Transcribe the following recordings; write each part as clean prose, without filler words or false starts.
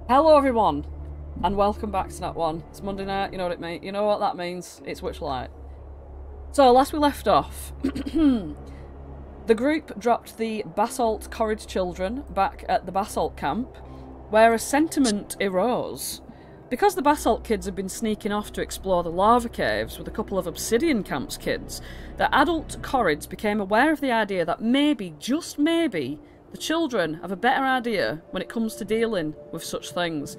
Hello everyone, and welcome back to Nat One. It's Monday night, you know what that means. It's Witchlight. So, last we left off, the group dropped the Basalt Corrid children back at the Basalt camp, where a sentiment arose. Because the Basalt kids had been sneaking off to explore the lava caves with a couple of Obsidian camp's kids, the adult Corrids became aware of the idea that maybe, just maybe, the children have a better idea when it comes to dealing with such things.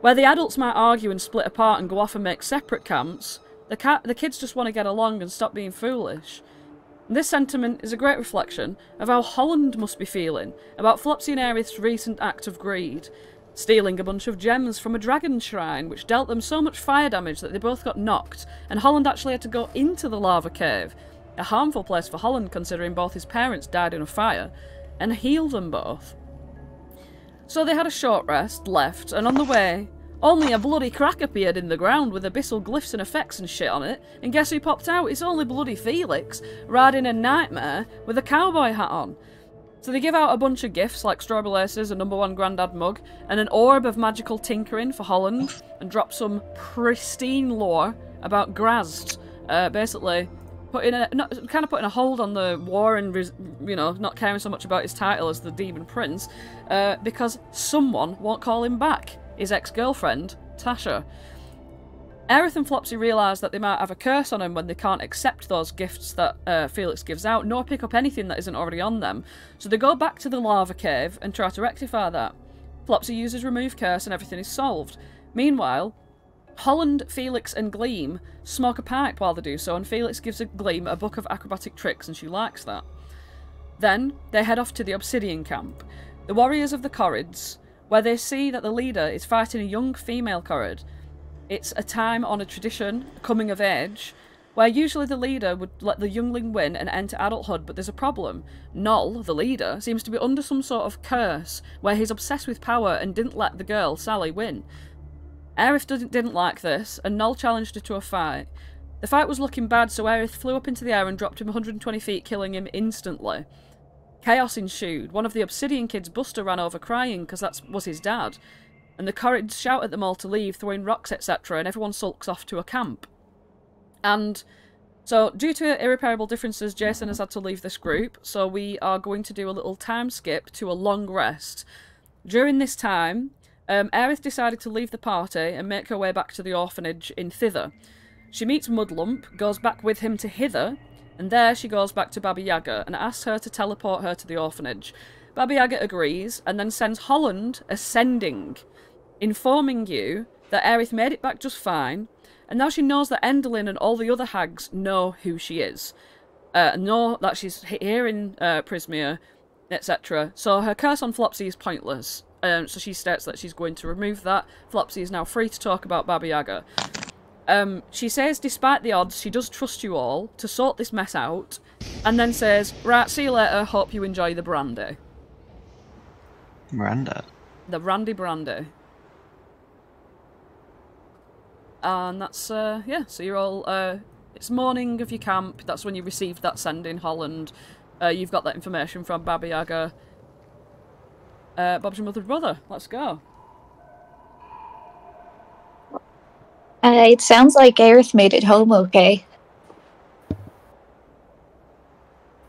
Where the adults might argue and split apart and go off and make separate camps, the kids just want to get along and stop being foolish. And this sentiment is a great reflection of how Holland must be feeling about Flopsy and Aerith's recent act of greed, stealing a bunch of gems from a dragon shrine which dealt them so much fire damage that they both got knocked, and Holland actually had to go into the lava cave, a harmful place for Holland considering both his parents died in a fire, and heal them both. So they had a short rest, left, and on the way, only a bloody crack appeared in the ground with abyssal glyphs and effects and shit on it, and guess who popped out? It's only bloody Felix, riding a nightmare with a cowboy hat on. So they give out a bunch of gifts like strawberry laces, a #1 Grandad mug, and an orb of magical tinkering for Holland, and drop some pristine lore about Grazd, basically putting a hold on the war and, not caring so much about his title as the Demon Prince, because someone won't call him back, his ex-girlfriend, Tasha. Aerith and Flopsy realise that they might have a curse on them when they can't accept those gifts that Felix gives out, nor pick up anything that isn't already on them. So they go back to the lava cave and try to rectify that. Flopsy uses remove curse and everything is solved. Meanwhile, Holland, Felix and Gleam smoke a pipe while they do so, and Felix gives Gleam a book of acrobatic tricks and she likes that. Then they head off to the Obsidian camp, the warriors of the Corrids, where they see that the leader is fighting a young female Corrid. It's a time-honoured tradition, coming of age, where usually the leader would let the youngling win and enter adulthood, but there's a problem. Noel, the leader, seems to be under some sort of curse, where he's obsessed with power and didn't let the girl, Sally, win. Aerith didn't like this, and Noel challenged her to a fight. The fight was looking bad, so Aerith flew up into the air and dropped him 120 feet, killing him instantly. Chaos ensued. One of the Obsidian kids, Buster, ran over crying because that was his dad, and the Corrids shout at them all to leave, throwing rocks, etc., and everyone sulks off to a camp. And so, due to irreparable differences, Jason has had to leave this group, so we are going to do a little time skip to a long rest. During this time, Aerith decided to leave the party and make her way back to the orphanage in Thither. She meets Mudlump, goes back with him to Hither, and there she goes back to Baba Yaga and asks her to teleport her to the orphanage. Baba Yaga agrees and then sends Holland ascending, informing you that Aerith made it back just fine, and now she knows that Enderlin and all the other hags know who she is, know that she's here in Prismia, etc. So her curse on Flopsy is pointless. So she states that she's going to remove that. Flopsy is now free to talk about Baba Yaga. She says, despite the odds, she does trust you all to sort this mess out, and then says, right, see you later, hope you enjoy the brandy. Miranda. The brandy. And that's, yeah, so you're all, it's morning of your camp, that's when you received that send in Holland. You've got that information from Baba Yaga. Bob's your mother's brother. Let's go. It sounds like Aerith made it home okay.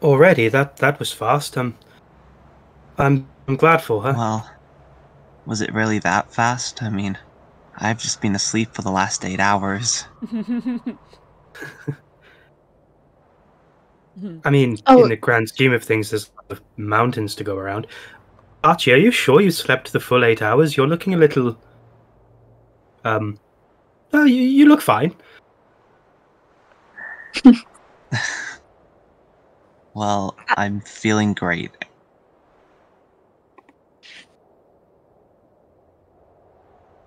Already? That was fast. I'm glad for her. Well, was it really that fast? I mean, I've just been asleep for the last 8 hours. I mean, in the grand scheme of things, there's a lot of mountains to go around. Archie, are you sure you slept the full 8 hours? You're looking a little... Oh, you look fine. Well, I'm feeling great.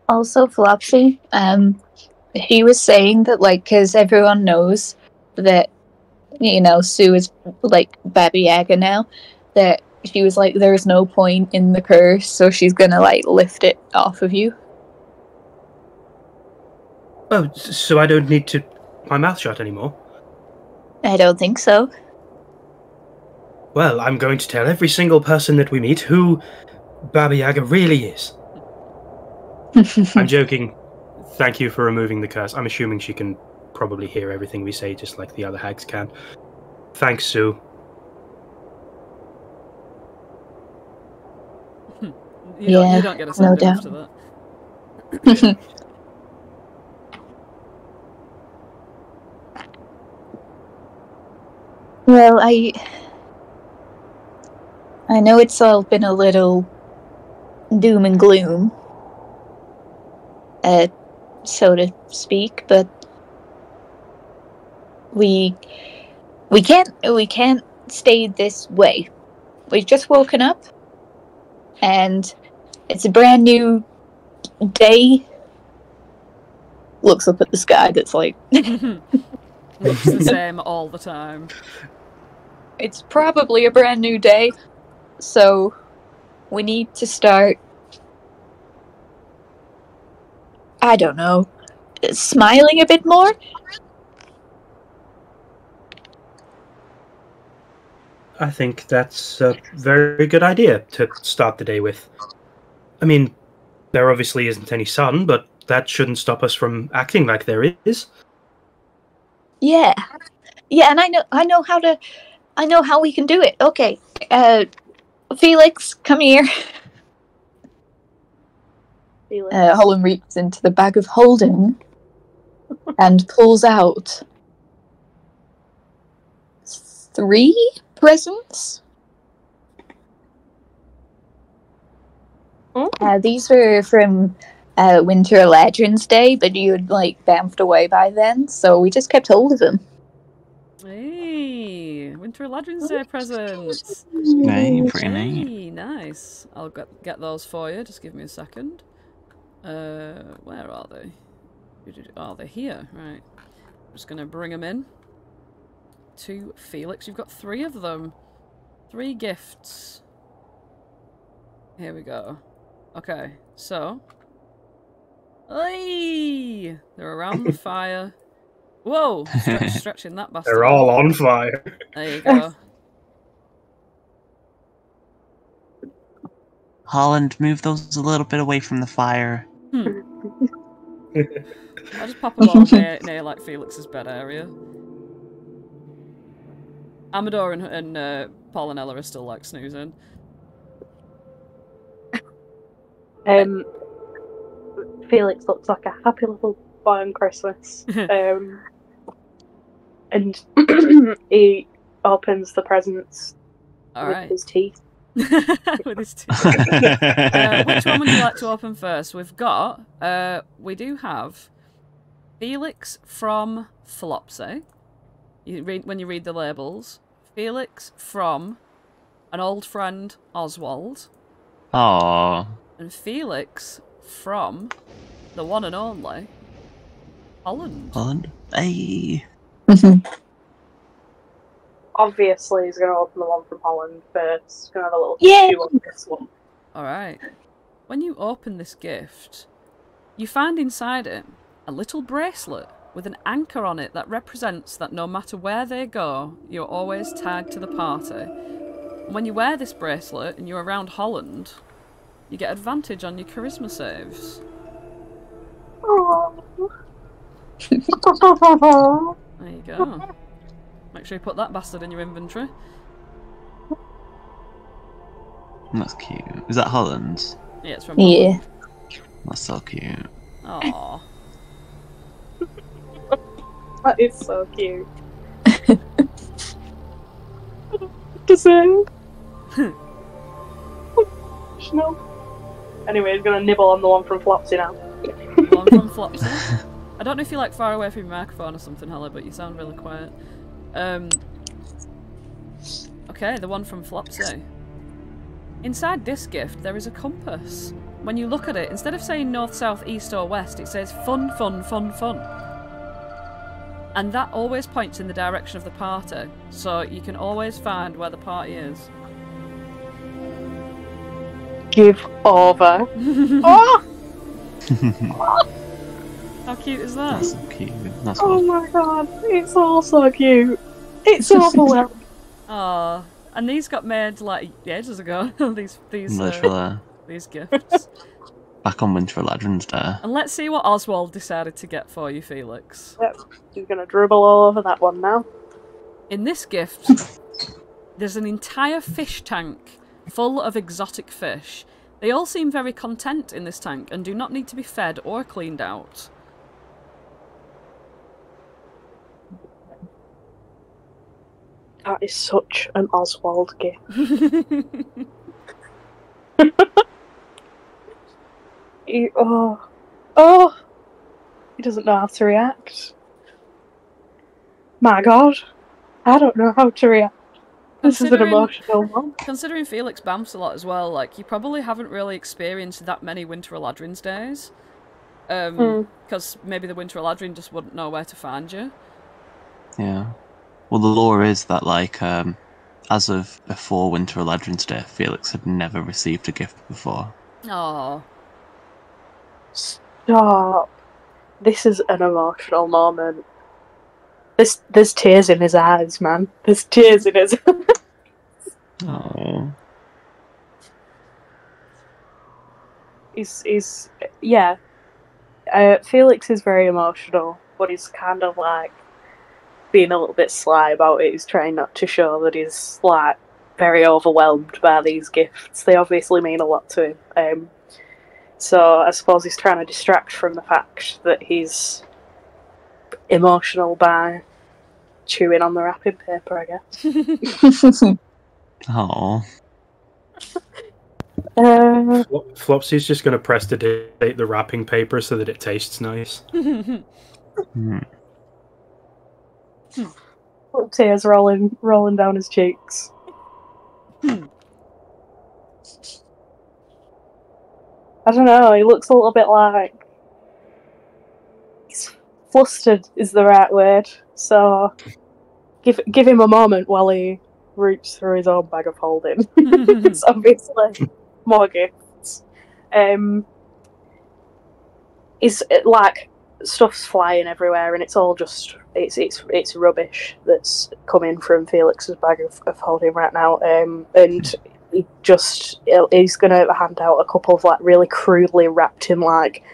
Also, Flopsy, he was saying that, like, because everyone knows that, Sue is, like, Baba Yaga now, that she was like, there's no point in the curse, so she's gonna, like, lift it off of you. Oh, so I don't need to keep my mouth shut anymore? I don't think so. Well, I'm going to tell every single person that we meet who Baba Yaga really is. I'm joking. Thank you for removing the curse. I'm assuming she can probably hear everything we say, just like the other hags can. Thanks, Sue. You don't get a second no after doubt. that. Well, I know it's all been a little doom and gloom, so to speak, but we can't stay this way. We've just woken up, and it's a brand new day. Looks up at the sky. That's like Looks the same all the time. it's probably a brand new day, so we need to start. I don't know, smiling a bit more. I think that's a very good idea to start the day with. I mean, there obviously isn't any sun, but that shouldn't stop us from acting like there is. Yeah, and I know how we can do it. Okay, Felix, come here. Felix. Holland reaches into the bag of holding and pulls out 3 presents. These were from Winter Legends Day, but you had bamfed away by then, so we just kept hold of them. Hey, Winter Legends Day presents. Hey, pretty neat. Hey, nice. I'll get those for you. Just give me a second. Where are they? Oh, they're here. Right. I'm just gonna bring them in to Felix. You've got 3 of them. 3 gifts. Here we go. Okay, so. Hey! They're around the fire. Whoa! Stretching that bastard. They're all on fire. There you go. Holland, move those a little bit away from the fire. I'll just pop them all near like Felix's bed area. Amador and Pollinella are still snoozing. Felix looks like a happy little boy on Christmas. And he opens the presents with his teeth. With his teeth. Which one would you like to open first? We do have Felix from Flopsy. When you read the labels. Felix from an old friend, Oswald. Aww. And Felix from the one and only Holland. Holland? Hey. Obviously, he's going to open the one from Holland first. He's going to have a little chew on this one. Alright. When you open this gift, you find inside it a little bracelet with an anchor on it that represents that no matter where they go, you're always tagged to the party. And when you wear this bracelet and you're around Holland, you get advantage on your charisma saves. There you go. Make sure you put that bastard in your inventory. That's cute. Is that Holland's? Yeah, it's from Holland. That's so cute. Aww. That is so cute. To say. No. Anyway, he's gonna nibble on the one from Flopsy now. One from Flopsy. I don't know if you're far away from your microphone or something, Hallie, but you sound really quiet. Okay, the one from Flopsy. Inside this gift, there is a compass. When you look at it, instead of saying north, south, east or west, it says fun, fun, fun, fun. And that always points in the direction of the party, so you can always find where the party is. Give over. Oh! How cute is that? That's so cute. That's Oh my god, it's all so cute. It's overwhelming. Aww. And these got made ages ago. these Literally. these gifts. back on Winter Eladrin's Day. And let's see what Oswald decided to get for you, Felix. Yep, he's going to dribble all over that one now. In this gift, there's an entire fish tank full of exotic fish. They all seem very content in this tank and do not need to be fed or cleaned out. That is such an Oswald gift. He doesn't know how to react. My God, I don't know how to react. This is an emotional one. Considering Felix bamps a lot as well, like, you probably haven't really experienced that many Winter Eladrin's days. Because maybe the Winter Eladrin just wouldn't know where to find you. Yeah. Well, the lore is that, like, as of before Winter Eladrin's Day, Felix had never received a gift before. Aww. Stop. This is an emotional moment. There's tears in his eyes, man. There's tears in his eyes. Oh. Yeah. Felix is very emotional, but he's kind of like being a little bit sly about it. He's trying not to show that he's like very overwhelmed by these gifts. They obviously mean a lot to him. So I suppose he's trying to distract from the fact that he's emotional by chewing on the wrapping paper, I guess. Oh. Flopsy's just going to prestidigitate the wrapping paper so that it tastes nice. Tears rolling down his cheeks. I don't know, he looks a little bit like... He's flustered is the right word, so give him a moment while he roots through his own bag of holding. It's obviously more gifts. It's like stuff's flying everywhere, and it's all just it's rubbish that's coming from Felix's bag of holding right now. And he's gonna hand out a couple of like really crudely wrapped in like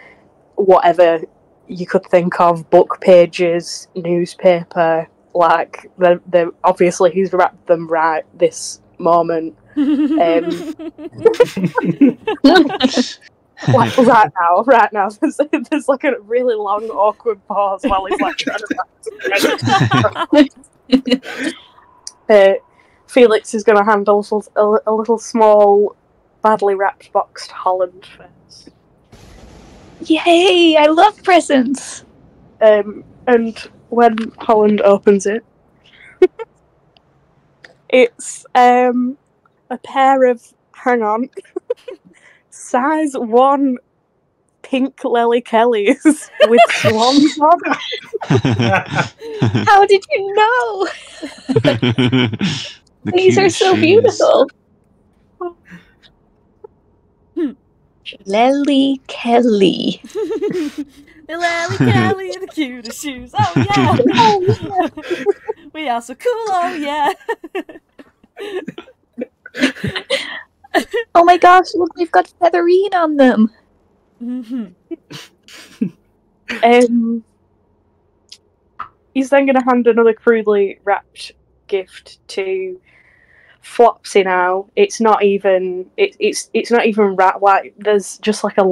whatever you could think of, book pages, newspaper. Like they're obviously he's wrapped them right this moment. Like right now, there's like a really long awkward pause while he's like trying to wrap. Felix is going to hand a little small, badly wrapped box to Holland first. Yay! I love presents. And when Holland opens it, it's a pair of size 1 pink Lily Kellys with swans on. How did you know? These are so beautiful. Lily Kelly. Lily Kelly in the cutest shoes. Oh yeah. Oh, yeah. We are so cool. Oh yeah. Oh my gosh, look, we've got featherine on them. He's then going to hand another crudely wrapped gift to Flopsy now. It's not even it's not even wrapped, like there's just like a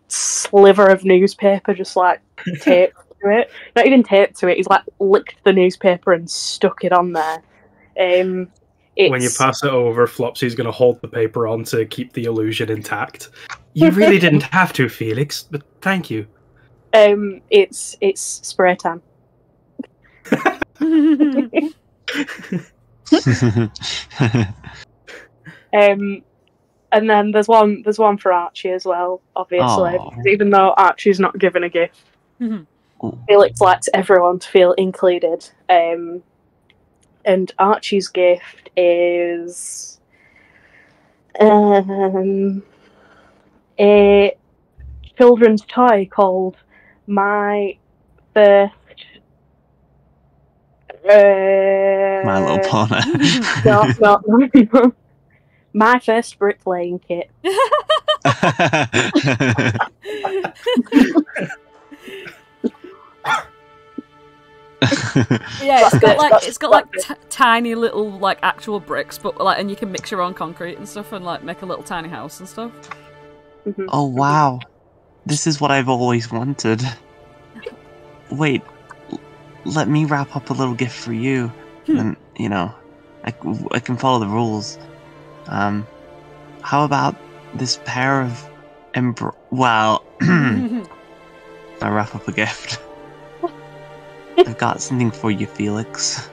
sliver of newspaper just like taped to it. Not even taped to it, he's like licked the newspaper and stuck it on there. When you pass it over, Flopsy's going to hold the paper on to keep the illusion intact. You really didn't have to, Felix, but thank you. It's spray tan. And then there's one for Archie as well, obviously. Even though Archie's not given a gift, Felix likes everyone to feel included. And Archie's gift is a children's toy called My First My Little Pony. No. My First Bricklaying Kit. Yeah, it's got like tiny little like actual bricks, but like, and you can mix your own concrete and stuff, and like make a little tiny house and stuff. Oh wow, this is what I've always wanted. Wait, let me wrap up a little gift for you, and you know, I can follow the rules. How about this pair of well, I wrap up a gift. I've got something for you, Felix.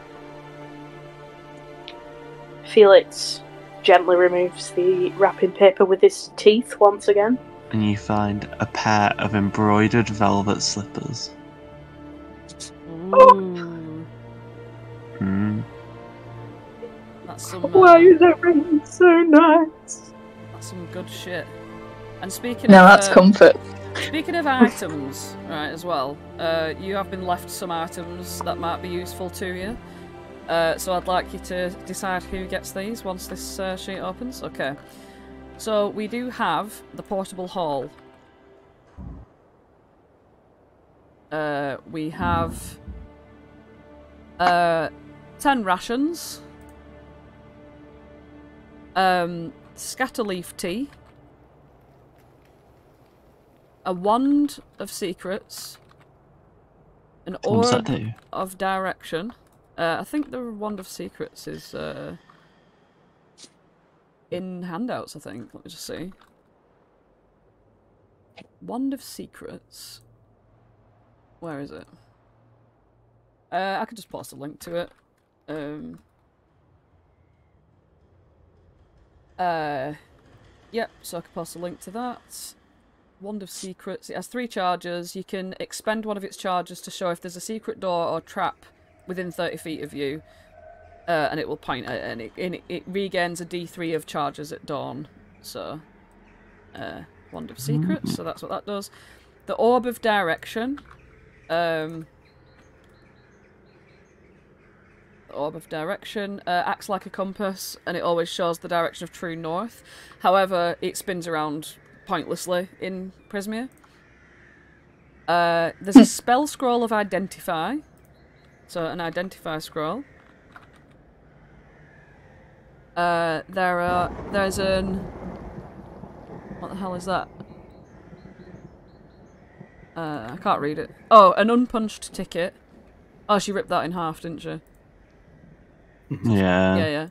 Felix gently removes the wrapping paper with his teeth once again. And you find a pair of embroidered velvet slippers. Ooh. That's some. Why is everything so nice? That's some good shit. And speaking Now of, that's comfort. Speaking of items, right, as well, you have been left some items that might be useful to you. So I'd like you to decide who gets these once this sheet opens. Okay. So we do have the portable hall. We have 10 rations. Scatterleaf tea. A wand of secrets. An orb of direction. I think the wand of secrets is in handouts, I think. Let me just see. Wand of secrets. Where is it? I could just post a link to it. Yep, so I could post a link to that. Wand of Secrets. It has 3 charges. You can expend one of its charges to show if there's a secret door or trap within 30 feet of you. And it will point at it, and it regains a D3 of charges at dawn. So, Wand of Secrets, so that's what that does. The Orb of Direction. The Orb of Direction acts like a compass, and it always shows the direction of true north. However, it spins around pointlessly in Prismia. There's a spell scroll of Identify. So, an Identify scroll. There's an... What the hell is that? I can't read it. Oh, an unpunched ticket. Oh, she ripped that in half, didn't she? Yeah.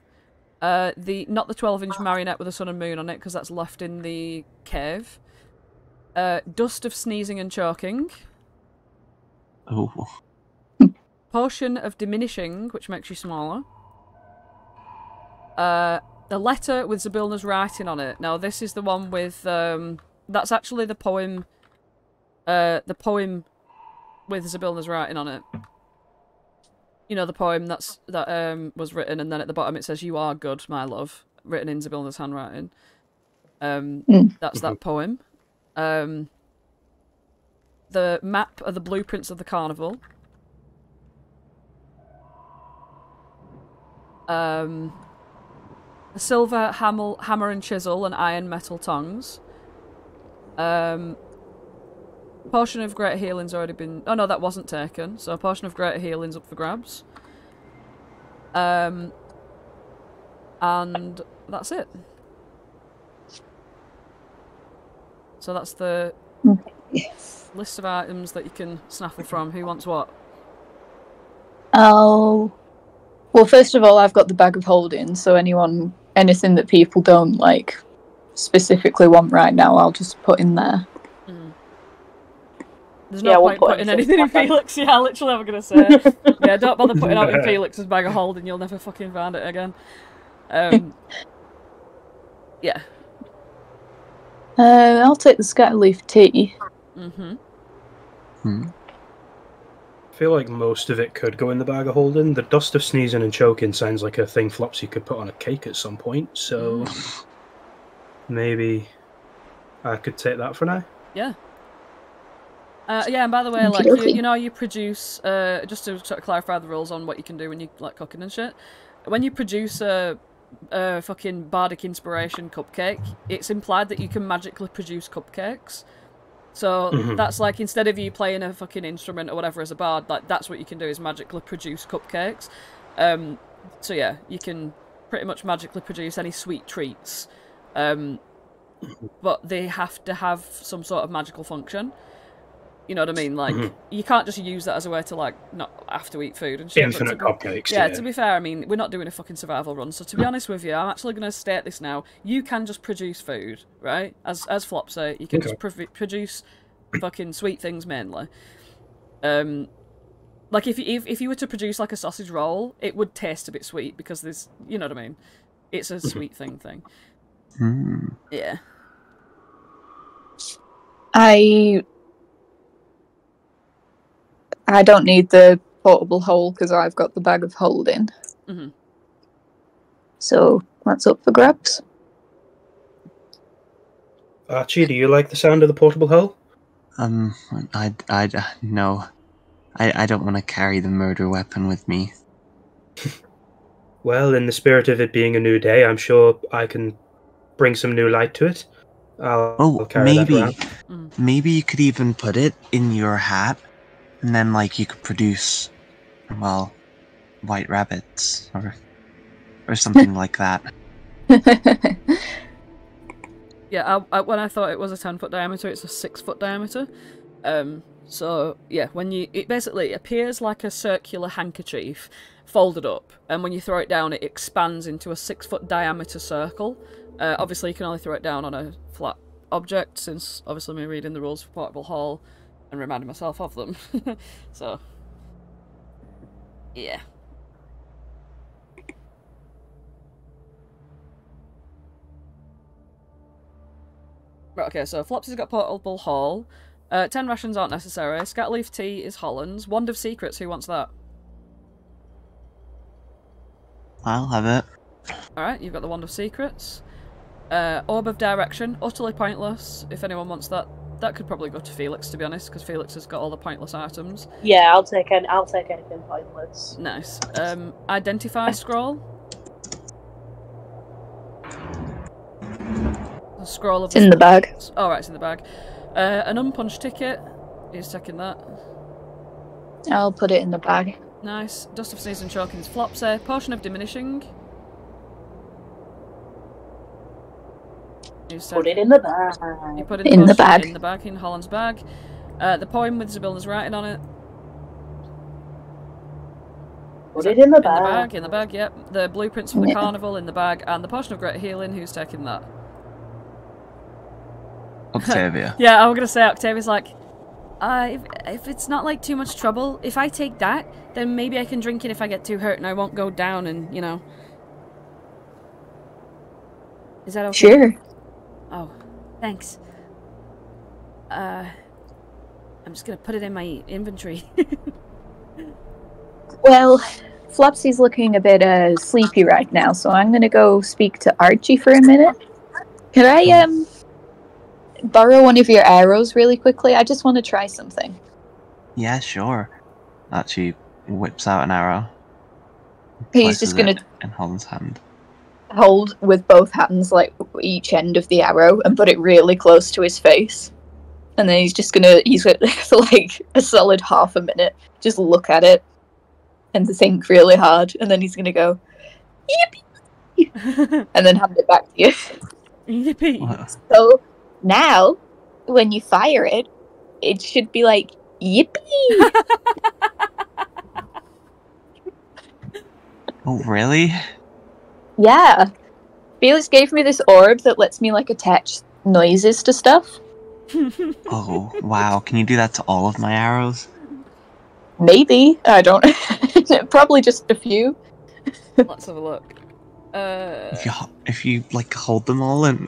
Not the 12-inch marionette with the sun and moon on it, because that's left in the cave. Dust of sneezing and choking. Oh. Potion of diminishing, which makes you smaller. The letter with Zabilna's writing on it. Now, this is the one with... that's actually the poem... the poem with Zabilna's writing on it. You know, the poem that was written, and then at the bottom it says, "You are good, my love," written in Zabilna's handwriting. That's that poem. The map are the blueprints of the carnival. A silver hammer and chisel and iron metal tongs. Potion of Greater Healing's already been... Oh no, that wasn't taken. So a Potion of Greater Healing's up for grabs. And that's it. So that's the list of items that you can snaffle from. Who wants what? Oh... Well, first of all, I've got the bag of holding, so anything that people don't, like, specifically want right now, I'll just put in there. There's no point putting anything in Felix. Yeah, literally, I'm gonna say. Yeah, don't bother putting out in Felix's bag of holding. You'll never fucking find it again. Yeah. I'll take the Scatterleaf tea. Hmm. I feel like most of it could go in the bag of holding. The dust of sneezing and choking sounds like a thing Flopsy could put on a cake at some point, so maybe I could take that for now. Yeah. Yeah, and by the way, like you produce just to sort of clarify the rules on what you can do when you like cooking and shit. When you produce a fucking bardic inspiration cupcake, it's implied that you can magically produce cupcakes. So that's like, instead of you playing a fucking instrument or whatever as a bard, like that's what you can do, is magically produce cupcakes. So yeah, you can pretty much magically produce any sweet treats. But they have to have some sort of magical function. You know what I mean? Like, you can't just use that as a way to, like, not have to eat food and shit. Infinite cupcakes, yeah, to be fair, I mean, we're not doing a fucking survival run, so to be honest with you, I'm actually going to state this now. You can just produce food, right? As Flopsy, you can just produce fucking sweet things, mainly. Like, if you were to produce, like, a sausage roll, it would taste a bit sweet, because there's, you know what I mean? It's a sweet thing. Yeah. I don't need the portable hole because I've got the bag of holding. So that's up for grabs. Archie, do you like the sound of the portable hole? No. I don't want to carry the murder weapon with me. Well, in the spirit of it being a new day, I'm sure I can bring some new light to it. I'll carry that around. Maybe you could even put it in your hat, and then, like, you could produce, well, white rabbits, or something like that. Yeah, when I thought it was a 10-foot diameter, it's a 6-foot diameter. So, yeah, it basically appears like a circular handkerchief folded up, and when you throw it down, it expands into a 6-foot diameter circle. Obviously, you can only throw it down on a flat object, since obviously me reading the rules for portable hole and reminding myself of them. So, yeah. Right, okay, so Flopsy's got portable hole. 10 rations aren't necessary. Scatleaf tea is Holland's. Wand of Secrets, who wants that? I'll have it. Alright, you've got the Wand of Secrets. Orb of Direction, utterly pointless, if anyone wants that. That could probably go to Felix, to be honest, because Felix has got all the pointless items. Yeah, I'll take anything pointless. Nice. Identify Scroll. A scroll of... It's in the bag. Oh, right, it's in the bag. An unpunched ticket. Who's taking that? I'll put it in the bag. Nice. Dust of Sneeze and Choking's Flopsy. Potion of Diminishing. Put it in the bag. You put in the bag. In the bag, in Holland's bag. The poem with Zabilla's writing on it. Put it in the bag. In the bag, yep. The blueprints for the carnival in the bag, and the potion of great healing. Who's taking that? Octavia. Yeah, I was gonna say Octavia's like, if it's not like too much trouble, if I take that, then maybe I can drink it if I get too hurt and I won't go down and, you know. Is that okay? Sure. Oh, thanks. I'm just gonna put it in my inventory. Well, Flopsy's looking a bit sleepy right now, so I'm gonna go speak to Archie for a minute. Can I borrow one of your arrows really quickly? I just want to try something. Yeah, sure. Archie whips out an arrow. He's just gonna in Holland's hand. Hold with both hands, like each end of the arrow, and put it really close to his face. And then he's for like a solid half a minute, just look at it and think really hard, and then he's gonna go, yippee, and then hand it back to you. Yippee. So now, when you fire it, it should be like, yippee! Oh, really? Yeah. Felix gave me this orb that lets me, like, attach noises to stuff. Oh, wow. Can you do that to all of my arrows? Maybe. I don't... Probably just a few. Let's have a look. If you like, hold them all in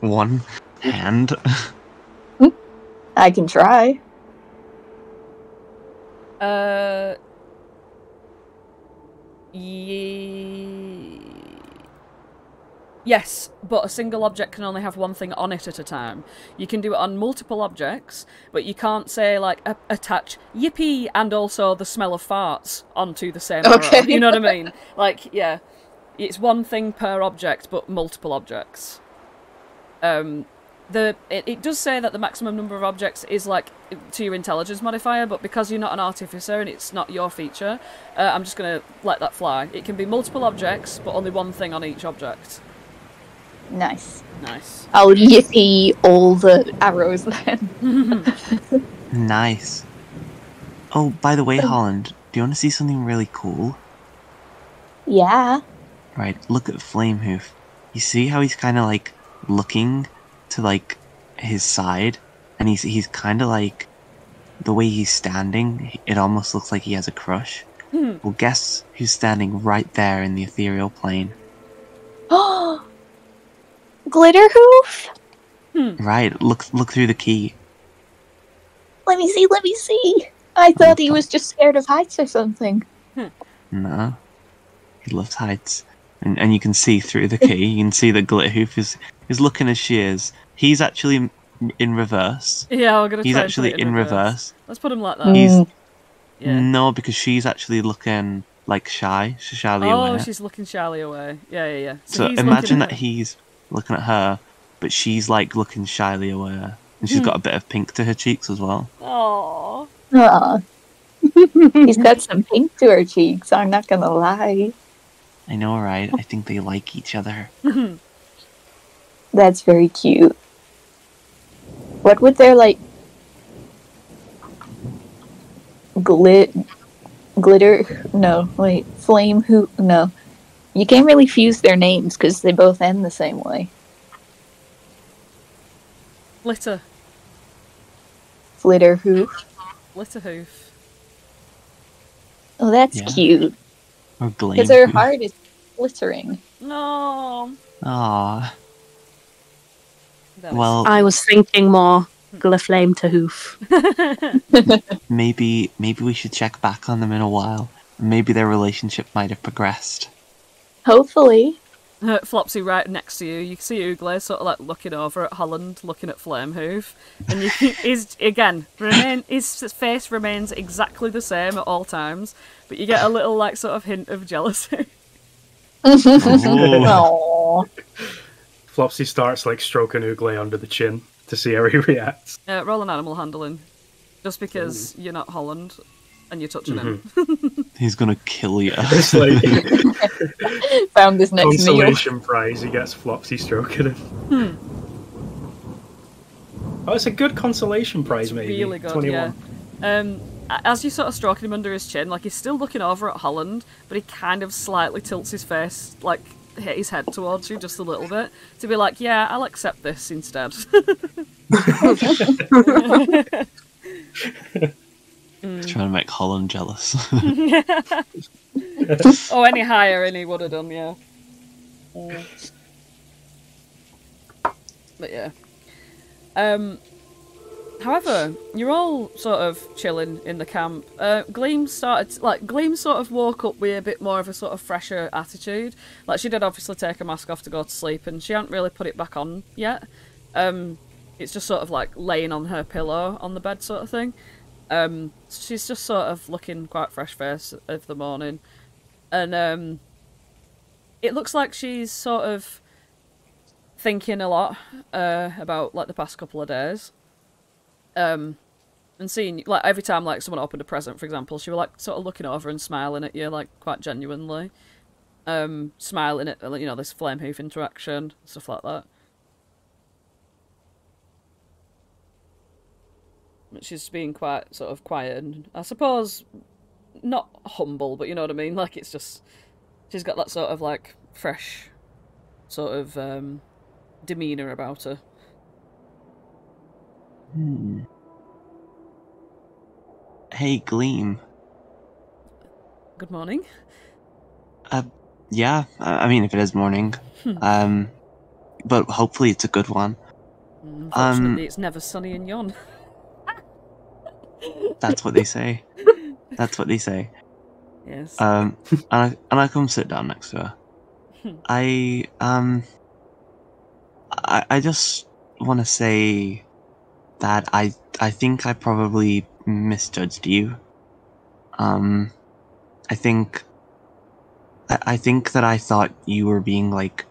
one hand... I can try. Yes, but a single object can only have one thing on it at a time. You can do it on multiple objects, but you can't say, like, attach yippee and also the smell of farts onto the same arrow. You know what I mean? Like, yeah. it's one thing per object, but multiple objects. It does say that the maximum number of objects is like to your intelligence modifier, but because you're not an artificer and it's not your feature, I'm just going to let that fly. It can be multiple objects, but only one thing on each object. Nice. Nice. I'll yippee all the arrows then. Nice. Oh, by the way, Holland, do you want to see something really cool? Yeah. Right, look at Flamehoof. You see how he's kind of like looking to like his side, and he's kind of like, the way he's standing, it almost looks like he has a crush. Well, guess who's standing right there in the ethereal plane? Oh, Glitterhoof. Right, look through the key. Let me see. I thought he was just scared of heights or something. No, he loves heights, and you can see through the key. You can see that Glitterhoof is looking as she is. He's actually in reverse. Yeah, we're gonna. He's try actually and put it in reverse. Let's put him like that. He's Yeah. no, because she's actually looking like shy. She's shyly away. Oh, she's looking shyly away. Yeah. So he's imagine looking that he's looking at her, but she's like looking shyly away, and she's got a bit of pink to her cheeks as well. Aww. Aw. He's got some pink to her cheeks, I'm not gonna lie. I know, right? I think they like each other. That's very cute. What would their, like, glitter? No, wait, flame who? No. You can't really fuse their names because they both end the same way. Glitter. Flitter who? Glitterhoof. Oh, that's Yeah. cute. Or Glame. Because her heart is glittering. No. Aww. That was- Well, I was thinking more Glaflame to Hoof. maybe we should check back on them in a while. Maybe their relationship might have progressed. Hopefully. Flopsy right next to you. You can see Oogle sort of like looking over at Holland, looking at Flamehoof, and you can, his face remains exactly the same at all times, but you get a little like sort of hint of jealousy. Aww. Flopsy starts like stroking Oogle under the chin to see how he reacts. Roll an animal handling, just because you're not Holland and you're touching him. He's gonna kill you. It's like Found this next meal. consolation prize. He gets Flopsy stroking him. Oh, it's a good consolation prize, maybe. Really good, 21. yeah. As you sort of stroking him under his chin, like he's still looking over at Holland, but he kind of slightly tilts his face, like hit his head towards you just a little bit, to be like, yeah, I'll accept this instead. Trying to make Holland jealous. Oh, any higher and he would have done, yeah. But yeah. However, you're all sort of chilling in the camp. Gleam sort of woke up with a bit more of a sort of fresher attitude. Like, she did obviously take her mask off to go to sleep, and she hadn't really put it back on yet. It's just sort of like laying on her pillow on the bed sort of thing. She's just sort of looking quite fresh-faced of the morning. And it looks like she's sort of thinking a lot about like the past couple of days. And seeing, like, every time like someone opened a present, for example, she was like sort of looking over and smiling at you, like quite genuinely. Smiling at, you know, this Flamehoof interaction, stuff like that. She's being quite sort of quiet and I suppose not humble, but you know what I mean? Like, it's just, she's got that sort of like fresh sort of demeanour about her. Hey, Gleam. Good morning. Yeah, I mean, if it is morning. But hopefully it's a good one. Unfortunately, it's never sunny in Yon. That's what they say. That's what they say. Yes. And I come sit down next to her. I just want to say that I think I probably misjudged you. I think I think that I thought you were being, like,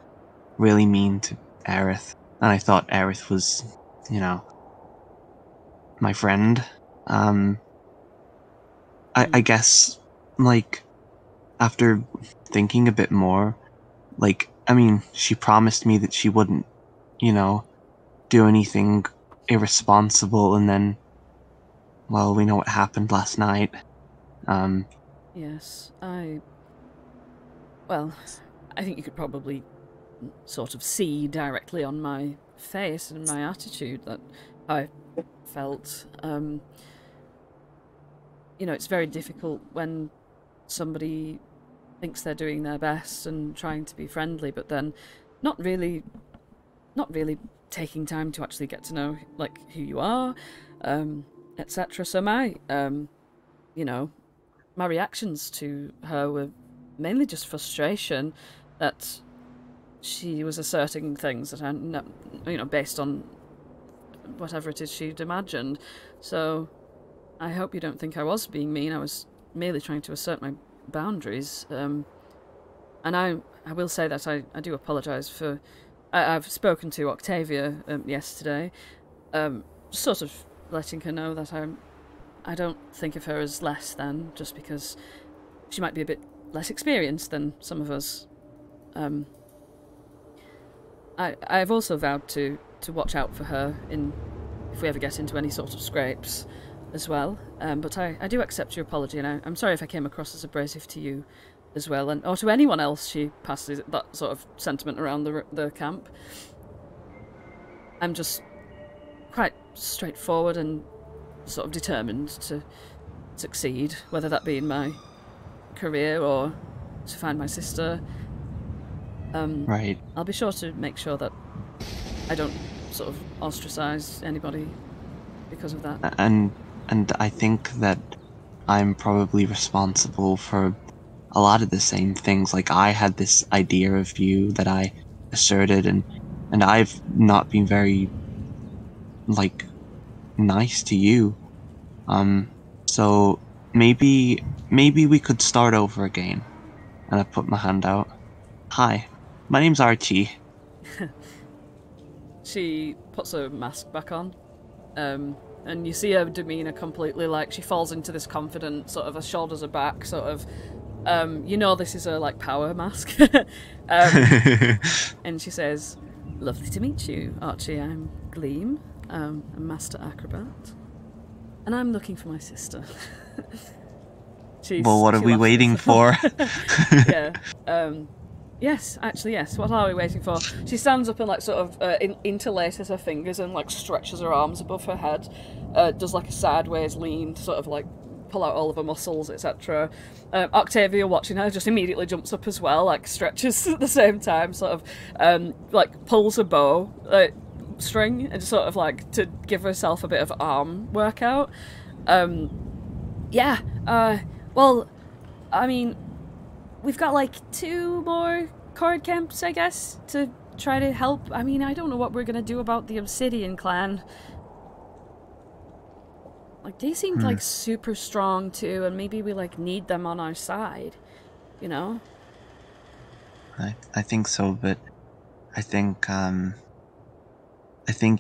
really mean to Aerith. And I thought Aerith was, you know, my friend. I guess, like, after thinking a bit more, like, I mean, she promised me that she wouldn't, you know, do anything irresponsible, and then, well, we know what happened last night. Yes, well, I think you could probably sort of see directly on my face and my attitude that I felt. You know, it's very difficult when somebody thinks they're doing their best and trying to be friendly, but then not really taking time to actually get to know, like, who you are, etc. So my, you know, my reactions to her were mainly just frustration that she was asserting things that are, you know, based on whatever it is she'd imagined. So I hope you don't think I was being mean. I was merely trying to assert my boundaries. And I will say that I do apologise for... I've spoken to Octavia yesterday, sort of letting her know that I don't think of her as less than, just because she might be a bit less experienced than some of us. I've also vowed to watch out for her if we ever get into any sort of scrapes as well. But I do accept your apology, and I'm sorry if I came across as abrasive to you as well, or to anyone else she passes that sort of sentiment around the camp. I'm just quite straightforward and sort of determined to succeed, whether that be in my career or to find my sister. Right. I'll be sure to make sure that I don't sort of ostracize anybody because of that. And I think that I'm probably responsible for a lot of the same things. Like, I had this idea of you that I asserted, and I've not been very, like, nice to you. So maybe we could start over again. And I put my hand out. Hi, my name's Archie. She puts her mask back on, and you see her demeanour completely, like, she falls into this confident, sort of, her shoulders are back, sort of, you know this is her, like, power mask. And she says, "Lovely to meet you, Archie. I'm Gleam, a master acrobat, and I'm looking for my sister." Well, what are we waiting for? Yeah. Yes, actually, yes. What are we waiting for? She stands up and, like, sort of interlaces her fingers and, like, stretches her arms above her head. Does, like, a sideways lean to sort of, like, pull out all of her muscles, etc. Octavia, watching her, just immediately jumps up as well, like, stretches at the same time, sort of, like, pulls a bow string and just sort of, like, to give herself a bit of arm workout. Yeah, well, I mean, we've got, like, 2 more chord camps, I guess, to try to help. I mean, I don't know what we're gonna do about the Obsidian clan. Like, they seemed, like, super strong, too, and maybe we, like, need them on our side, you know? I think so, but I think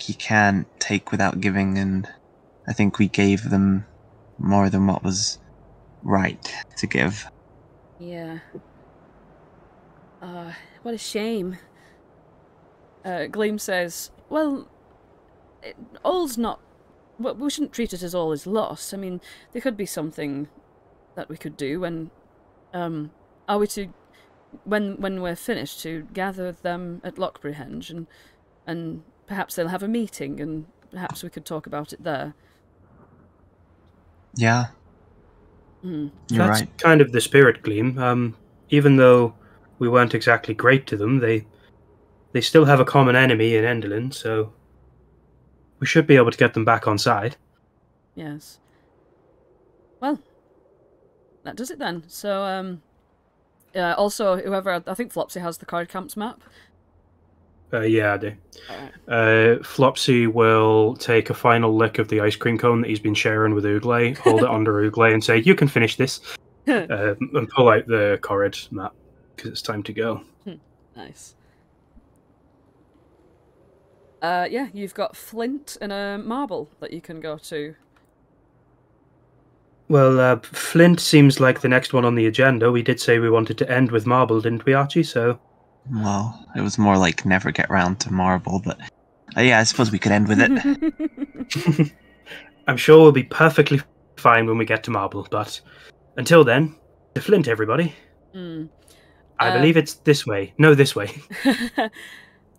you can't take without giving, and I think we gave them more than what was right to give. Yeah. What a shame. Gleam says, well, all's not... Well, we shouldn't treat it as all is lost. I mean, there could be something that we could do when... are we to... When we're finished, to gather them at Lochbrihenge, and perhaps they'll have a meeting, and perhaps we could talk about it there. Yeah. Mm. You're That's right. kind of the spirit, Gleam. Even though we weren't exactly great to them, they still have a common enemy in Enderlin, so we should be able to get them back on side. Yes. Well, that does it then. So, also, whoever... I think Flopsy has the card camps map. Yeah, I do. Alright. Flopsy will take a final lick of the ice cream cone that he's been sharing with Ooglay, hold it under Ooglay and say, "You can finish this," and pull out the Corrid map. because it's time to go. Nice. Yeah, you've got flint and a marble that you can go to. Well, Flint seems like the next one on the agenda. We did say we wanted to end with Marble, didn't we, Archie? So, Well, it was more like never get round to marble, but yeah, I suppose we could end with it. I'm sure we'll be perfectly fine when we get to Marble, but until then, to Flint, everybody. I believe it's this way. No, this way.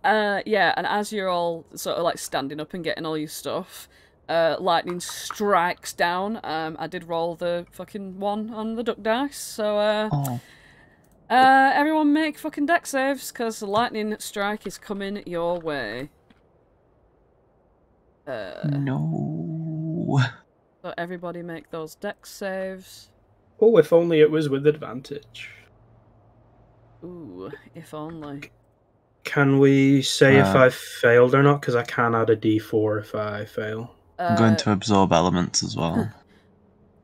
Yeah, and as you're all sort of like standing up and getting all your stuff, lightning strikes down. I did roll the fucking 1 on the duck dice, so everyone make fucking deck saves, because the lightning strike is coming your way. No. So everybody make those deck saves. Oh, if only it was with advantage. Ooh, if only. Can we say if I failed or not? Because I can add a d4 if I fail. I'm going to absorb elements as well.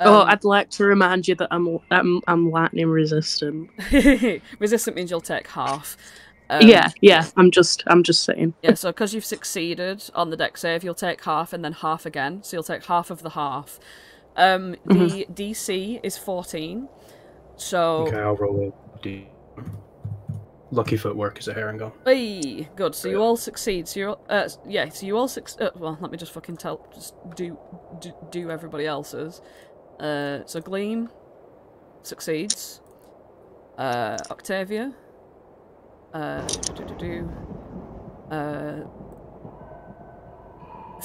I'd like to remind you that I'm lightning resistant. Resistant means you'll take half. Yeah. I'm just saying. Yeah, so because you've succeeded on the deck save, you'll take half and then half again. So you'll take half of the half. The DC is 14. So okay, I'll roll a d. Lucky footwork is a Harengon. Hey, good. So you all succeed. So you're So you all succeed. Well, let me just fucking do everybody else's. So Gleam succeeds. Octavia.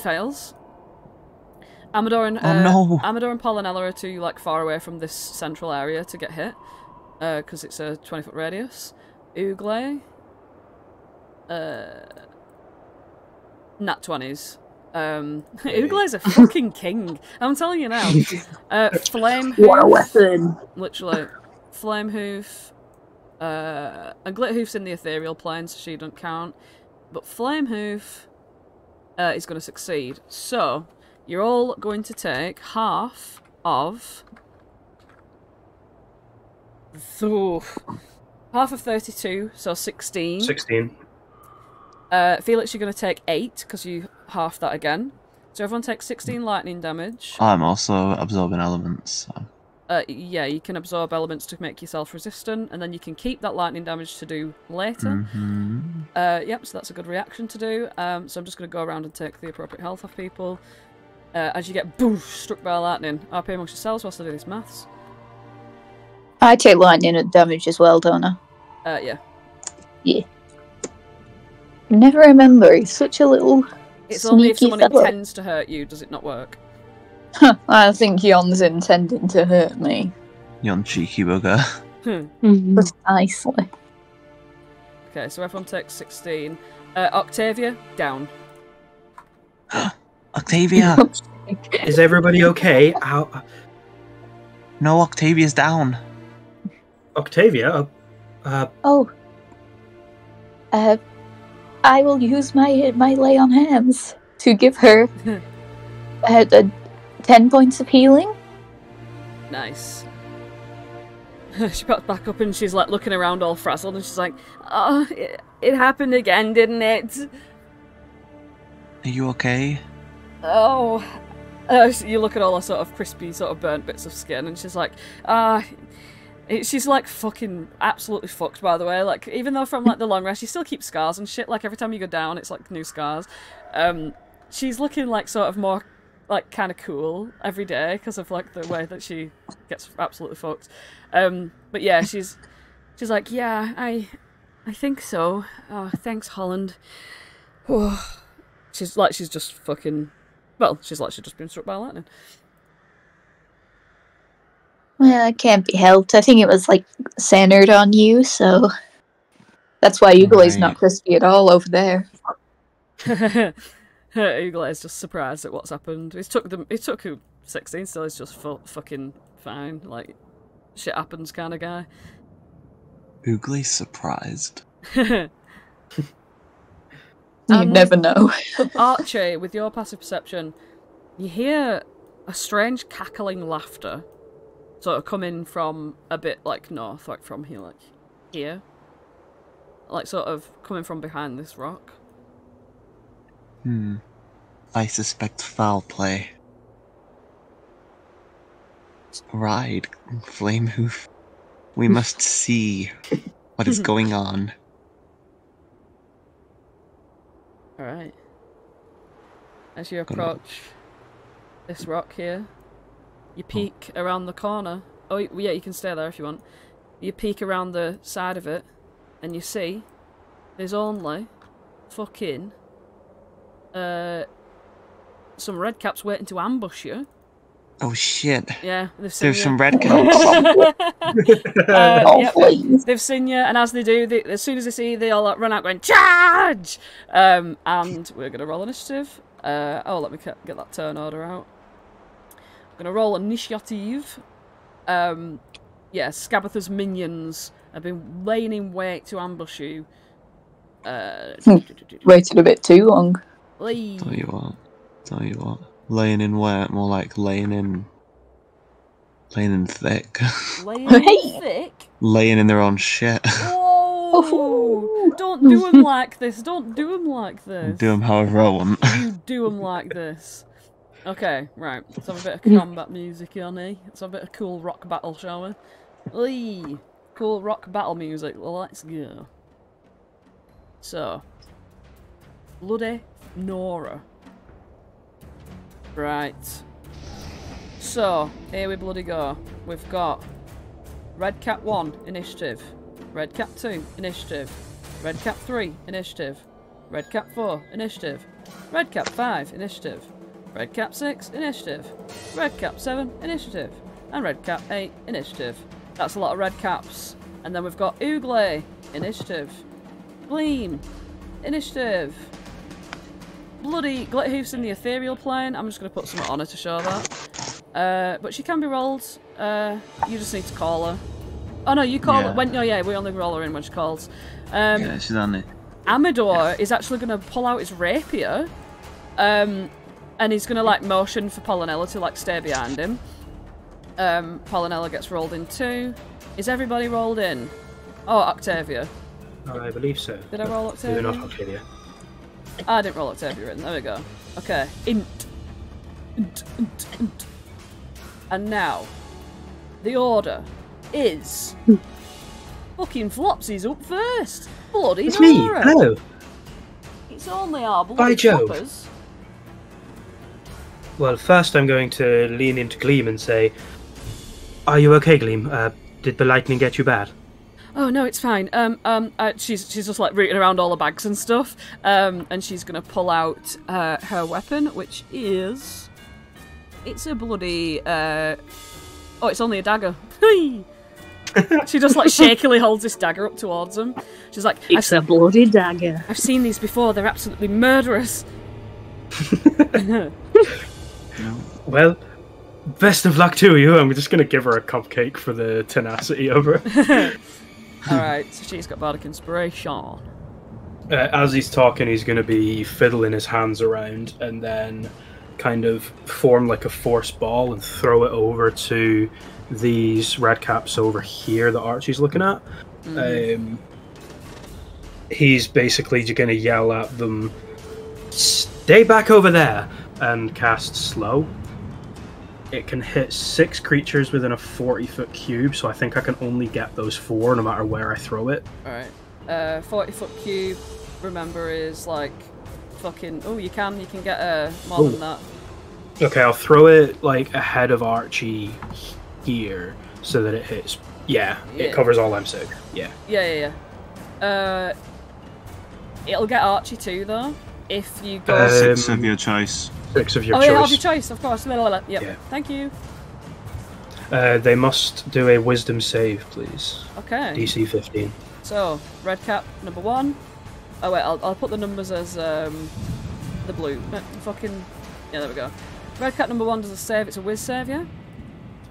Fails. Amador and Amador and Pollinella are too like far away from this central area to get hit, because it's a 20-foot radius. Ooglay. Nat 20s. Ooglay's a fucking king. I'm telling you now. Flame Hoof. What a weapon! Literally. Flame Hoof. And Glit Hoof's in the ethereal plane, so she don't count. But Flame Hoof is going to succeed. So, you're all going to take half of... half of 32, so 16. 16. Felix, you're going to take 8, because you half that again. So everyone takes 16 lightning damage. I'm also absorbing elements. So. Yeah, you can absorb elements to make yourself resistant, and then you can keep that lightning damage to do later. Yep, so that's a good reaction to do. So I'm just going to go around and take the appropriate health off people. As you get struck by lightning, RP amongst yourselves whilst I do these maths. I take lightning damage as well, don't I? Yeah. Yeah. Never remember. He's such a little. It's only if someone fellow. intends to hurt you does it not work. I think Yon's intending to hurt me. Yon cheeky bugger. Precisely. Okay, so everyone takes 16. Octavia, down. Octavia! Is everybody okay? No, Octavia's down. Octavia? I will use my lay on hands to give her 10 points of healing. Nice. She pops back up and she's like looking around all frazzled and she's like, oh, it happened again, didn't it? Are you okay? Oh. You look at all her sort of crispy, sort of burnt bits of skin and she's like, she's like fucking absolutely fucked, by the way. Like, even though from like the long rest, she still keeps scars and shit. Like, every time you go down, it's like new scars. She's looking like sort of more like kind of cool every day because of like the way that she gets absolutely fucked. But yeah, she's like, yeah, I think so. Oh, thanks, Holland. She's just fucking. Well, she's just been struck by lightning. Well, it can't be helped. I think it was like centered on you, so that's why Ooglay's not crispy at all over there. Ooglay's just surprised at what's happened. It took 16, still he's just fucking fine. Like, shit happens kind of guy. Ooglay's surprised. You never know. Archie, with your passive perception, you hear a strange cackling laughter sort of coming from a bit like north, like from here, like here. Like, sort of coming from behind this rock. I suspect foul play. Ride, Flamehoof. We must see what is going on. Alright. As you approach this rock here, you peek around the corner. Oh, yeah, you can stay there if you want. You peek around the side of it, and you see there's only fucking some redcaps waiting to ambush you. Oh shit. Yeah, they've seen There's some redcaps. Yep, they've seen you, and as they do, as soon as they see you, they all like, run out going, charge! And we're going to roll initiative. Let me get that turn order out. I'm going to roll initiative. Skabatha's minions have been laying in wait to ambush you. Waited a bit too long. Tell you what. Laying in wet, more like laying in thick. Laying in thick? Laying in their own shit. Oh! Don't do them like this. Don't do them like this. Do them however I want. You do them like this. Okay, right. Let's have a bit of combat music, honey. Let's have a bit of cool rock battle, shall we? Lee! Cool rock battle music. Let's go. So. Bloody Nora. Right. So, here we bloody go. We've got Redcap 1, initiative. Redcap 2, initiative. Redcap 3, initiative. Redcap 4, initiative. Redcap 5, initiative. Redcap 6, initiative. Redcap 7, initiative. And Redcap 8, initiative. That's a lot of redcaps. And then we've got Oogley, initiative. Gleam, initiative. Bloody Glitterhoof's in the ethereal plane. I'm just going to put something on her to show that. But she can be rolled. You just need to call her. Oh no, you call her. We only roll her in when she calls. Yeah, she's on it. Amador is actually going to pull out his rapier. And he's going to like motion for Polynella to like stay behind him. Polynella gets rolled in too. Is everybody rolled in? Oh, Octavia. I believe so. Did I roll Octavia? Maybe not Octavia. I didn't roll Octavia in. There we go. Okay. Int. And now, the order is fucking Flopsy's up first. Bloody It's me. Nora. Hello. It's only our By bloody Jove. choppers. Well, first I'm going to lean into Gleam and say, "Are you okay, Gleam? Did the lightning get you bad?" Oh no, it's fine. She's just like rooting around all the bags and stuff. And she's gonna pull out her weapon, which is it's a bloody it's only a dagger. She just like shakily holds this dagger up towards him. She's like, It's a bloody dagger. I've seen these before. They're absolutely murderous. Well, best of luck to you. I'm just going to give her a cupcake for the tenacity of her. Alright, so she's got Bardic Inspiration. As he's talking, he's going to be fiddling his hands around and then kind of form like a force ball and throw it over to these redcaps over here that Archie's looking at. He's basically going to yell at them, "Stay back over there!" and cast Slow. It can hit 6 creatures within a 40-foot cube, so I think I can only get those 4 no matter where I throw it. Alright. 40-foot cube, remember, is like fucking... Oh, you can get more than that. Okay, I'll throw it like ahead of Archie here so that it hits. Yeah, it covers all I'm saying. Yeah. Yeah. It'll get Archie too, though, if you go... 6 of your choice. 6 of your choice. Oh yeah, of your choice, of course. Yep. Yeah. Thank you. They must do a wisdom save, please. Okay. DC 15. So, red cap number 1. Oh wait, I'll put the numbers as the blue. Fucking... Yeah, there we go. Red cap number 1 does a save. It's a whiz save, yeah?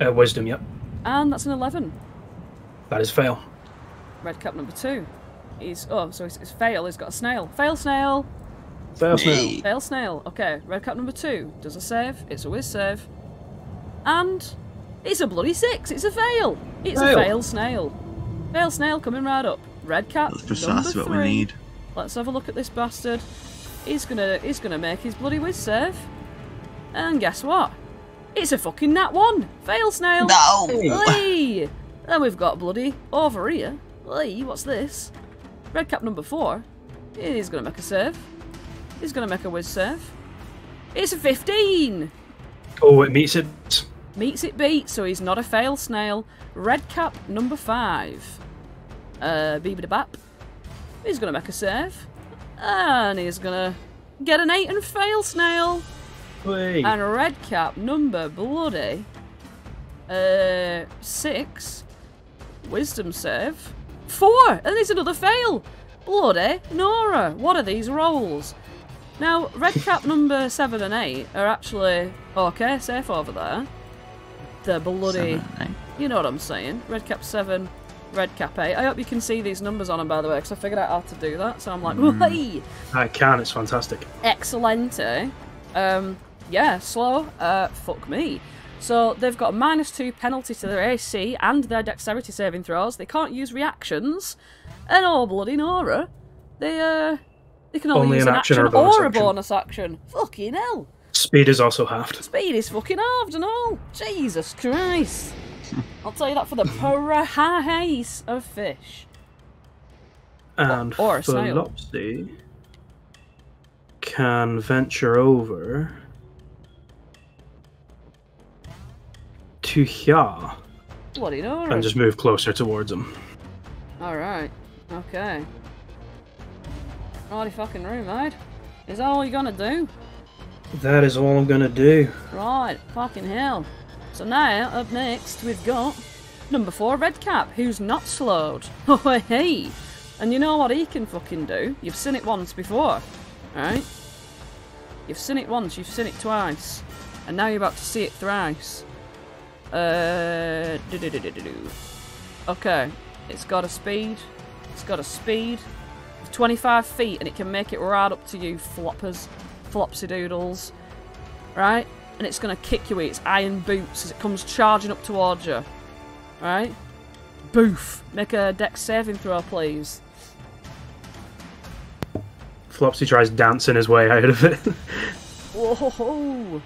Wisdom, yep. And that's an 11. That is fail. Red cap number 2. He's... Oh, so it's fail. He's got a snail. Fail snail! Fail snail. Fail snail. Okay, red cap number 2 does a save. It's a whiz save. And it's a bloody 6. It's a fail. It's a fail snail. Fail snail coming right up. Red cap, That's precisely number what 3. we need. Let's have a look at this bastard. He's gonna make his bloody whiz save. And guess what? It's a fucking Nat One! Fail snail! No! Lee! Then we've got bloody over here. Lee, what's this? Red cap number 4. He's gonna make a save. He's gonna make a whiz save. It's a 15! Oh, it meets it. Meets it beat, so he's not a fail snail. Red cap number 5. Beebity-bap. He's gonna make a save. And he's gonna get an 8 and fail snail. Wait. And red cap number bloody 6. Wisdom save. 4! And there's another fail! Bloody Nora! What are these rolls? Now, red cap number 7 and 8 are actually okay, safe over there. The bloody... 7 and 8. You know what I'm saying. Red cap 7, red cap 8. I hope you can see these numbers on them, by the way, because I figured out how to do that. So I'm like, hey! I can, it's fantastic. Excellente. Yeah, slow. Fuck me. So they've got a -2 penalty to their AC and their dexterity saving throws. They can't use reactions. And oh bloody Nora, they can only use an action or a bonus action. Fucking hell. Speed is also halved. Speed is fucking halved and all. Jesus Christ. I'll tell you that for the price of fish. And Or a snail. Flopsy can venture over to here Bloody Nora. and just move closer towards him. Alright. Okay. Righty fucking room, mate. Is that all you're gonna do? That is all I'm gonna do. Right, fucking hell. So now, up next, we've got number 4, Red Cap, who's not slowed. Oh, hey! And you know what he can fucking do? You've seen it once before, right? You've seen it once, you've seen it twice. And now you're about to see it thrice. Okay, it's got a speed. It's got a speed of 25 feet, and it can make it right up to you, floppers. Flopsy doodles. Right? And it's going to kick you with its iron boots as it comes charging up towards you. Right? Boof. Make a dex saving throw, please. Flopsy tries dancing his way out of it. Whoa.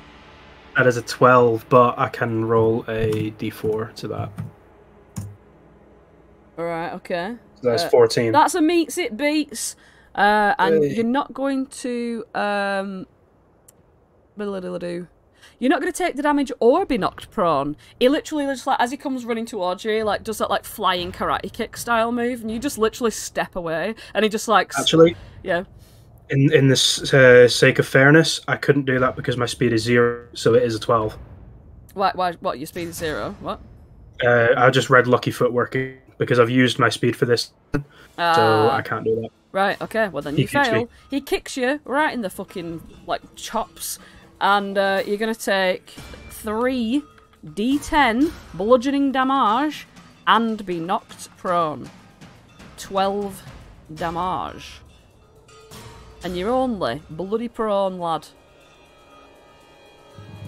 That is a 12, but I can roll a d4 to that. Alright, okay. So that's 14. That's a meets it beats. And you're not going to you're not going to take the damage or be knocked prone. He literally just like as he comes running towards you, like does that like flying karate kick style move, and you just literally step away, and he just like Actually, yeah. in this sake of fairness, I couldn't do that because my speed is 0, so it is a 12. Why? What? Your speed is 0? What? I just read Lucky Footwork because I've used my speed for this, so I can't do that. Right, okay, well then you fail. He kicks you right in the fucking, like, chops, and you're going to take 3 d10 bludgeoning damage and be knocked prone. 12 damage. And you're only bloody prone, lad.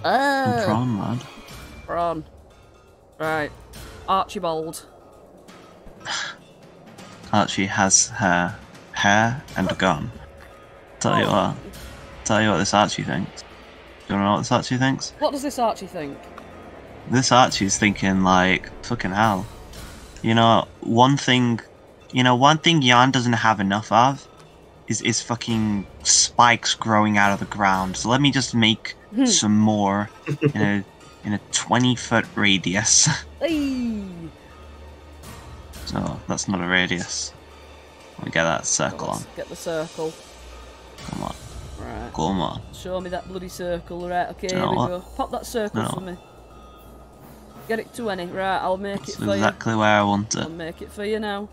I'm prone, lad. Prone. Right. Archibald. Archie has her hair and a gun. Tell you what this Archie thinks. Do you wanna know what this Archie thinks? What does this Archie think? This Archie's thinking like, fucking hell. You know, one thing Jan doesn't have enough of is fucking spikes growing out of the ground. So let me just make some more in a 20-foot radius. Hey. So that's not a radius. Let me get that circle on. Get the circle. Come on. Right. Come on. Show me that bloody circle. Right, okay, You here know we what? go. Pop that circle No. for me. Get it 20. Right, I'll make That's it for exactly where I want you. it. I'll make it for you now.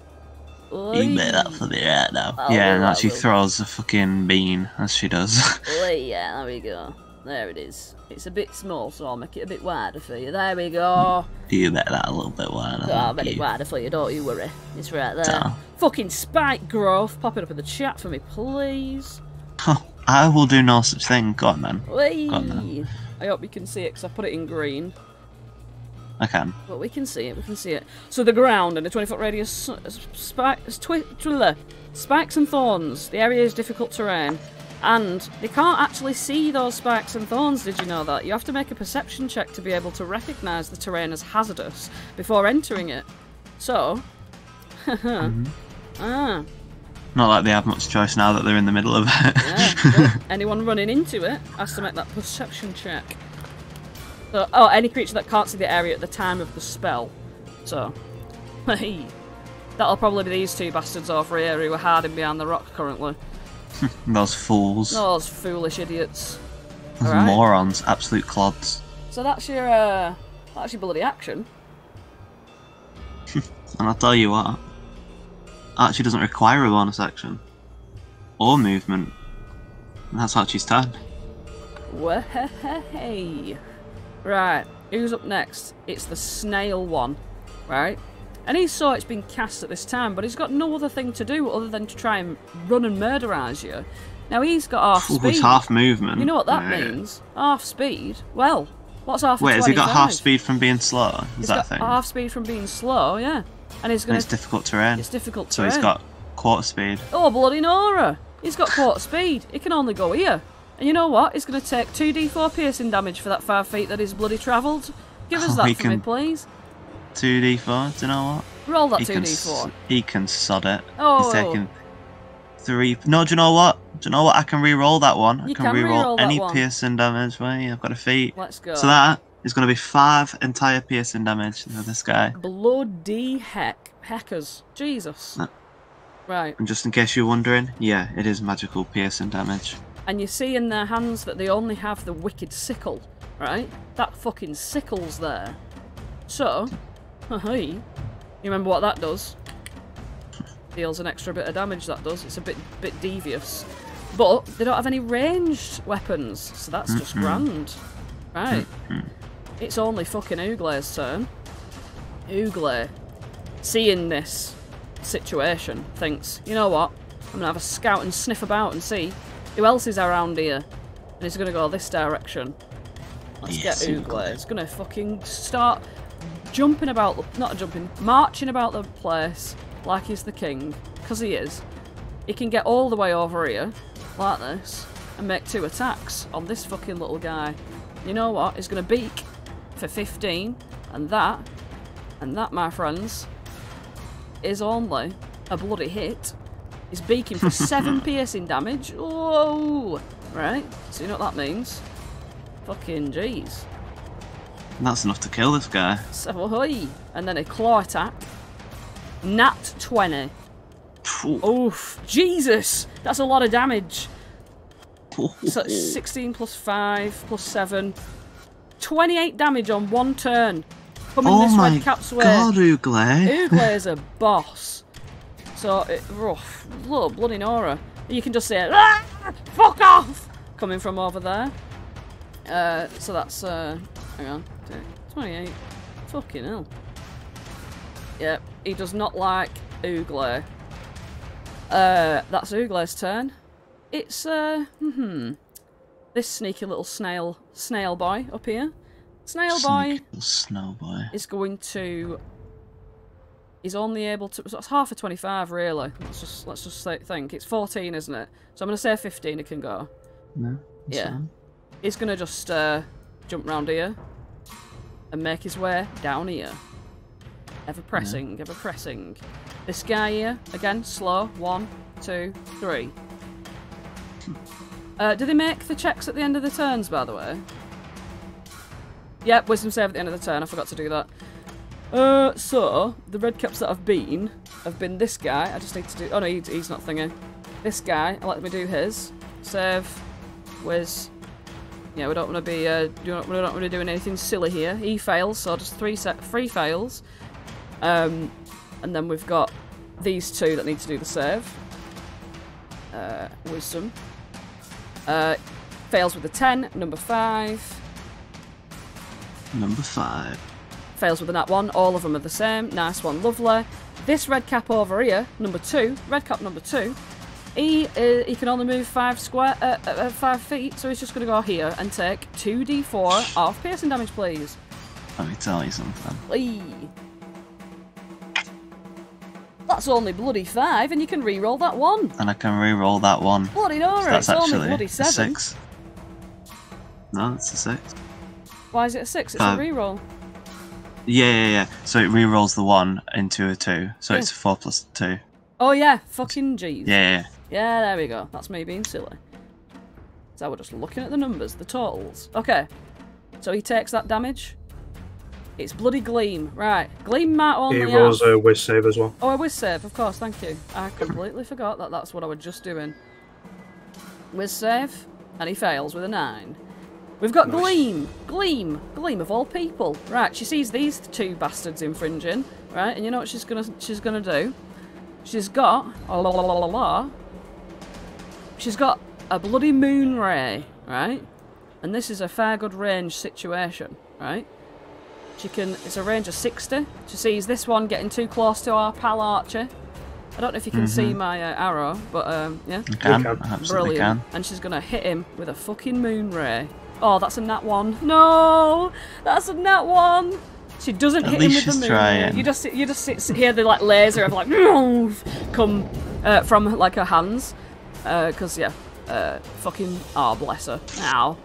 You make that for me right now. I'll Yeah, do and that, she will. throws a fucking bean, as she does. Yeah, there we go. There it is. It's a bit small, so I'll make it a bit wider for you. There we go. You make that a little bit wider. I'll thank make it you. wider for you, don't you worry. It's right there. Ta. Fucking spike growth. Pop it up in the chat for me, please. I will do no such thing. Go on, then. Whee! Go on, then. I hope you can see it because I put it in green. I can. But we can see it, we can see it. So the ground in a 20-foot radius, spikes and thorns. The area is difficult terrain. And they can't actually see those spikes and thorns, did you know that? You have to make a perception check to be able to recognise the terrain as hazardous before entering it. So... Ah. Not like they have much choice now that they're in the middle of it. Yeah, anyone running into it has to make that perception check. So, oh, any creature that can't see the area at the time of the spell. So, hey, that'll probably be these two bastards over here who are hiding behind the rock currently. Those fools. Those foolish idiots. Those Right. morons. Absolute clods. So that's your bloody action. And I'll tell you what. Archie doesn't require a bonus action. Or movement. And that's Archie's turn. Hey. Right, who's up next? It's the snail one, right? And he saw it's been cast at this time, but he's got no other thing to do other than to try and run and murderise you. Now he's got half speed. It's half movement. You know what that means? Half speed? Well, what's half of Wait, has he got 25? half speed from being slow? Is He's that a got thing? half speed from being slow, yeah. And he's gonna... And it's difficult terrain. It's difficult So terrain. he's got quarter speed. Oh, bloody Nora! He's got quarter speed. He can only go here. And you know what? He's going to take 2d4 piercing damage for that 5 feet that he's bloody travelled. Give us that for me, please. 2d4, do you know what? Roll that He 2d4. He can sod it. Oh. He's taking 3... No, do you know what? Do you know what? I can re-roll that one. You I can can re-roll re-roll any that one. piercing damage. Wait, I've got a feat. Let's go. So that is going to be 5 entire piercing damage for this guy. Bloody heck. Heckers. Jesus. No. Right. And just in case you're wondering, yeah, it is magical piercing damage. And you see in their hands that they only have the wicked sickle, right? That fucking sickle's there. So, hey, you remember what that does? Deals an extra bit of damage, that does. It's a bit devious. But they don't have any ranged weapons, so that's just grand. Right. It's only fucking Ooglay's turn. Ooglay, seeing this situation, thinks, you know what? I'm gonna have a scout and sniff about and see who else is around here. And he's gonna go this direction. Let's Yes, get Ooglay. He's gonna fucking start jumping about, not jumping, marching about the place like he's the king. Because he is. He can get all the way over here, like this, and make 2 attacks on this fucking little guy. You know what? He's gonna beak for 15, and that, my friends, is only a bloody hit. He's beaking for 7 piercing damage. Whoa! Right, so you know what that means? Fucking jeez. That's enough to kill this guy. So, hoi. And then a claw attack. Nat 20. Oof. Jesus! That's a lot of damage. So that's 16 plus 5 plus 7. 28 damage on 1 turn. Coming this red cap's way. Oh my god, Ooglay. Ooglay's a boss. So, rough. Little bloody Nora. You can just say, ah, fuck off! Coming from over there. So that's, hang on. 28. Fucking hell. Yep, he does not like Ooglay. That's Ooglay's turn. It's, this sneaky little snail boy up here. Snail boy is going to... He's only able to... So that's half a 25, really. Let's just think. It's 14, isn't it? So I'm going to say 15 it can go. No. Yeah. Fine. He's going to just jump round here and make his way down here. Ever pressing, ever pressing. This guy here, again, slow. 1, 2, 3. Do they make the checks at the end of the turns, by the way? Yep, wisdom save at the end of the turn. I forgot to do that. So, the red caps that have been this guy. I just need to do... Oh, no, he's not thingy. This guy, let me do his. Save. Whiz. Yeah, we don't want to be... we don't want to be doing anything silly here. He fails, so just 3 fails. And then we've got these 2 that need to do the save. Wisdom. Fails with a 10. Number 5. Number 5. Fails with a Nat 1. All of them are the same. Nice one, lovely. This red cap over here, number 2, red cap number 2, he can only move 5 feet, so he's just going to go here and take 2d4 of piercing damage, please. Let me tell you something. Whee. That's only bloody 5, and you can re-roll that 1. And I can re-roll that 1. Bloody no, So that's it's only actually bloody a 7. 6. No, it's a 6. Why is it a 6? It's 5. a re-roll. Yeah. So it re-rolls the 1 into a 2. So it's a 4 plus 2. Oh yeah, fucking jeez. Yeah. Yeah, there we go. That's me being silly. So we're just looking at the numbers, the totals. Okay. So he takes that damage. It's bloody Gleam. Right. Gleam might only He rolls have... a whiz save as well. Oh, a whiz save, of course, thank you. I completely forgot that that's what I was just doing. Whiz save, and he fails with a 9. We've got Nice. Gleam. Gleam of all people. Right, she sees these 2 bastards infringing, right, and you know what she's gonna do? She's got... She's got a bloody moon ray, right? And this is a fair good range situation, right? She can... It's a range of 60. She sees this one getting too close to our pal Archie. I don't know if you can see my arrow, but yeah. You can. You can. Absolutely Brilliant. can. And she's going to hit him with a fucking moon ray. Oh, that's a Nat One. No! That's a Nat One! She doesn't hit him least with the she's moon trying. ray. You just hear the like laser of like come from like her hands. Because yeah, fucking bless her. Ow.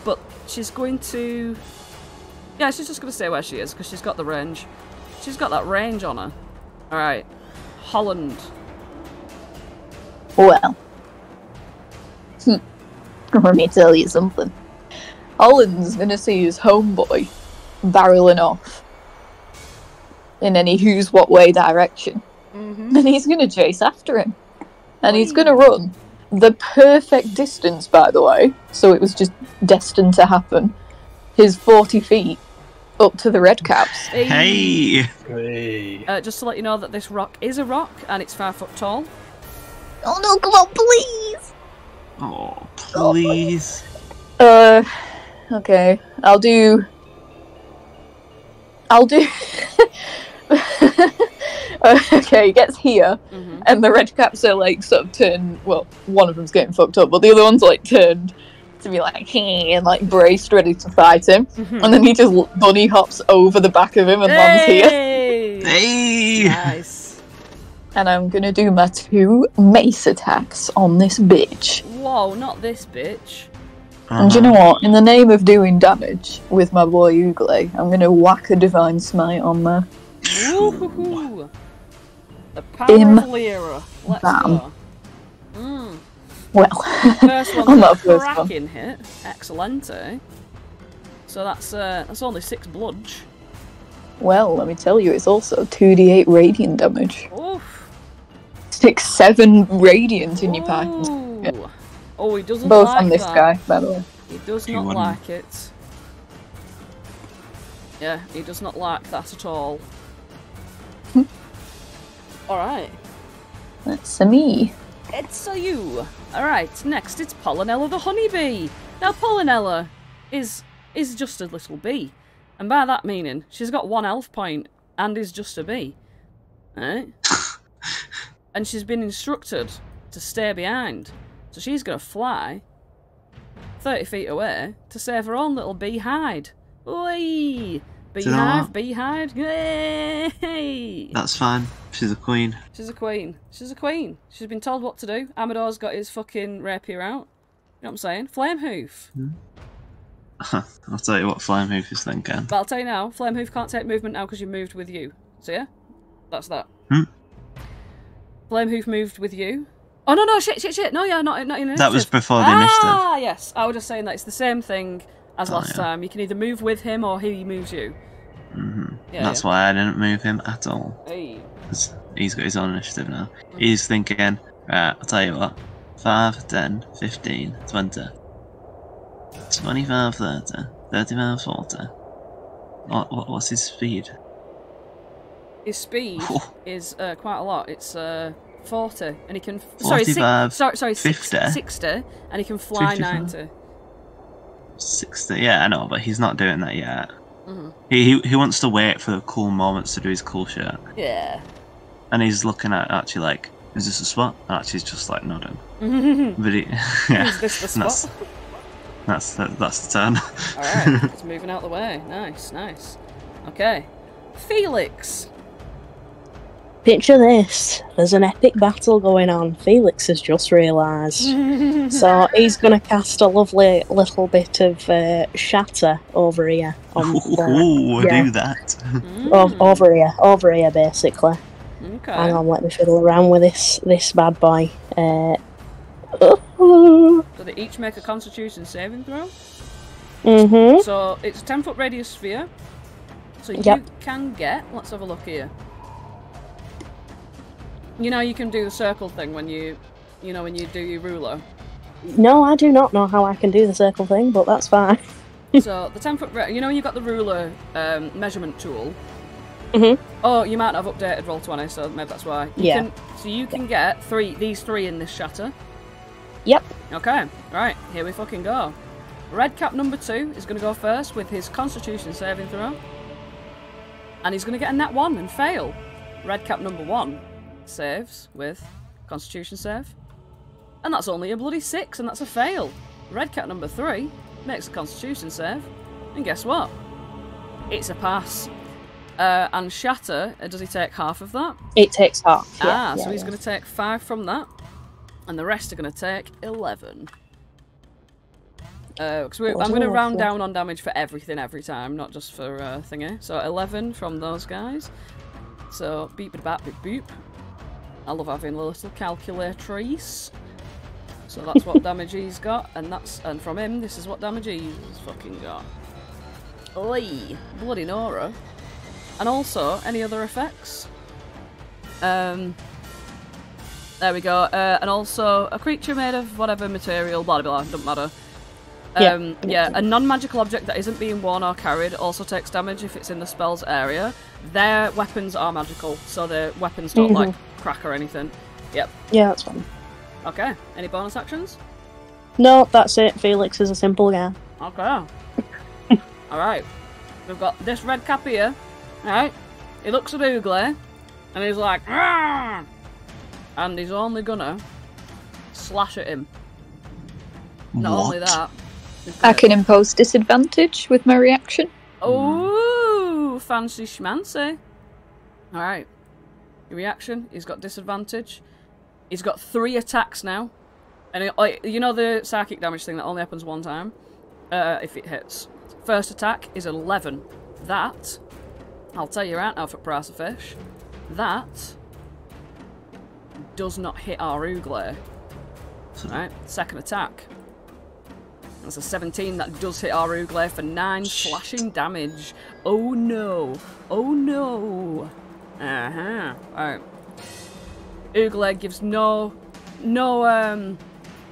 But she's going to... Yeah, she's just going to stay where she is because she's got the range. She's got that range on her. Alright. Holland. Well. Let me tell you something. Holland's gonna see his homeboy barreling off in any who's what way direction. And he's gonna chase after him. And he's gonna run the perfect distance, by the way, so it was just destined to happen. His 40 feet up to the red caps. Hey! Hey. Just to let you know that this rock is a rock and it's 5 foot tall. Oh no, come on, please! Oh, please. Okay. I'll do... Okay, he gets here, and the red caps are like sort of turned. Well, one of them's getting fucked up, but the other one's like turned to be like, hey, and like braced, ready to fight him. And then he just bunny hops over the back of him and lands here. Hey! Nice. And I'm gonna do my 2 mace attacks on this bitch. Whoa, not this bitch. And do you know what? In the name of doing damage with my boy Ugle, I'm gonna whack a divine smite on there. Woohoo! The power Bim. of Lyra. Let's Bam. go. Well, First on one's that a first one. cracking hit. Excellente. So that's only 6 bludge. Well, let me tell you, it's also 2d8 radiant damage. Oof. 6-7 radiant in your pack. Ooh. Yeah. Oh, he doesn't Both like on this that. guy, by the way. He does He not wouldn't. like it. Yeah, he does not like that at all. Alright. That's a me. It's a you. Alright, next it's Polynella the honeybee. Now Polynella is just a little bee. And by that meaning, she's got 1 elf point and is just a bee. Right? And she's been instructed to stay behind. So she's going to fly 30 feet away to save her own little bee hide. Oi! Beehive, beehive, yay! That's fine. She's a queen. She's a queen. She's a queen. She's been told what to do. Amador's got his fucking rapier out. You know what I'm saying? Flame hoof. I'll tell you what Flamehoof is thinking. But I'll tell you now, Flame hoof can't take movement now because you moved with you. So yeah? That's that. Flame hoof moved with you. Oh no, shit. No, yeah, not in initiative. That was before the initiative. Ah, yes. I was just saying that it's the same thing as last time. You can either move with him or he moves you. Yeah, That's why I didn't move him at all. Hey. 'Cause he's got his own initiative now. He's thinking, right, I'll tell you what. 5, 10, 15, 20, 25, 30, 35, 40. What's his speed? His speed is quite a lot. It's 40, and he can. 45, sorry, 50. 60, and he can fly 55. 90. 60. Yeah, I know, but he's not doing that yet. He wants to wait for the cool moments to do his cool shit. Yeah. And he's looking at Archie like, is this a spot? And Archie's just like nodding. But he, yeah, Is this the and that's- spot? That's the turn. Alright, it's moving out the way. Nice, nice. Okay. Felix! Picture this. There's an epic battle going on. Felix has just realised. So he's going to cast a lovely little bit of shatter over here. Ooh, do that. Over here, basically. Okay. Hang on, let me fiddle around with this bad boy. So they each make a Constitution saving throw. Mm-hmm. So it's a 10-foot radius sphere. So you can get. Let's have a look here. You know, you can do the circle thing when you when you do your ruler. No, I do not know how I can do the circle thing, but that's fine. So the 10-foot, you know, you got the ruler measurement tool. Mm-hmm. Oh, you might have updated Roll20, so maybe that's why. So you can get these three in this shatter. Yep. Okay, right, here we fucking go. Red cap number 2 is going to go first with his Constitution saving throw. And he's going to get a Nat 1 and fail. Red cap number 1 saves with Constitution save. And that's only a bloody 6, and that's a fail. Red cap number 3 makes a Constitution save. And guess what? It's a pass. And Shatter, does he take half of that? It takes half. So he's going to take 5 from that. And the rest are going to take 11. Because I'm going to round down on damage for everything every time, not just for thingy. So 11 from those guys. So beep bap beep boop. I love having a little calculatrice. So that's what damage he's got, and from him, this is what damage he's fucking got. Oi, bloody Nora. And also, any other effects? There we go. And also, a creature made of whatever material, blah blah blah, doesn't matter. A non-magical object that isn't being worn or carried also takes damage if it's in the spell's area. Their weapons are magical, so their weapons don't like crack or anything. Yep. Yeah, that's fine. Okay. Any bonus actions? No, that's it. Felix is a simple guy. Okay. Alright. We've got this red cap here. Right? He looks at Oogly, and he's like, "Argh!" And he's only gonna slash at him. Not only that. I can impose disadvantage with my reaction. Oh, fancy schmancy. Alright. Your reaction, he's got disadvantage. He's got 3 attacks now. And you know the psychic damage thing that only happens one time? If it hits. First attack is 11. That, I'll tell you right now for price of fish, that does not hit our Oogly. Right, second attack. That's a 17, that does hit our Oogly for 9 slashing damage. Oh no. Oh no. Alright. Oogly gives no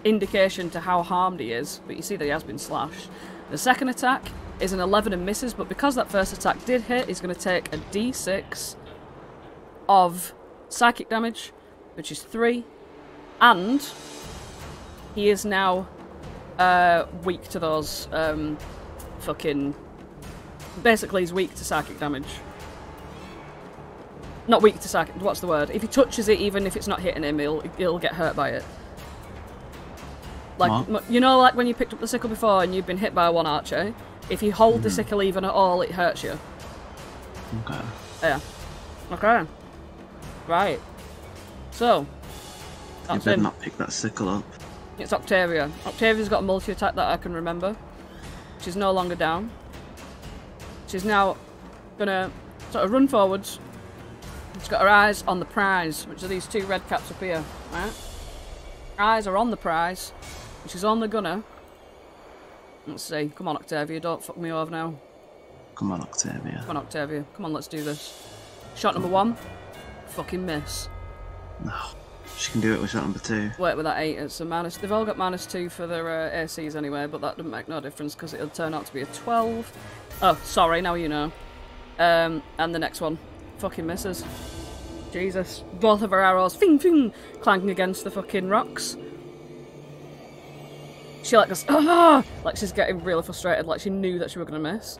indication to how harmed he is, but you see that he has been slashed. The second attack is an 11 and misses, but because that first attack did hit, he's going to take a d6 of psychic damage, which is 3, and he is now weak to those fucking... Basically, he's weak to psychic damage. Not weak to psychic, what's the word? If he touches it, even if it's not hitting him, he'll get hurt by it. Like, you know, like when you picked up the sickle before and you've been hit by one Archie? If you hold the sickle even at all, it hurts you. Okay. Yeah. Okay. Right. So. You better not pick that sickle up. It's Octavia. Octavia's got a multi-attack that I can remember. She's no longer down. She's now gonna sort of run forwards. She's got her eyes on the prize, which are these 2 red caps up here. Right? Eyes are on the prize. She's on the gunner. Let's see. Come on, Octavia. Don't fuck me over now. Come on, Octavia. Come on, Octavia. Come on, let's do this. Shot number 1. Fucking miss. No. She can do it with shot number 2. Wait, with that 8, it's a minus. They've all got -2 for their ACs anyway, but that doesn't make no difference because it'll turn out to be a 12. Oh, sorry, now you know. And the next one. Fucking misses. Jesus. Both of her arrows, fing, fing, clanking against the fucking rocks. She like goes, ah! Like she's getting really frustrated, like she knew that she was going to miss.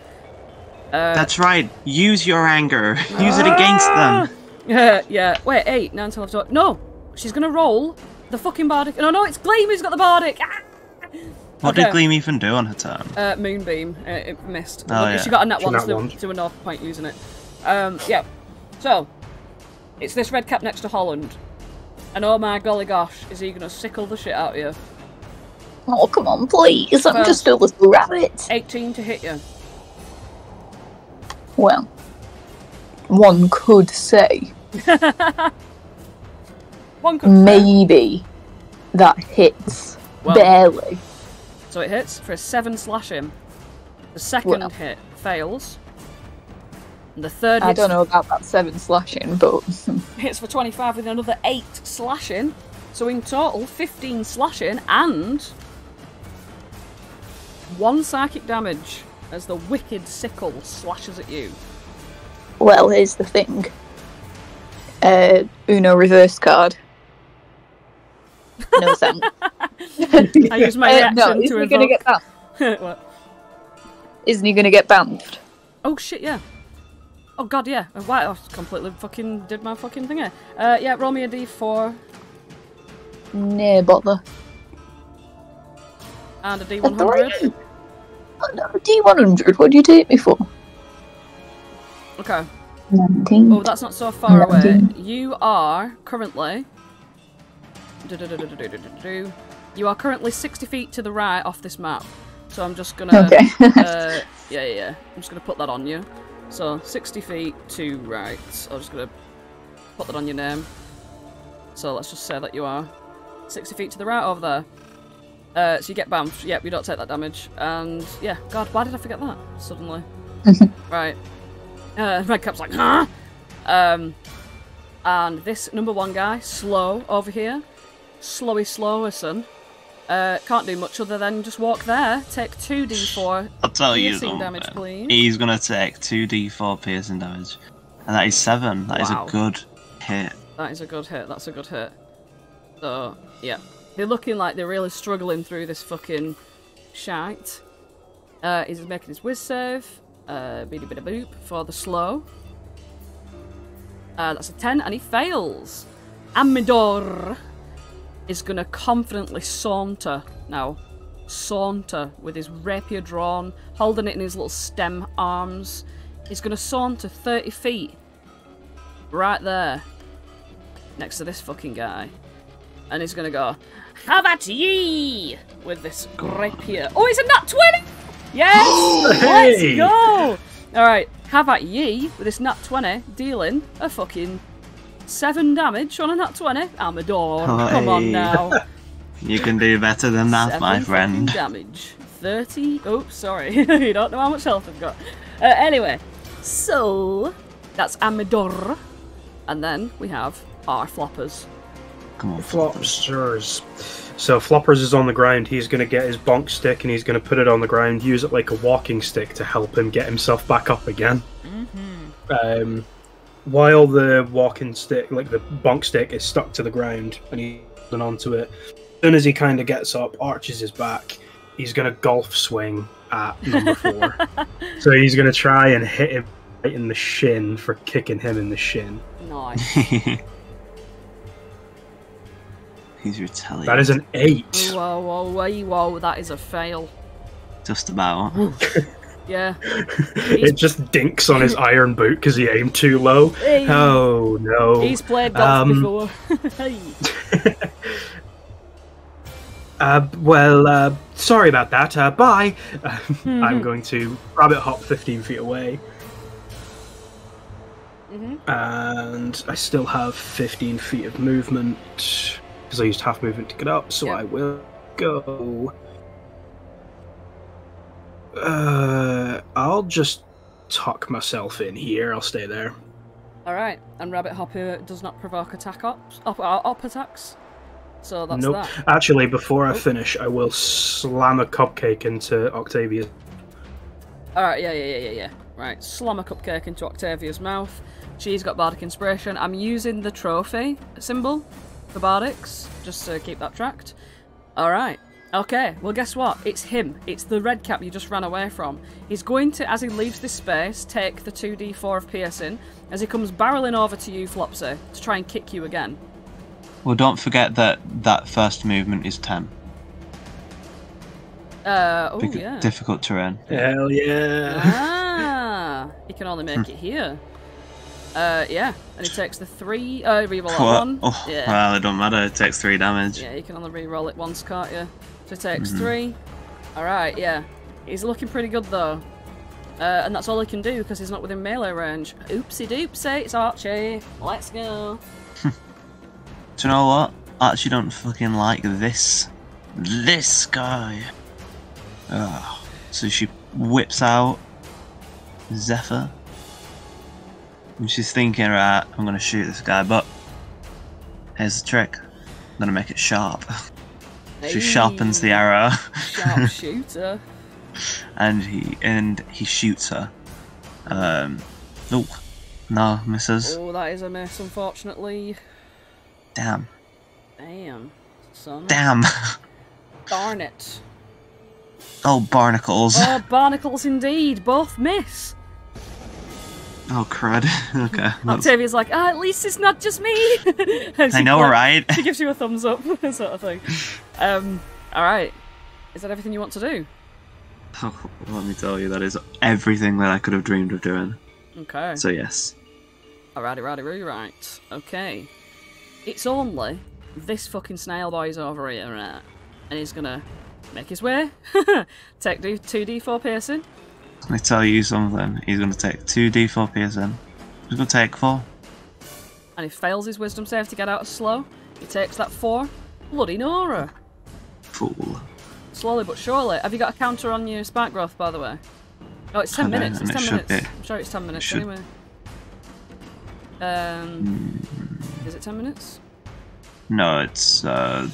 That's right. Use your anger. Use it against them. Yeah. Wait, 8, 9, 10, 11, 12. No! She's going to roll the fucking bardic. No, it's Gleam who's got the bardic! Ah! What did Gleam even do on her turn? Moonbeam. It missed. Oh, yeah. She got a Nat One, Nat so one. there was no point using it. Yeah. So, it's this red cap next to Holland. And oh my golly gosh, is he going to sickle the shit out of you? Oh, come on, please. I'm First. just a little rabbit. 18 to hit you. Well, one could say One could maybe that hits. Well, Barely. So it hits for a 7 slashing. The second Well. hit fails. And the third I hits, don't know about that 7 slashing, but hits for 25 with another 8 slashing. So in total, 15 slashing and 1 psychic damage as the wicked sickle slashes at you. well, here's the thing. Uno reverse card. No thanks. I use my reaction no, to isn't he gonna evoke. get banned? What? Isn't he gonna get banned? Oh shit, yeah. Oh god, yeah. Why? I completely fucking did my fucking thing here. Yeah, roll me a d4 Nah, bother. and a d100. Oh, no, D100. What do you take me for? Okay. 19. Oh, that's not so far away. 19. You are currently... You are currently 60 feet to the right off this map. So I'm just gonna... Okay. yeah. I'm just gonna put that on you. So, 60 feet to right. I'm just gonna put that on your name. So let's just say that you are 60 feet to the right over there. So you get bounced. Yep, you don't take that damage. And, yeah. God, why did I forget that suddenly? Right. Red Cap's like, huh? And this number 1 guy, Slow, over here. Slowy Slowerson. Can't do much other than just walk there. Take 2d4 I'll tell you piercing something. damage, please. He's gonna take 2d4 piercing damage. And that is 7. That is Wow. a good hit. That is a good hit. That's a good hit. So, yeah. They're looking like they're really struggling through this fucking shite. He's making his whiz save. Beady bida boop for the slow. That's a 10 and he fails. Amidor is going to confidently saunter now. Saunter with his rapier drawn, holding it in his little stem arms. He's going to saunter 30 feet. Right there. Next to this fucking guy. And he's going to go, "Have at ye!" with this rapier. Oh, it's a nat 20! Yes! Hey! Let's go! Alright, have at ye with this nat 20, dealing a fucking 7 damage on a nat 20. Amador, come on Hey. now. You can do better than that, 7 my fucking friend. damage. 30. Oh, sorry. You don't know how much health I've got. Anyway, so that's Amador. And then we have our floppers. Come on, Flopsers. So Floppers is on the ground. He's going to get his bonk stick and he's going to put it on the ground, use it like a walking stick to help him get himself back up again. While the walking stick, like the bonk stick, is stuck to the ground and he's holding onto it, as soon as he kind of gets up, arches his back, he's going to golf swing at number 4. So he's going to try and hit him right in the shin for kicking him in the shin. Nice. He's retaliating. That is an 8. Whoa, that is a fail. Just about. Yeah. It just dinks on his iron boot because he aimed too low. Hey. Oh no. He's played golf before. Hey. Sorry about that. Bye. I'm going to rabbit hop 15 feet away. And I still have 15 feet of movement because I used half movement to get up, so Yep. I will go. I'll just tuck myself in here. I'll stay there. Alright, and Rabbit Hopper does not provoke op attacks. So that's Nope. that. Actually, before I Oh. finish, I will slam a cupcake into Octavia. Alright, yeah. Right, slam a cupcake into Octavia's mouth. She's got Bardic Inspiration. I'm using the trophy symbol for Bardics, just to keep that tracked. Alright. Okay, well guess what? It's him. It's the red cap you just ran away from. He's going to, as he leaves this space, take the 2d4 of piercing as he comes barreling over to you, Flopsy, to try and kick you again. Well, don't forget that that first movement is 10. Oh, yeah. Difficult terrain. Hell yeah! Ah, he can only make it here. Yeah, and he takes the 3. Reroll that one. Oh, Yeah. well, it don't matter. It takes 3 damage. Yeah, you can only reroll it once, can't you? So he takes 3. Alright, yeah. He's looking pretty good, though. And that's all he can do, because he's not within melee range. Oopsie doopsie, it's Archie. Let's go. Do you know what? I actually don't fucking like this. This guy. Oh. So she whips out Zephyr. And she's thinking, right, I'm gonna shoot this guy, but here's the trick. I'm gonna make it sharp. She sharpens the arrow. Sharp shooter. and he shoots her. Oh, no, misses. Oh, that is a miss, unfortunately. Damn. Damn, son. Damn. Darn it. Oh, barnacles. Oh, barnacles indeed. Both miss. Oh, crud. Okay. Octavia's like, at least it's not just me. I know, right? She gives you a thumbs up, sort of thing. Alright. Is that everything you want to do? Oh, let me tell you, that is everything that I could have dreamed of doing. Okay. So, yes. Alrighty, right. Okay. It's only this fucking snail boy's over here, right? And he's gonna make his way. Take 2d4 piercing. Let me tell you something. He's going to take 2d4 piercing. He's going to take 4. And he fails his wisdom save to get out of slow. He takes that 4. Bloody Nora. Fool. Slowly but surely. Have you got a counter on your spark growth, by the way? Oh, it's 10 minutes. It's 10 minutes. I'm sure it's 10 minutes anyway. Is it 10 minutes? No, it's Yeah,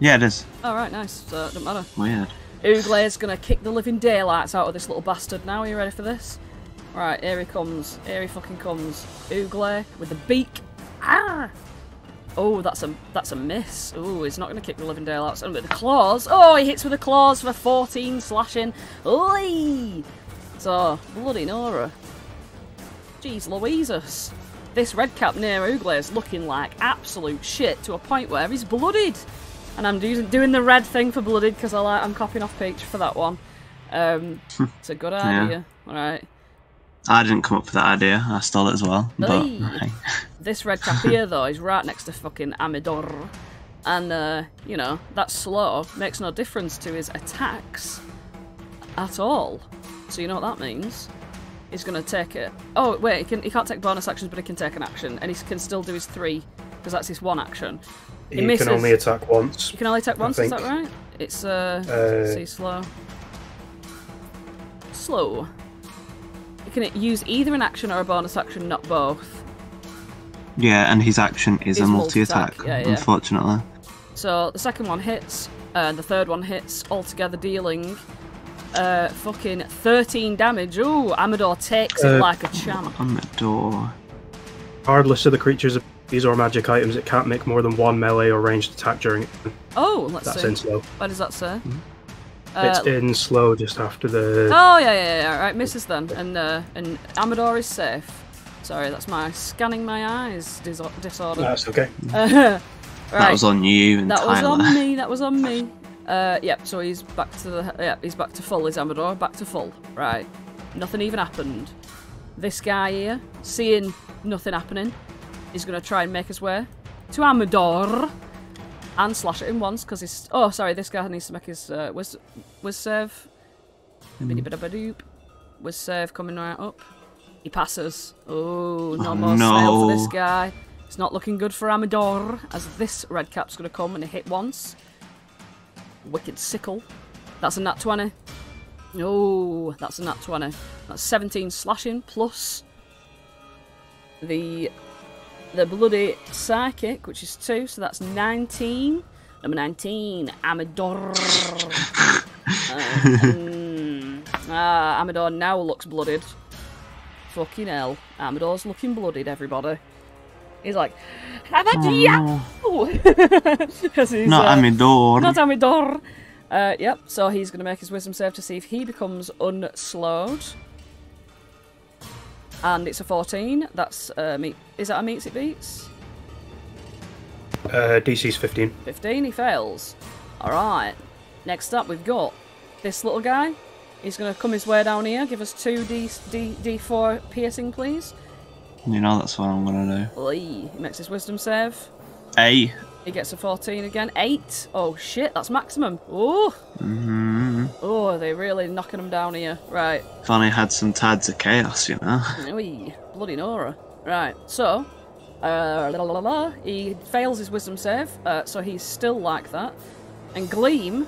it is. Oh, right, nice. So it doesn't matter. Weird. Ooglay's gonna kick the living daylights out of this little bastard now. Are you ready for this? Right, here he comes. Here he fucking comes. Ooglay with the beak. Ah! Oh, that's a miss. Oh, he's not gonna kick the living daylights. And with the claws. Oh, he hits with the claws for 14 slashing. Oi! So, bloody Nora. Jeez Louises. This red cap near Ooglay is looking like absolute shit to a point where he's blooded. And I'm doing the red thing for blooded because I'm copying off Peach for that one. It's a good idea. Alright. I didn't come up with that idea. I stole it as well. But, right. This red cap here, though, is right next to fucking Amidor. And, you know, that slow makes no difference to his attacks at all. So you know what that means? He's going to take it. Oh, wait, he can't take bonus actions, but he can take an action. And he can still do his 3, because that's his 1 action. He can only attack once. You can only attack once, is that right? It's, see, slow. Slow. You can use either an action or a bonus action, not both. Yeah, and his action is a multi-attack, yeah. unfortunately. So, the second one hits, and the third one hits, altogether dealing fucking 13 damage. Ooh, Amador takes it like a champ. Amador. Regardless of the creature's abilities or magic items, it can't make more than 1 melee or ranged attack during it. Oh, let's see. That's in slow. What does that say? It's in slow just after the... Oh, yeah. Right, misses then. And Amador is safe. Sorry, that's my scanning my eyes disorder. That's okay. Right. That was on you and Tyler. That was on me. Yep, so he's back to he's back to full, is Amador. Back to full. Right. Nothing even happened. This guy here, seeing nothing happening, is going to try and make his way to Amador and slash at him once because he's... Oh, sorry, this guy needs to make his whiz save. Biddy-bidda-ba-doop. Whiz save coming right up. He passes. Oh, no more snail for this guy. It's not looking good for Amador as this red cap's going to come and hit once. Wicked sickle. That's a nat 20. Oh, that's a nat 20. That's 17 slashing plus the bloody psychic, which is 2, so that's 19. Number 19, Amador. Amador now looks blooded. Fucking hell. Amador's looking blooded, everybody. He's like, Amador! Not Amador. Not Amador. Yep, so he's going to make his wisdom save to see if he becomes unslowed. And it's a 14. That's is that a meets it beats? DC's 15. 15, he fails. Alright. Next up, we've got this little guy. He's going to come his way down here. Give us 2 D4 piercing, please. You know that's what I'm gonna do. Oi. He makes his wisdom save. 8. He gets a 14 again. 8. Oh shit, that's maximum. Oh. Oh, they're really knocking him down here. Right. If only had some tides of chaos, you know. Oi. Bloody Nora. Right. So, he fails his wisdom save, so he's still like that. And Gleam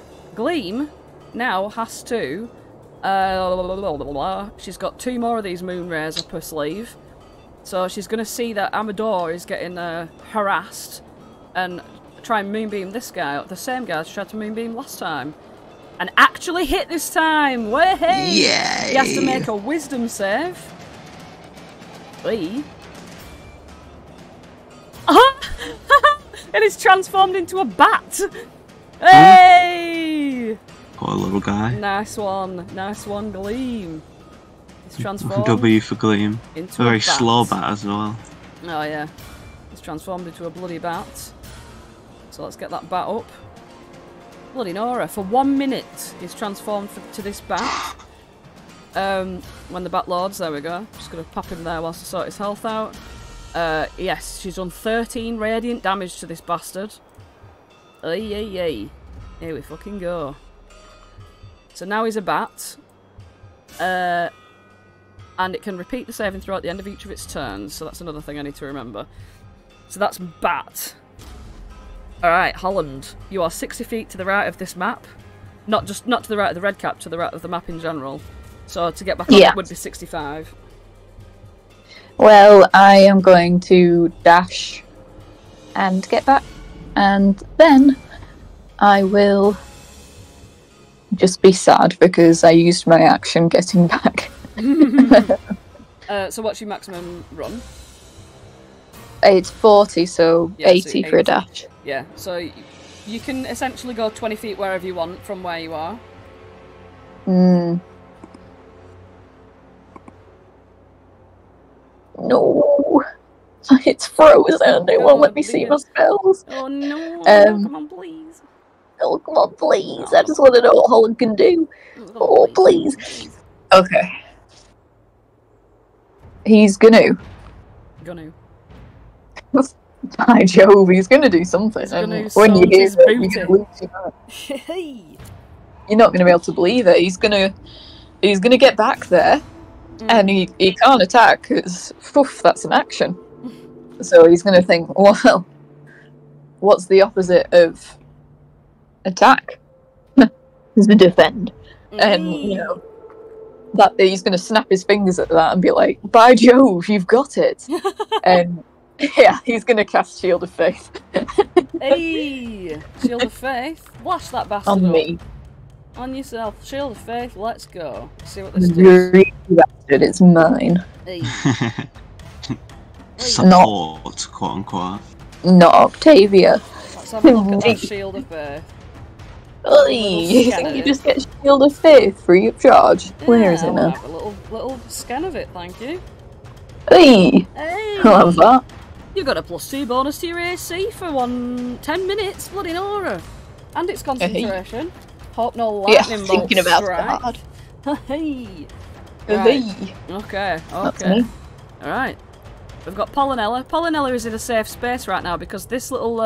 now has to. She's got 2 more of these moon rays up her sleeve. So she's going to see that Amador is getting harassed and try and moonbeam this guy, the same guy she tried to moonbeam last time. And actually hit this time! Way! Yay! He has to make a wisdom save. And it's transformed into a bat! Hey! Poor little guy. Nice one, Gleam. He's transformed. W for Gleam. Into a very a bat. slow bat as well. Oh yeah. He's transformed into a bloody bat. So let's get that bat up. Bloody Nora. For 1 minute, he's transformed to this bat. When the bat loads, there we go. Just gonna pop him there whilst I sort his health out. Yes, she's done 13 radiant damage to this bastard. Ay. Here we fucking go. So now he's a bat. And it can repeat the saving throw at the end of each of its turns, so that's another thing I need to remember. So that's bat. Alright, Holland. You are 60 feet to the right of this map. Not to the right of the red cap, to the right of the map in general. So to get back on it would be 65. Well, I am going to dash and get back, and then I will just be sad because I used my action getting back. So what's your maximum run? It's 40, so Yeah, 80 so for a dash. Yeah, so you can essentially go 20 feet wherever you want from where you are. No, it's frozen. It won't let me see my spells. Oh no! Come on, please. Oh, come on, please. I just want to know what Holland can do. Oh, please. Okay. He's gonna. By Jove, he's gonna do something. And when you hear it, you're gonna lose your mind. You're not gonna be able to believe it. He's gonna get back there, and he can't attack because that's an action. So he's gonna think, well, what's the opposite of attack? Is the defend, and you know. That he's going to snap his fingers at that and be like, by Jove, you've got it. And yeah, he's going to cast Shield of Faith. Hey! Shield of Faith. Blast that bastard On up. me. On yourself. Shield of Faith, let's go. See what this does. You bastard, it's mine. Hey. Support, quote unquote. Not Octavia. Let's have a look at that Shield of Faith. Oi, you think you just get Shield of Faith free of charge? Where is it now? I'll have a little scan of it, thank you. Hey! Hey! I'll have that. You got a +2 bonus to your AC for 10 minutes, bloody Nora. And it's concentration. Hope no lightning bolts thinking about strike. Hey! Hey! Okay. Alright. We've got Pollinella. Pollinella is in a safe space right now because this little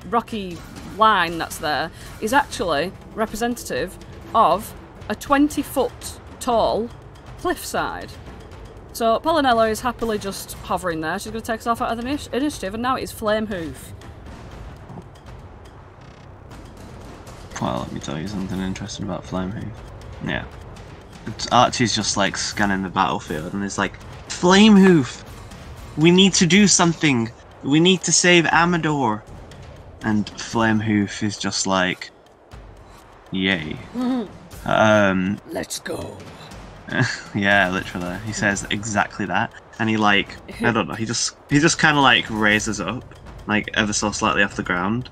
rocky line that's there is actually representative of a 20-foot tall cliffside. So Pollinella is happily just hovering there. She's going to take herself out of the initiative, and now it is Flame Hoof. Well, let me tell you something interesting about Flame Hoof. Yeah. Archie's just like scanning the battlefield and is like, Flame Hoof! We need to do something! We need to save Amador! And Flame Hoof is just like, yay. Let's go. Yeah, literally. He says exactly that. And he like, I don't know, he just kind of like raises up, like ever so slightly off the ground.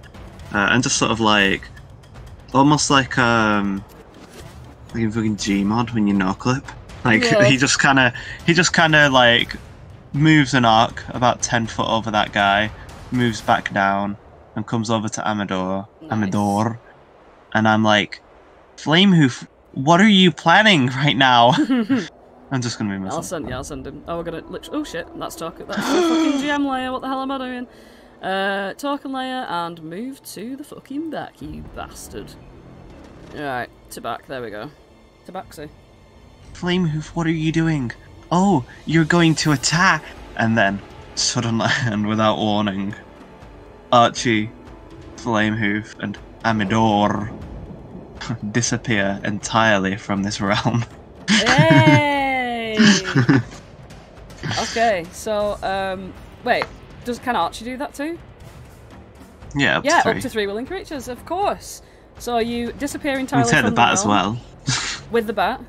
And just sort of like, almost like a fucking Gmod when you no-clip. Like, yeah. he just kind of like moves an arc about 10 foot over that guy, moves back down, and comes over to Amador, Nice. and I'm like, Flamehoof, what are you planning right now? I'm just gonna move myself. I'll send him. Oh, we're gonna literally. Oh shit, that's the fucking GM layer. What the hell am I doing? Token layer and move to the fucking back, you bastard. Alright, to back. There we go. To backsy. Flamehoof, what are you doing? Oh, you're going to attack! And then, suddenly, and without warning, Archie, Flamehoof, and Amidor disappear entirely from this realm. Yay! Okay, so, wait, can Archie do that too? Yeah, up to 3 willing creatures, of course. So you disappear entirely from the bat as well. With the bat?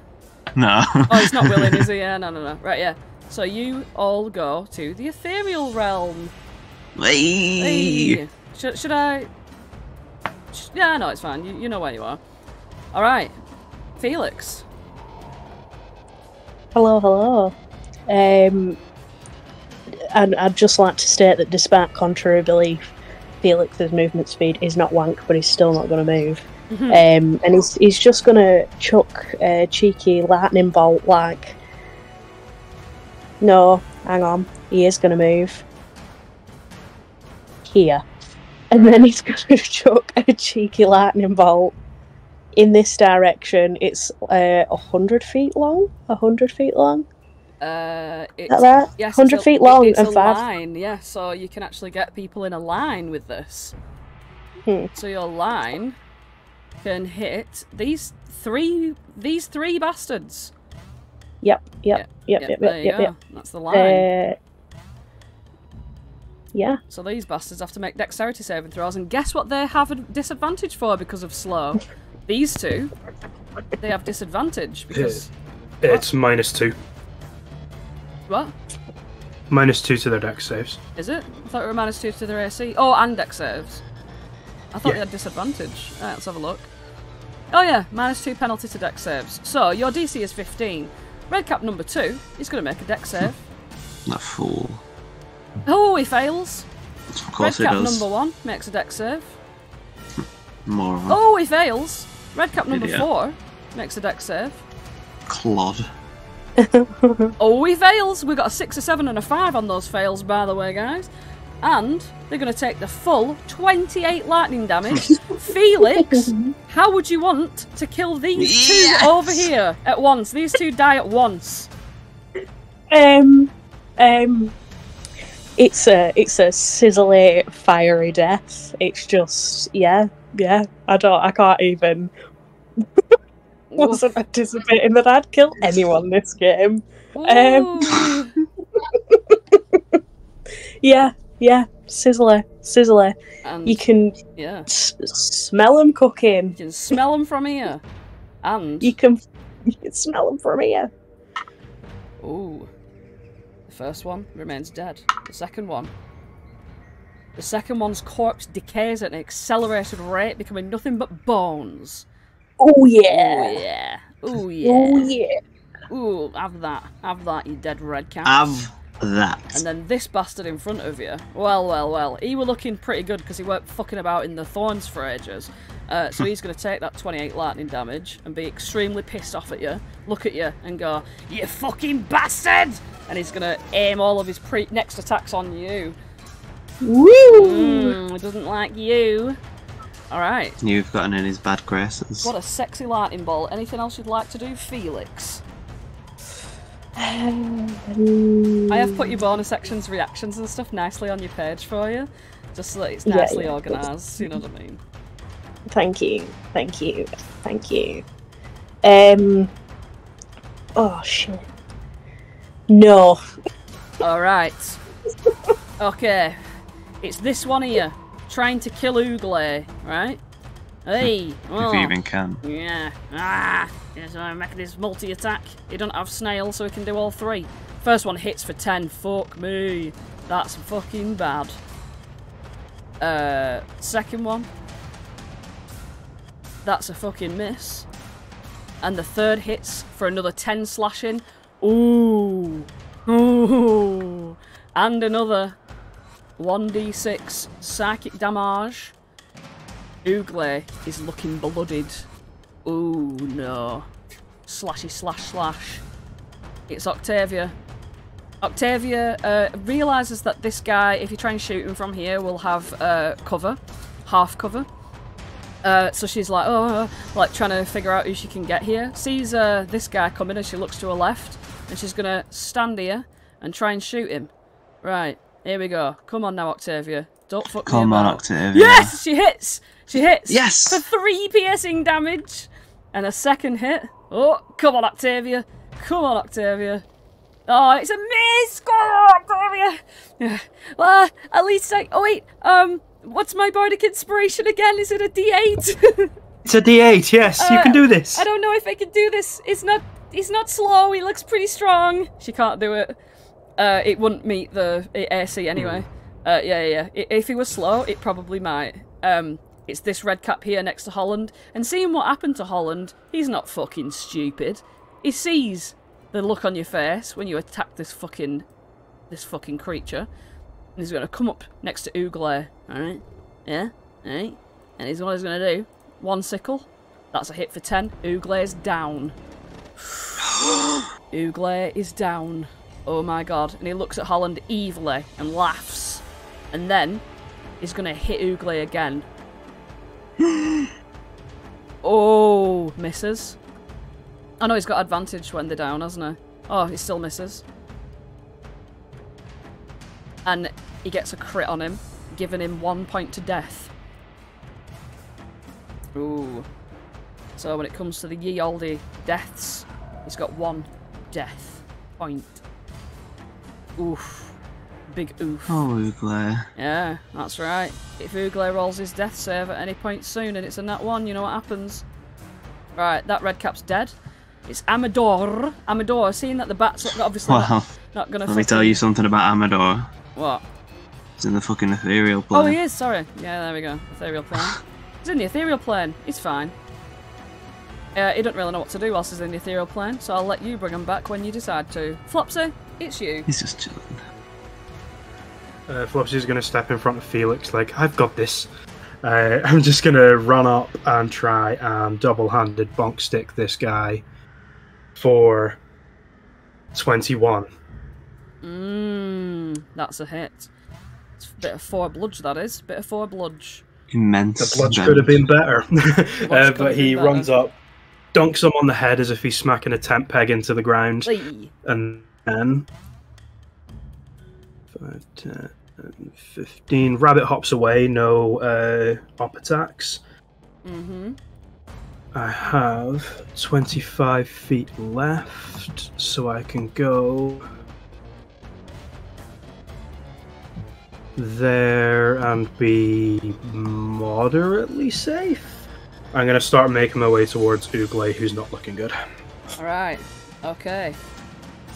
No. Oh, he's not willing, is he? Yeah, no. Right, yeah. So you all go to the ethereal realm. Hey. Should I? Yeah, no, it's fine. You know where you are. All right, Felix. Hello. And I'd just like to state that despite contrary belief, Felix's movement speed is not wank, but he's still not going to move. And he's just going to chuck a cheeky lightning bolt like... No, hang on. He is going to move. Here. And then he's going to chuck a cheeky lightning bolt in this direction. It's 100 feet long? 100 feet long? It's, like that? Yes, 100 feet long it's and a 5. line, yeah, so you can actually get people in a line with this. So your line can hit these three bastards. Yep. That's the line. Yeah. So these bastards have to make dexterity saving throws, and guess what they have a disadvantage for because of slow? These two, they have disadvantage because... It's -2. What? -2 to their dex saves. Is it? I thought it were -2 to their AC. Oh, and dex saves. I thought they had disadvantage. Alright, let's have a look. Oh yeah, -2 penalty to dex saves. So, your DC is 15. Red cap number 2, he's going to make a dex save. That fool. Oh, he fails. Of course Red he cap does. number 1 makes a dex save. Moron. Oh, he fails. Red cap number Idiot. 4 makes a dex save. Clod. Oh, he fails. We got a 6, a 7, and a 5 on those fails, by the way, guys. And they're going to take the full 28 lightning damage. Felix, how would you want to kill these two over here at once? These two die at once. It's a sizzly, fiery death. It's just yeah. I can't even. Wasn't anticipating that I'd kill anyone this game. Yeah, sizzler. And you can smell them cooking. You can smell them from here, and you can smell them from here. Ooh, the first one remains dead. The second one's corpse decays at an accelerated rate, becoming nothing but bones. Oh yeah. Ooh, have that, you dead red cat. Have that. And then this bastard in front of you. Well. He were looking pretty good because he weren't fucking about in the thorns for ages. So he's going to take that 28 lightning damage and be extremely pissed off at you, look at you and go, "You fucking bastard!" And he's going to aim all of his next attacks on you. Woo! He doesn't like you. Alright. You've gotten in his bad graces. What a sexy lightning bolt. Anything else you'd like to do, Felix? I have put your bonus sections, reactions and stuff nicely on your page for you. Just so that it's nicely organised, you know what I mean? Thank you. Oh shit. No. Alright. Okay. It's this one here. Trying to kill Ooglay, right? Hey, if you even can. Yeah. Yeah, so I'm making this multi-attack. He don't have snail, so he can do all 3. First one hits for 10. Fuck me. That's fucking bad. Second one. That's a fucking miss. And the third hits for another 10 slashing. Ooh. And another 1d6 psychic damage. Ooglay is looking bloodied. Ooh, no. Slashy slash slash. It's Octavia. Octavia realises that this guy, if you try and shoot him from here, will have cover. Half cover. So she's like, oh, like trying to figure out who she can get here. Sees this guy coming as she looks to her left. And she's going to stand here and try and shoot him. Right, here we go. Come on now, Octavia. Don't fuck me about. Come on, Octavia. Yes! She hits! She hits! Yes! For 3 piercing damage! And a second hit. Oh, come on, Octavia. Come on, Octavia. Oh, it's a miss! Go on, Octavia! Yeah. Well, at least I... Oh, wait. What's my bardic inspiration again? Is it a D8? It's a D8, yes. You can do this. I don't know if I can do this. He's not slow. He looks pretty strong. She can't do it. It wouldn't meet the AC anyway. Yeah. If he was slow, it probably might. It's this red cap here next to Holland. And seeing what happened to Holland, he's not fucking stupid. He sees the look on your face when you attack this fucking creature. And he's going to come up next to Ooglay. Alright? Yeah? Alright? And he's what he's going to do. 1 sickle. That's a hit for 10. Ooglay's down. Ooglay is down. Oh my god. And he looks at Holland evilly and laughs. And then he's going to hit Ooglay again. Oh, misses. I know he's got advantage when they're down, hasn't he? Oh, he still misses. And he gets a crit on him, giving him 1 point to death. Ooh. So when it comes to the ye olde deaths, he's got 1 death point. Oof. Big oof. Oh, Ooglay. Yeah, that's right. If Ooglay rolls his death save at any point soon and it's a Nat One, you know what happens. Right, that red cap's dead. It's Amador. Amador, seeing that the bat's obviously not going to... Let me tell you something about Amador. What? He's in the fucking ethereal plane. Oh, he is, sorry. Yeah, there we go. Ethereal plane. He's in the ethereal plane. He's fine. He don't really know what to do whilst he's in the ethereal plane, so I'll let you bring him back when you decide to. Flopsy, it's you. He's just chilling. Flopsy's going to step in front of Felix like, I've got this. I'm just going to run up and try and double-handed bonk stick this guy for 21. That's a hit. It's a bit of 4 bludge, that is. Bit of 4 bludge. Immense. The bludge could have been better. But he runs up, dunks him on the head as if he's smacking a tent peg into the ground. Lee. And then 5, 10, 15. Rabbit hops away, no op attacks. I have 25 feet left, so I can go there and be moderately safe. I'm going to start making my way towards Ooglay, who's not looking good. Alright, okay.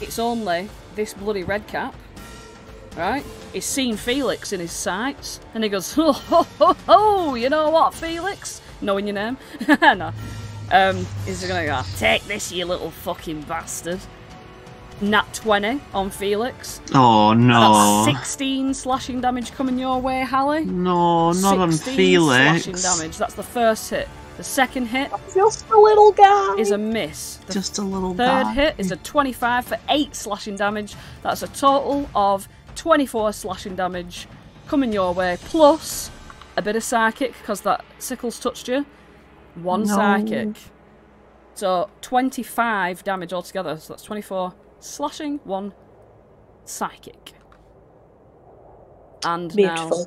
It's only this bloody red cap. Right? He's seen Felix in his sights, and he goes, ho ho ho ho, you know what, Felix? Knowing your name? No. He's gonna go, take this, you little fucking bastard. Nat 20 on Felix. Oh no. That's 16 slashing damage coming your way, Hallie. No, not on 16 Felix. slashing damage. That's the first hit. The second hit Just a little guy. is a miss. The Just a little third guy. hit is a 25 for 8 slashing damage. That's a total of 24 slashing damage coming your way, plus a bit of psychic, because that sickle's touched you. 1 psychic. So 25 damage altogether. So that's 24 slashing, 1 psychic. And Beautiful. now,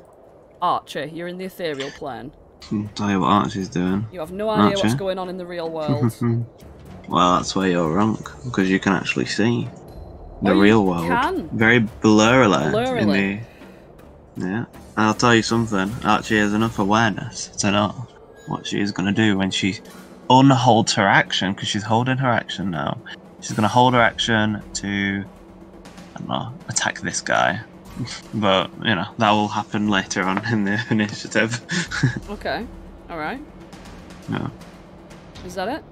Archie, you're in the ethereal plane. I'll tell you what Archie's doing. You have no idea Archie? what's going on in the real world. Well, that's where you're wrong, because you can actually see the Oh, you real world. can? Very blurrily. Blurrily. Yeah. I'll tell you something. Archie has enough awareness to know what she is going to do when she unholds her action, because she's holding her action now. She's going to hold her action to, I don't know, attack this guy. But, you know, that will happen later on in the initiative. Okay. Alright. No. Is that it?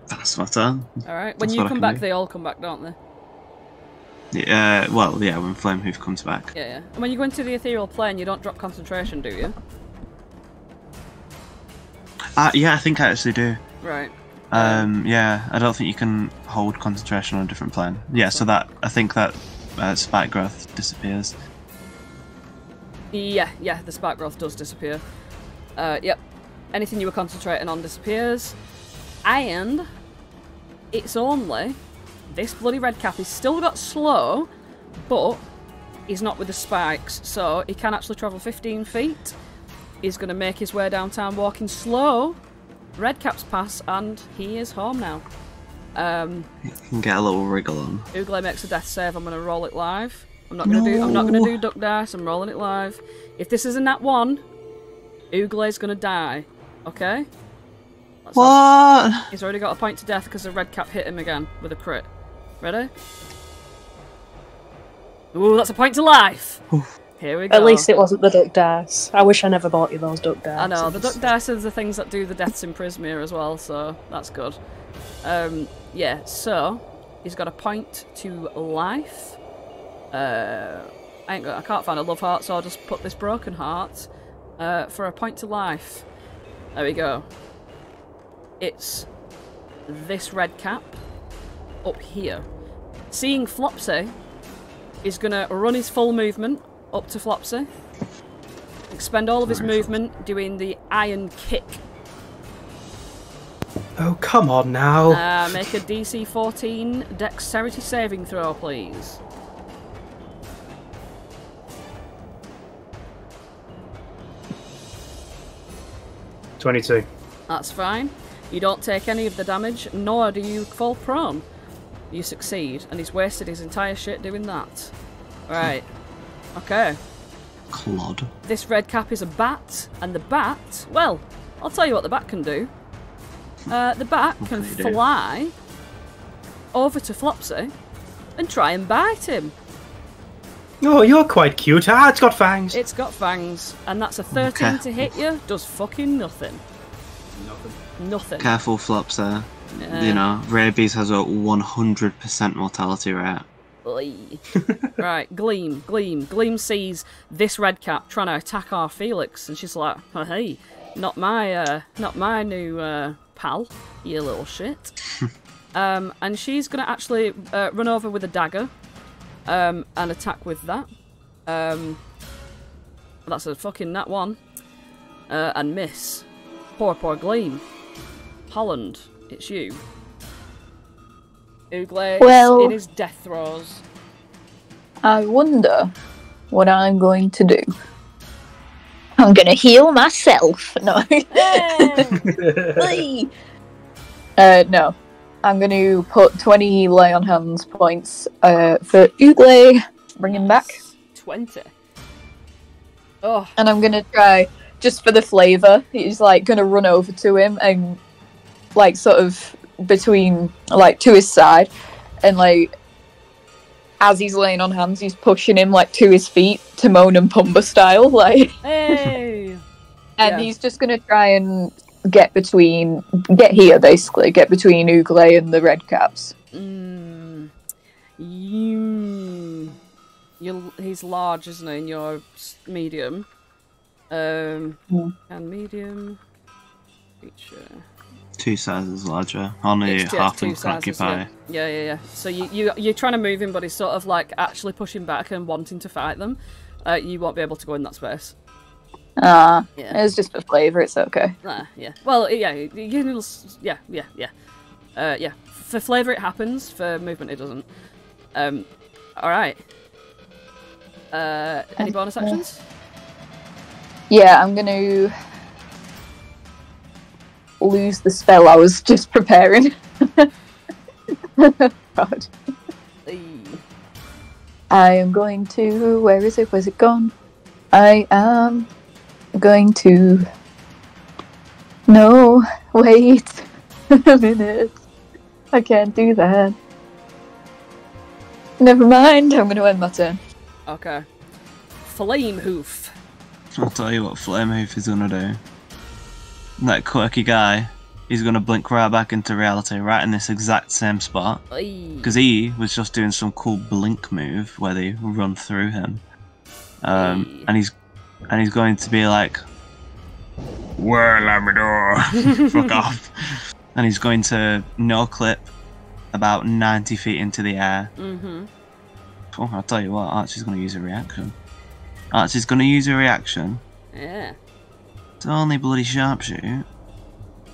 That's my turn. Alright. When That's you what I come can back, do. they all come back, don't they? Yeah, well, yeah, when Flamehoof comes back. Yeah. And when you go into the ethereal plane, you don't drop concentration, do you? Yeah, I think I actually do. Right. Yeah, I don't think you can hold concentration on a different plane. Yeah, so that I think that spike growth disappears. Yeah, the spark growth does disappear. Yep. Anything you were concentrating on disappears. And it's only this bloody red cap. He's still got slow, but he's not with the spikes, so he can actually travel 15 feet. He's going to make his way downtown walking slow. Red caps pass, and he is home now. You can get a little wriggle on. Ugle makes a death save. I'm going to roll it live. I'm not going to do duck dice. I'm rolling it live. If this is a Nat One, Ugle's going to die. Okay? What? He's already got a point to death because the red cap hit him again with a crit. Ready? Ooh, that's a point to life. Here we go. At least it wasn't the duck dice. I wish I never bought you those duck dice. I know, the duck dice are the things that do the deaths in Prismere as well, so that's good. Yeah, so he's got a point to life. I can't find a love heart, so I'll just put this broken heart for a point to life. There we go. It's this red cap up here. Seeing Flopsy, he's gonna run his full movement up to Flopsy. Expend all of his movement doing the iron kick. Oh, come on now. Make a DC 14 dexterity saving throw, please. $22. That's fine. You don't take any of the damage, nor do you fall prone. You succeed, and he's wasted his entire shit doing that. Right. Okay. Clod. This red cap is a bat, and the bat, well, I'll tell you what the bat can do. The bat can fly over to Flopsy and try and bite him. Oh, you're quite cute. Ah, it's got fangs. It's got fangs, and that's a 13 to hit you. Does fucking nothing. Nothing. Careful, Flopsy. You know, rabies has a 100% mortality rate. Right, Gleam. Gleam sees this red cap trying to attack our Felix, and she's like, oh, hey, not my new pal, you little shit. And she's gonna actually run over with a dagger and attack with that. That's a fucking Nat One. And miss. Poor Gleam. Holland, it's you. Ugle in his death throes. I wonder what I'm going to do. I'm going to heal myself. No. No. I'm going to put 20 lay on hands points for Ugle. Bring him back. 20. Oh. And I'm going to try, just for the flavour, he's like going to run over to him and like sort of between, like to his side, and like as he's laying on hands, he's pushing him like to his feet, Timon and Pumbaa style, like. Hey. And he's just gonna try and get here basically, get between Ugle and the red caps. He's large, isn't he? And you're medium. And medium feature. 2 sizes larger. Only half them can occupy. Yeah. So you're trying to move him, but he's sort of like actually pushing back and wanting to fight them. You won't be able to go in that space. It's just for flavour, it's okay. Yeah. Well, yeah. For flavour it happens, for movement it doesn't. Alright. Any bonus actions? Yeah, I'm gonna lose the spell I was just preparing. God. I am going to... Where is it? Where's it gone? I am going to... No, wait a minute. I can't do that. Never mind, I'm going to end my turn. Okay. Flame Hoof. I'll tell you what Flame Hoof is gonna do. That quirky guy, he's gonna blink right back into reality, right in this exact same spot. Because he was just doing some cool blink move where they run through him. And he's going to be like, Well, Labrador, fuck off. And he's going to no-clip about 90 feet into the air. Mm-hmm. Oh, I'll tell you what, Archie's going to use a reaction. Archie's going to use a reaction Yeah. to only bloody sharpshoot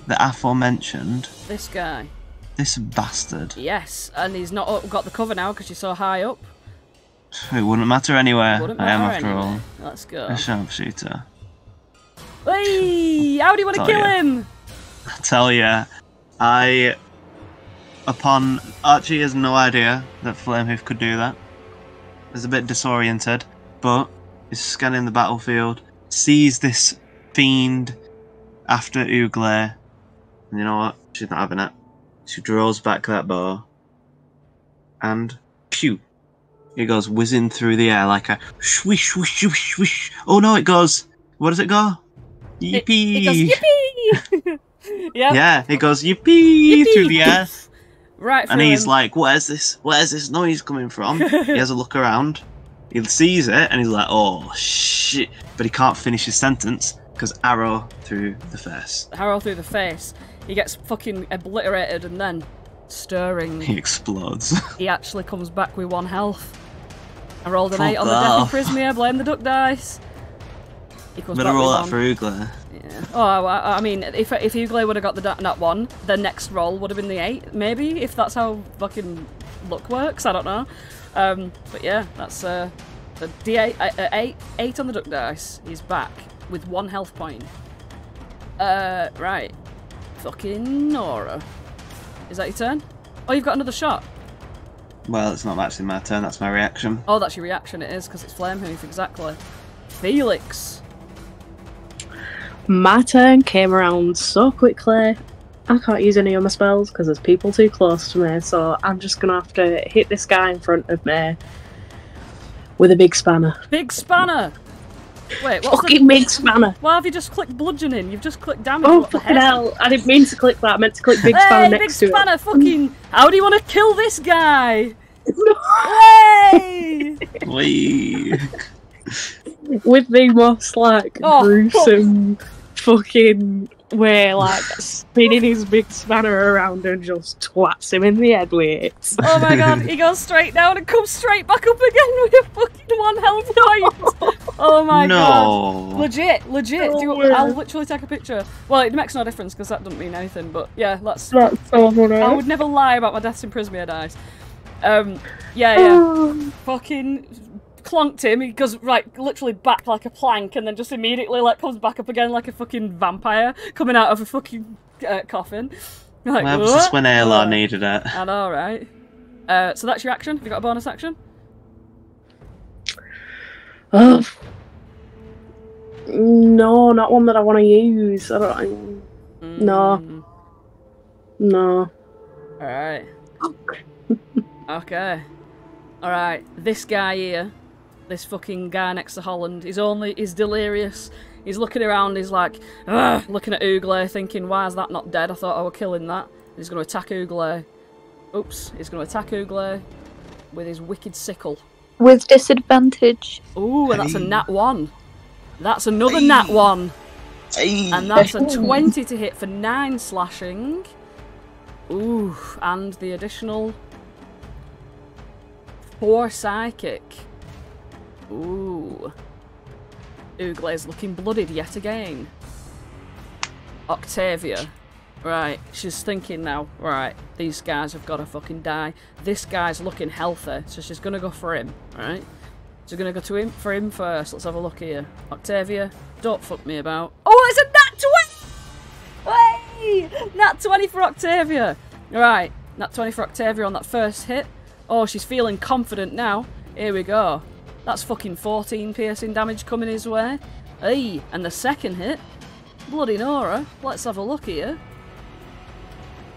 the aforementioned... This guy. This bastard. Yes, and he's not got the cover now because you're so high up. It wouldn't matter anywhere. Wouldn't I am, matter after anyway. all, Let's go. a sharpshooter. Hey, how do you want to kill him? I tell ya, Archie has no idea that Flamehoof could do that. He's a bit disoriented, but he's scanning the battlefield, sees this fiend after Ooglay, and you know what? She's not having it. She draws back that bow, and pew! It goes whizzing through the air like a swish, swish, swish, swish. Oh no, it goes. What does it go? Yippee! It goes yippee! Yep. Yeah, it goes yippee, through the air. Right, And he's like, where's this noise coming from? He has a look around. He sees it, and he's like, oh, shit. But he can't finish his sentence, because arrow through the face. Arrow through the face. He gets fucking obliterated, and then, stirring, He explodes. he actually comes back with 1 health. I rolled an Fuck 8 on the death off. of Prismia, blame the duck dice. He comes Better back roll with that 1. for Ooglay. Yeah. Oh, I mean, if Ooglay would have got the Nat One, the next roll would have been the 8, maybe, if that's how fucking luck works. I don't know. But yeah, that's the D8, 8 on the duck dice. He's back with 1 health point. Right. Fucking Nora. Is that your turn? Oh, you've got another shot. Well, it's not actually my turn, that's my reaction. Oh, that's your reaction, it is, because it's Flamehoof, exactly. Felix. My turn came around so quickly. I can't use any of my spells because there's people too close to me, so I'm just gonna have to hit this guy in front of me with a big spanner. Big spanner! Wait, what's Fucking big spanner! Why have you just clicked bludgeoning? You've just clicked damage. Oh, What the fucking heck? hell! I didn't mean to click that. I meant to click big spanner Big next to spanner, it. fucking... How do you want to kill this guy? Hey! Whee! With the most, like, Oh, gruesome fucking way, like, spinning his big spanner around and just twats him in the head with it. Oh my god, he goes straight down and comes straight back up again with a fucking 1 health point. Oh my god. No! Legit. No I'll literally take a picture. Well, it makes no difference because that doesn't mean anything, but yeah, That's so funny. I would never lie about my deaths in Prismia dice. Yeah. Fucking clonked him. He goes literally back like a plank, and then just immediately comes back up again like a fucking vampire coming out of a fucking coffin. Like, That was just when ALR needed it. I know, right? So that's your action. Have you got a bonus action? No, not one that I want to use. I don't. No. No. Alright. Okay. Alright, this guy here, this fucking guy next to Holland, he's delirious. He's looking around, he's like, ugh, looking at Ooglay, thinking, why is that not dead? I thought I were killing that. He's going to attack Ooglay. Oops, he's going to attack Ooglay with his wicked sickle. With disadvantage. Ooh, and that's a Nat One. That's another Nat One. And that's a 20 to hit for 9 slashing. Ooh, and the additional 4 psychic. Ooh. Ooglay's looking bloodied yet again. Octavia. Right, she's thinking now, right, these guys have got to fucking die. This guy's looking healthy, so she's going to go for him, right? So we're going to go for him first. Let's have a look here. Octavia, don't fuck me about. Oh, it's a Nat 20! Hey! Nat 20 for Octavia. Alright, Nat 20 for Octavia on that first hit. Oh, she's feeling confident now. Here we go. That's fucking 14 piercing damage coming his way. Hey, and the second hit. Bloody Nora. Let's have a look here.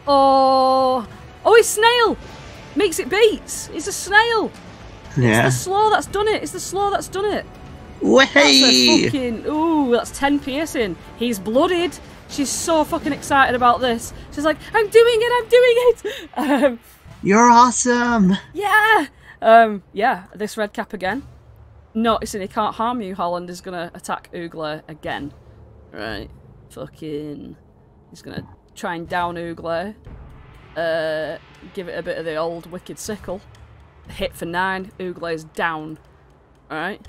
Oh, it's snail! Makes it beats! It's a snail! Yeah. It's the slow that's done it! It's the slow that's done it! Way! That's a fucking... Ooh, that's 10 piercing. He's blooded. She's so fucking excited about this. She's like, I'm doing it! You're awesome! Yeah! Yeah, this red cap again. Noticing he can't harm you, Holland is going to attack Ooglay again. Right. Fucking... He's gonna try and down Ooglay. Give it a bit of the old wicked sickle. Hit for 9. Ooglay's down. Alright.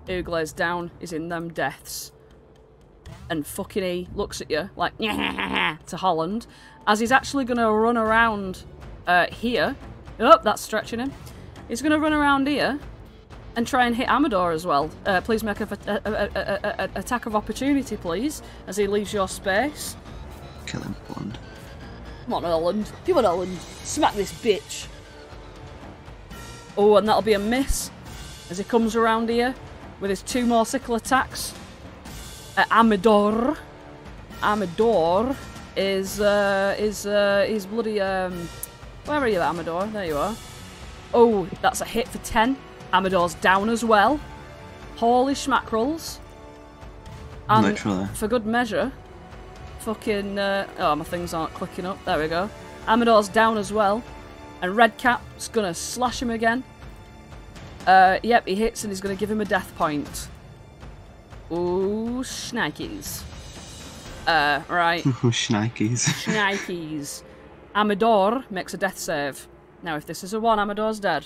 Ooglay's down. He's in them deaths. And fucking he looks at you like to Holland. As he's actually gonna run around here. Oh, that's stretching him. He's gonna run around here and try and hit Amador as well. Please make a attack of opportunity, please, as he leaves your space. Kill him, Holland. Come on, Holland. Come on, Holland. Smack this bitch. Oh, and that'll be a miss as he comes around here with his 2 more sickle attacks. Amador. Amador is bloody where are you, Amador? There you are. Oh, that's a hit for 10. Amador's down as well. Holy schmackrels. And literally. for good measure, fucking... oh, my things aren't clicking up. There we go. Amador's down as well. And Redcap's gonna slash him again. Yep, he hits and he's gonna give him a death point. Ooh, shnikes. Right. Ooh, shnikes. Shnikes. Amador makes a death save. Now, if this is a 1, Amador's dead.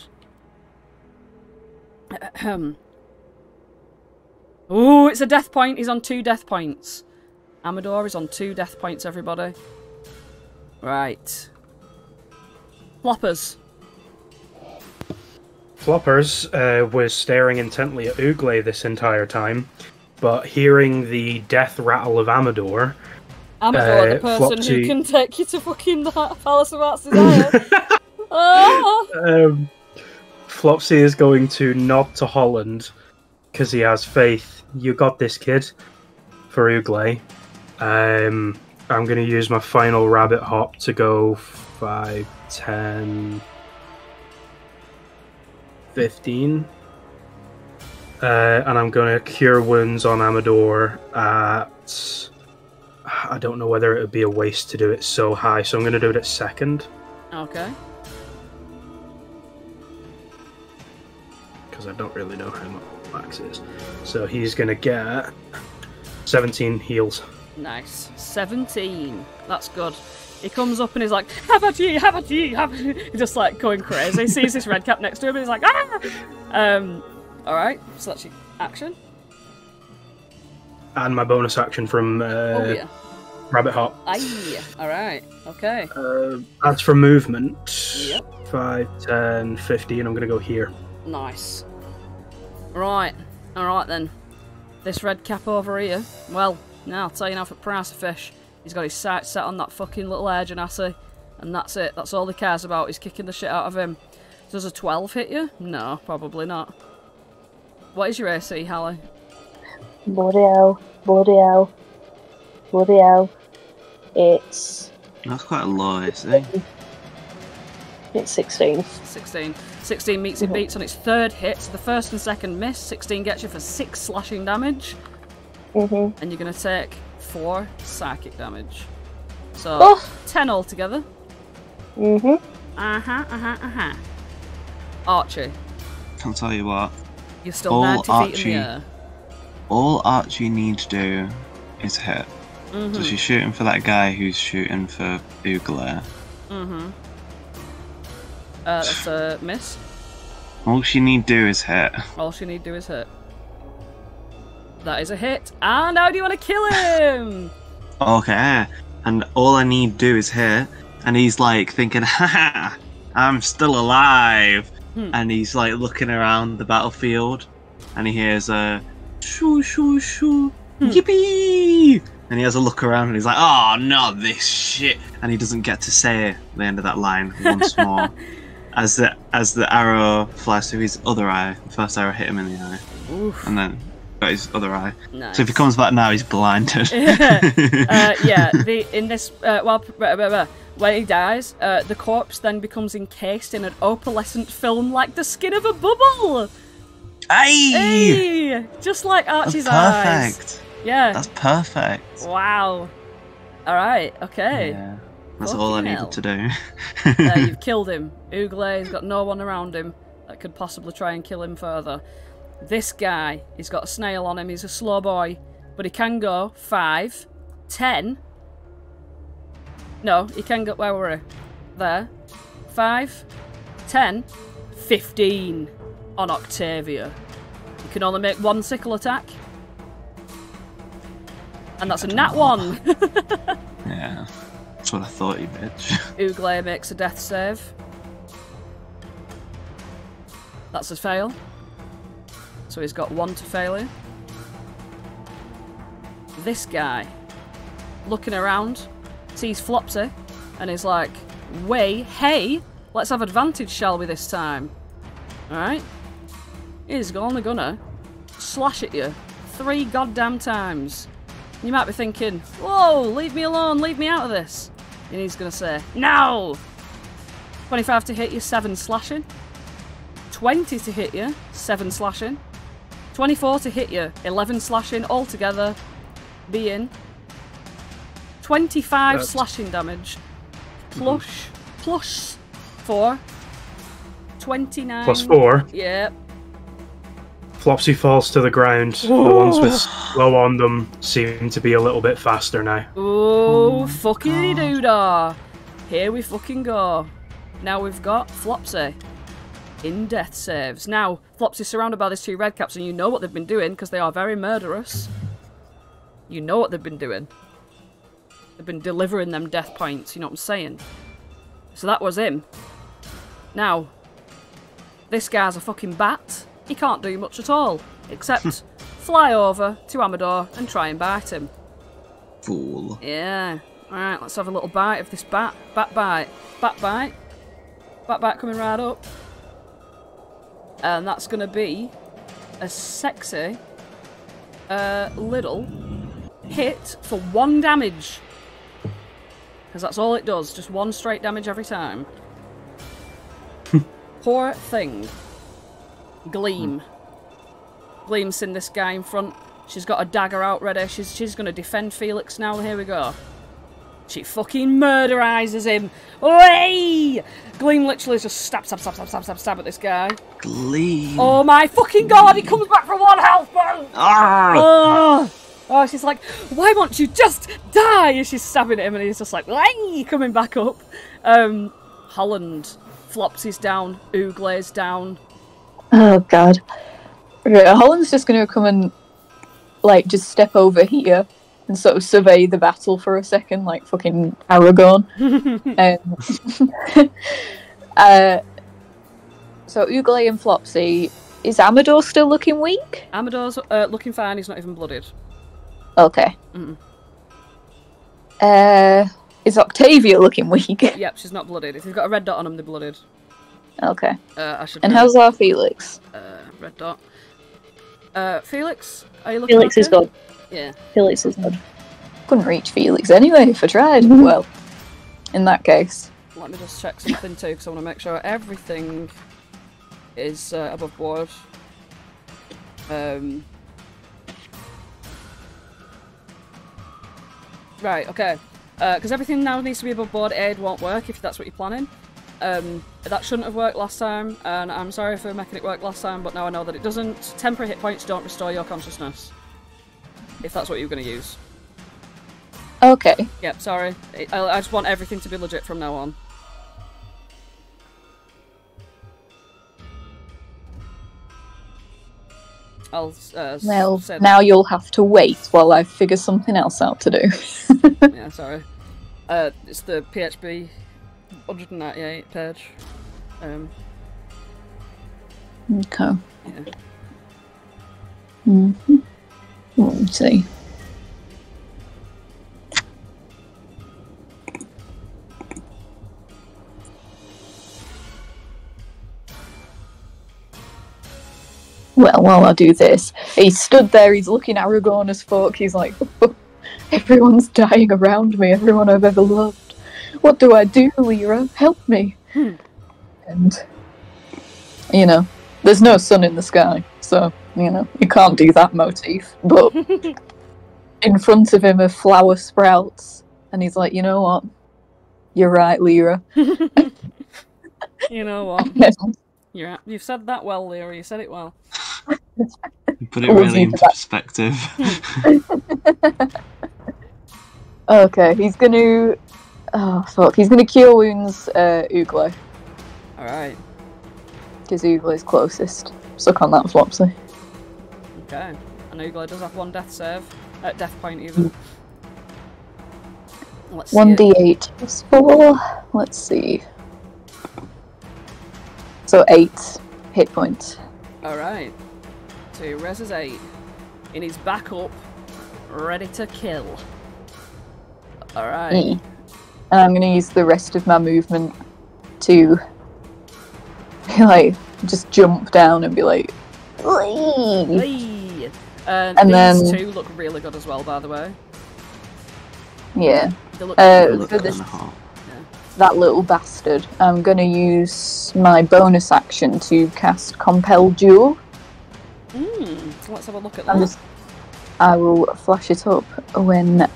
Ooh, it's a death point. He's on 2 death points. Amador is on 2 death points, everybody. Right. Floppers. Floppers was staring intently at Ooglay this entire time, but hearing the death rattle of Amador... Amador, the person Flopsy... who can take you to fucking the Palace of Arts Desire. Oh! Flopsy is going to nod to Holland, because he has faith. You got this, kid, for Ooglay. I'm going to use my final rabbit hop to go 5, 10, 15. And I'm going to cure wounds on Amador at... I don't know whether it would be a waste to do it so high, so I'm going to do it at 2nd. Okay. Because I don't really know how much max is. So he's going to get 17 heals. Nice. 17. That's good. He comes up and he's like, how about you, how about you, how about you? He's just like going crazy. He sees this red cap next to him and he's like, ah! Alright, so that's your action. And my bonus action from Oh yeah. Rabbit Hop. Aye. Alright, okay. As for movement, Yep. 5, 10, 15, I'm going to go here. Nice. Right. Alright then. This red cap over here, well, now I'll tell you now for price of fish. He's got his sights set on that fucking little air Genasi, and that's it. That's all he cares about. He's kicking the shit out of him. Does a 12 hit you? No, probably not. What is your AC, Hallie? Bloody hell. Bloody hell. Bloody hell. It's... That's quite a low AC. It's 16. 16. 16 meets it beats on its 3rd hit, so the 1st and 2nd miss. 16 gets you for 6 slashing damage. And you're going to take 4 psychic damage. So, 10 altogether. Archie. I'll tell you what. You're still 90 feet in the air. All Archie needs to do is hit. So she's shooting for that guy who's shooting for Ooglay. That's a miss. All she need do is hit. All she need do is hit. That is a hit. And how do you want to kill him? Okay. And all I need do is hit. And he's like thinking, haha, I'm still alive. And he's like looking around the battlefield. And he hears a shoo shoo shoo. Yippee! And he has a look around and he's like, oh, not this shit. And he doesn't get to say the end of that line once more. As the arrow flies through his other eye. The first arrow hit him in the eye. Oof. And then got his other eye. Nice. So if he comes back now, he's blinded. Yeah, in this, when he dies, the corpse then becomes encased in an opalescent film like the skin of a bubble. Hey! Just like Archie's That's perfect. eyes. Yeah. That's perfect. Wow. Alright, okay. Yeah. That's all I needed to do. You've killed him. Ooglay's got no one around him that could possibly try and kill him further. This guy, he's got a snail on him, he's a slow boy. but he can go 5, 10. No, he can go. Where were we? There. 5, 10, 15 on Octavia. You can only make 1 sickle attack. And that's a Nat One. Yeah, that's what I thought, you bitch. Ooglay makes a death save. That's a fail. So he's got 1 to failure. This guy, looking around, sees Flopsy, and is like, hey, let's have advantage, shall we, this time? Alright? He's only gonna slash at you 3 goddamn times. You might be thinking, whoa, leave me alone, leave me out of this. And he's gonna say, no! 25 to hit you, 7 slashing. 20 to hit you, 7 slashing. 24 to hit you, 11 slashing, altogether being 25 slashing damage. Plus 4. 29. Plus 4. Yep. Flopsy falls to the ground. The ones with slow on them seem to be a little bit faster now. Oh, fuckity doodah. Here we fucking go. Now we've got Flopsy in death saves. Now, Flopsy's surrounded by these 2 redcaps, and you know what they've been doing because they are very murderous. You know what they've been doing. They've been delivering them death points, you know what I'm saying? So that was him. Now, this guy's a fucking bat. He can't do much at all, except fly over to Amador and try and bite him. Fool. Yeah. Alright, let's have a little bite of this bat. Bat bite. Bat bite. Bat bite coming right up. And that's going to be a sexy little hit for 1 damage. Because that's all it does. Just 1 straight damage every time. Poor thing. Gleam. Gleam's seen this guy in front. She's got a dagger out ready. She's going to defend Felix now. Here we go. She fucking murderizes him. Oi! Gleam literally just stab at this guy. Gleam. Oh my fucking god, he comes back for 1 health, man! Oh, she's like, why won't you just die? And she's stabbing at him and he's just like, why? Coming back up. Holland. Flopsy's down. Ooglay's down. Oh god. Okay, Holland's just gonna come and like just step over here and sort of survey the battle for a second, like fucking Harengon. So Ooglay and Flopsy. Is Amador still looking weak? Amador's looking fine, he's not even blooded. Okay. Is Octavia looking weak? Yep, she's not blooded. If you've got a red dot on them, they're blooded. Okay. I should. And how's our Felix? Red dot. Felix, are you looking? Felix okay? is good. Yeah. Felix is good. Couldn't reach Felix anyway if I tried. Well, in that case. Let me just check something too, because I want to make sure everything is above board. Right, okay. Because everything now needs to be above board. Aid won't work if that's what you're planning. That shouldn't have worked last time, and I'm sorry for making it work last time, but now I know that it doesn't. Temporary hit points don't restore your consciousness. If that's what you're going to use. Okay. Yep, sorry. I just want everything to be legit from now on. I'll well, say now you'll have to wait while I figure something else out to do. Yeah, sorry. It's the PHB 198 page. Okay. Yeah. Let's see. Well, while I do this, he stood there, he's looking Aragorn as fuck, he's like, oh, everyone's dying around me, everyone I've ever loved. What do I do, Lyra? Help me. And, you know, there's no sun in the sky, so, you know, you can't do that motif. But in front of him are flower sprouts, and he's like, you know what? You're right, Lyra. You know what? You've said that well, Lyra. You said it well. Put it really into perspective. Okay, he's gonna... Oh, fuck. He's gonna Cure Wounds Oogler. Alright. Because Oogler's closest. Suck on that, Flopsy. Okay. And Oogler does have one death save. Death point, even. Let's see 1d8 plus 4. Let's see. So 8 hit points. Alright. So he reses 8. And he's back up, ready to kill. Alright. And I'm gonna use the rest of my movement to like just jump down and be like Hey. And these then two look really good as well, by the way. yeah. They look For this, that little bastard, I'm gonna use my bonus action to cast Compel Duel. Let's have a look at that. I will flash it up when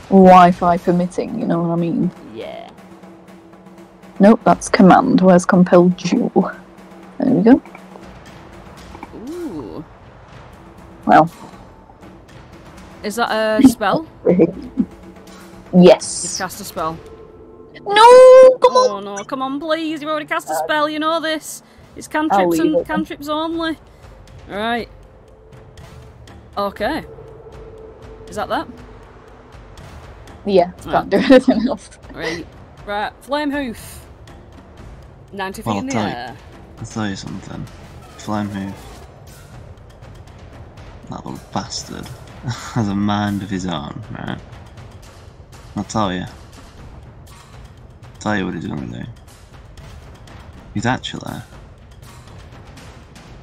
Wi-Fi permitting, you know what I mean? Yeah. Nope, that's command. Where's Compel Duel? There we go. Ooh. Well. Is that a spell? Yes. You've cast a spell. No! Come on! Oh no, come on, please. You've already cast a spell, you know this. It's cantrips and cantrips only. Alright. Okay. Is that? Yeah, can't do anything else. Right. Right. Flame Hoof. 90 feet in the air. I'll tell you something. Flame Hoof. That little bastard has a mind of his own, right? I'll tell you. What he's gonna do.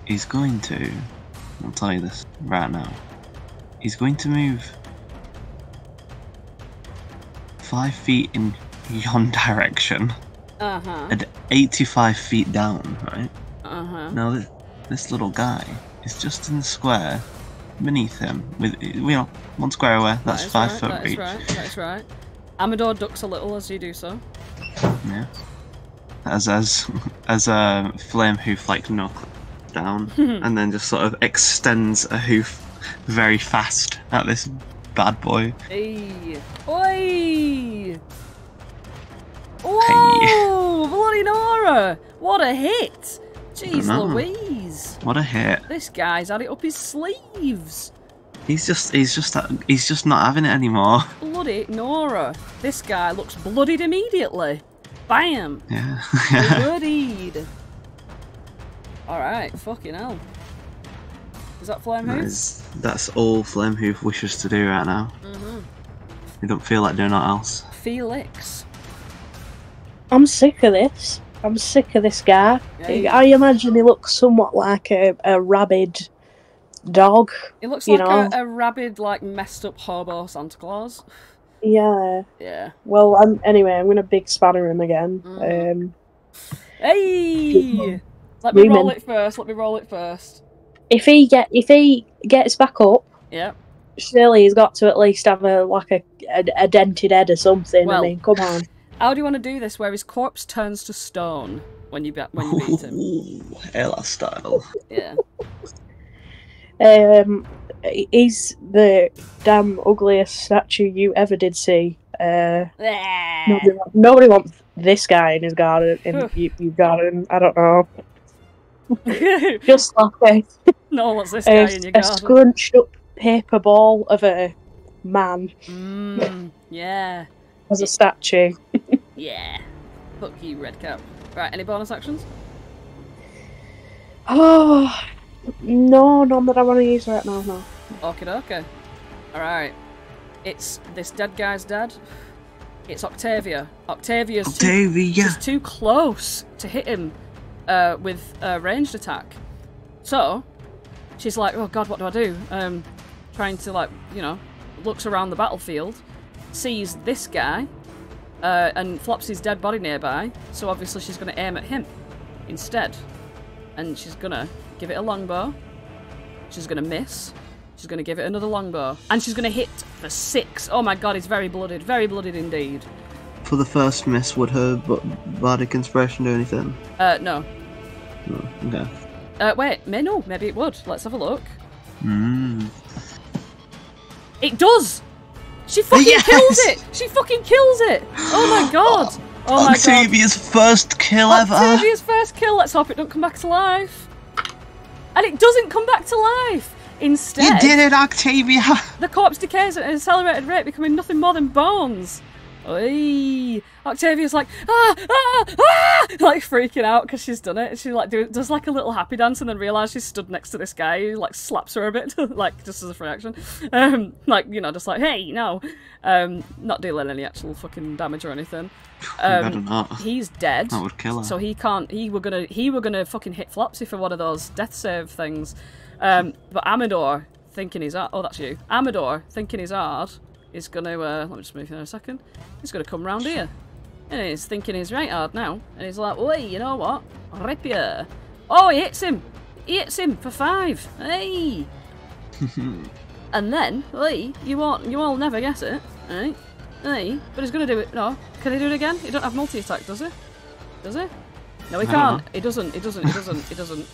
He's going to... I'll tell you this right now. He's going to move 5 feet in yon direction. And 85 feet down, right? Now this little guy is just in the square beneath him, with, you know, 1 square away. That's 5 foot reach. That's right. Amador ducks a little as you do so. Yeah. As Flame Hoof like knuckles down and then just sort of extends a hoof very fast at this bad boy. Hey. Oi! Whoa! Bloody Nora! What a hit! Jeez Louise! What a hit! This guy's had it up his sleeves. He's just not having it anymore. Bloody Nora! This guy looks bloodied immediately. Bam! Yeah. Bloodied. Alright, fucking hell. Is that Flame Hoof? That's all Flame Hoof wishes to do right now. He don't feel like doing anything else. Felix. I'm sick of this. I'm sick of this guy. Yeah, I imagine he looks somewhat like a rabid dog. It looks like a rabid, like, messed up hobo Santa Claus. Yeah. Yeah. Well, anyway, I'm going to big spanner him again. Hey! Let me roll it first. If he gets back up, yeah, surely he's got to at least have a dented head or something. Well, I mean, come on. How do you want to do this? Where his corpse turns to stone when you beat him? Ooh, Ella style. Yeah. He's the damn ugliest statue you ever did see. Nobody wants this guy in his garden. In your garden, I don't know. Just like no, what's this guy in your garden? A scrunched up paper ball of a man. Yeah. As a statue. Yeah. Fuck you, Redcap. Right, any bonus actions? Oh, no, none that I want to use right now, no. Okay. Alright. It's this dead guy's dad. It's Octavia. Octavia's just too close to hit him with a ranged attack. So, she's like, oh god, what do I do? Trying to, like, you know, looks around the battlefield, sees this guy, and Flopsy's dead body nearby, so obviously she's going to aim at him instead. And she's going to give it a longbow. She's going to miss. She's going to give it another longbow. And she's going to hit for 6. Oh my god, he's very blooded. Very blooded indeed. For the first miss, would her bardic inspiration do anything? No. No, okay. Wait, maybe it would. Let's have a look. It does! She fucking Yes! kills it! She fucking kills it! Oh my god! Oh my god. Octavia's first kill ever! Octavia's first kill, let's hope it don't come back to life. And it doesn't come back to life! Instead, You did it, Octavia! the corpse decays at an accelerated rate, becoming nothing more than bones. Oy. Octavia's like, like freaking out because she's done it. She like does like a little happy dance and then realises she's stood next to this guy who like slaps her a bit, like just as a reaction. Like, you know, just like, hey, no. Not dealing any actual fucking damage or anything. Better not. He's dead. That would kill her. So he can't. He were gonna fucking hit Flopsy for one of those death save things. But Amador thinking he's hard. Oh, that's you. Amador thinking he's hard is gonna. Let me just move here a second. He's gonna come round here, and he's thinking he's right hard now. And he's like, "Wait, you know what? Rip ya." Oh, he hits him. He hits him for 5. Hey. And then, hey, you all never guess it, right? Hey, but he's gonna do it. No, can he do it again? He don't have multi-attack, does he? Does he? No, he can't. He doesn't. He doesn't.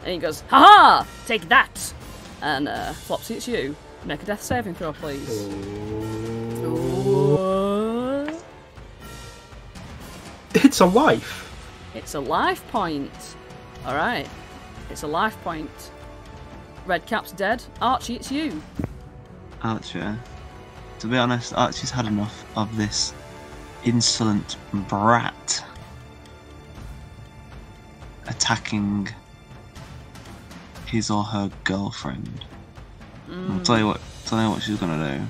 And he goes, "Ha-ha! Take that!" And Flopsy, it's you. Make a death saving throw, please. Oh. It's a life. It's a life point. Alright. It's a life point. Red Cap's dead. Archie, it's you. Archie. To be honest, Archie's had enough of this insolent brat attacking his or her girlfriend. I'll tell you what she's gonna do.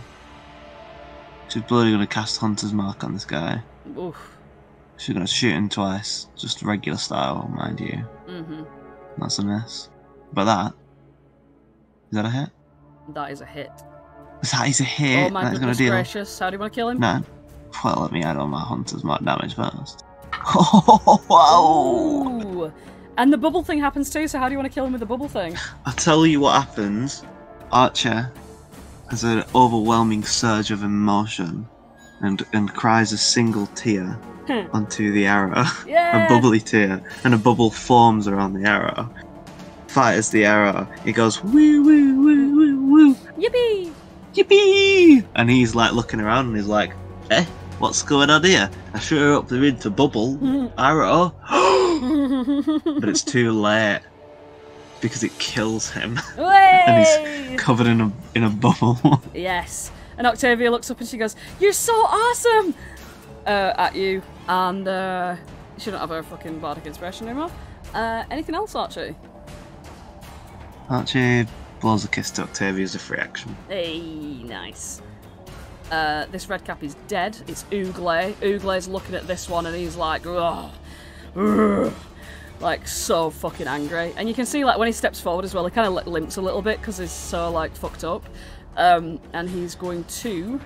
She's bloody gonna cast Hunter's Mark on this guy. Oof. She's gonna shoot him twice, just regular style, mind you. That's a miss. But that is that a hit? That is a hit. That is a hit. Oh my goodness gracious! How do you want to kill him? No. Well, let me add on my Hunter's Mark damage first. Oh, Ooh. And the bubble thing happens too. So how do you want to kill him with the bubble thing? I'll tell you what happens. Archer has an overwhelming surge of emotion and cries a single tear onto the arrow. Yeah. A bubbly tear, and a bubble forms around the arrow. Fires the arrow. It goes woo woo woo woo woo. Yippee! Yippee! And he's like looking around and he's like, "Eh, what's going on here? I shoot her up the rid for bubble arrow." But it's too late because it kills him. And he's covered in a bubble. Yes. And Octavia looks up and she goes, "You're so awesome!" At you. And she don't have her fucking bardic inspiration anymore. Anything else, Archie? Archie blows a kiss to Octavia as a free action. Hey, nice. This red cap is dead. It's Ooglay. Ooglay's looking at this one and he's like, ugh, ugh, like so fucking angry. And you can see like when he steps forward as well, he kind of limps a little bit because he's so like fucked up. And he's going to,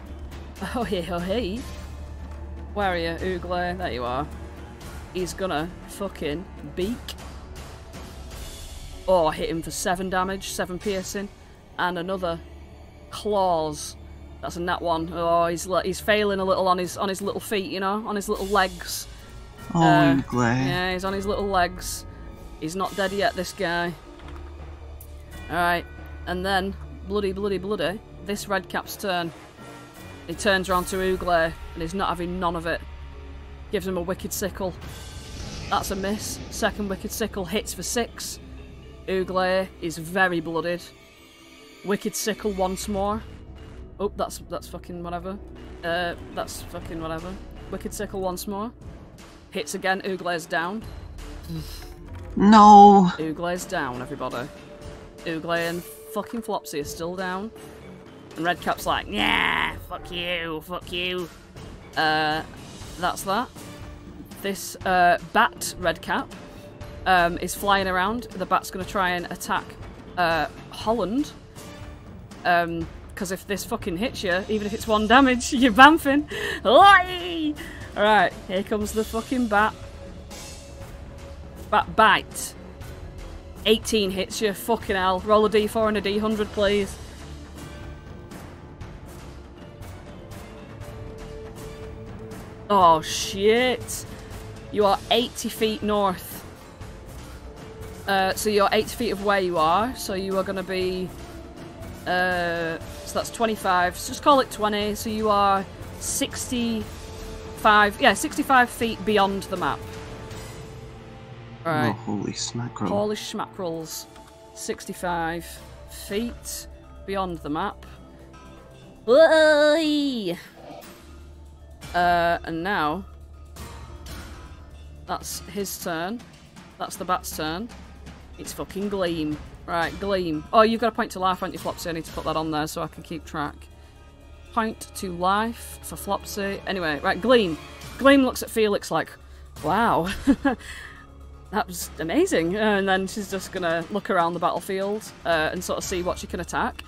oh hey, where are you, Ooglay? There you are. He's gonna fucking beak. Oh, hit him for 7 damage, 7 piercing, and another claws. That's a Nat One. Oh, he's failing a little on his little feet, you know, on his little legs. Oh, Ooglay. Yeah, he's on his little legs. He's not dead yet, this guy. Alright, and then, bloody, this red cap's turn. He turns around to Ooglay, and he's not having none of it. Gives him a Wicked Sickle. That's a miss. Second Wicked Sickle hits for 6. Ooglay is very blooded. Wicked Sickle once more. Oh, that's fucking whatever. That's fucking whatever. Wicked Sickle once more. Hits again, Ooglay's down. No! Ooglay's down, everybody. Ooglay and fucking Flopsy are still down. And Redcap's like, yeah, fuck you. That's that. This bat Redcap is flying around. The bat's going to try and attack Holland. Because if this fucking hits you, even if it's 1 damage, you're bamfing. Alright, here comes the fucking bat. Bat bite. 18 hits you, fucking hell. Roll a d4 and a d100, please. Oh, shit. You are 80 feet north. So you're 80 feet of where you are, so you are going to be So that's 25. So just call it 20. So you are 65. Yeah, 65 feet beyond the map. Right. Oh, holy smackerel. Holy schmackrels. 65 feet beyond the map. Whey! And now that's his turn. That's the bat's turn. It's fucking Gleam. Right, Gleam. Oh, you've got a point to life, haven't you, Flopsy? I need to put that on there so I can keep track. Point to life for Flopsy. Anyway, right, Gleam. Gleam looks at Felix like, wow. That was amazing. And then she's just gonna look around the battlefield and sort of see what she can attack.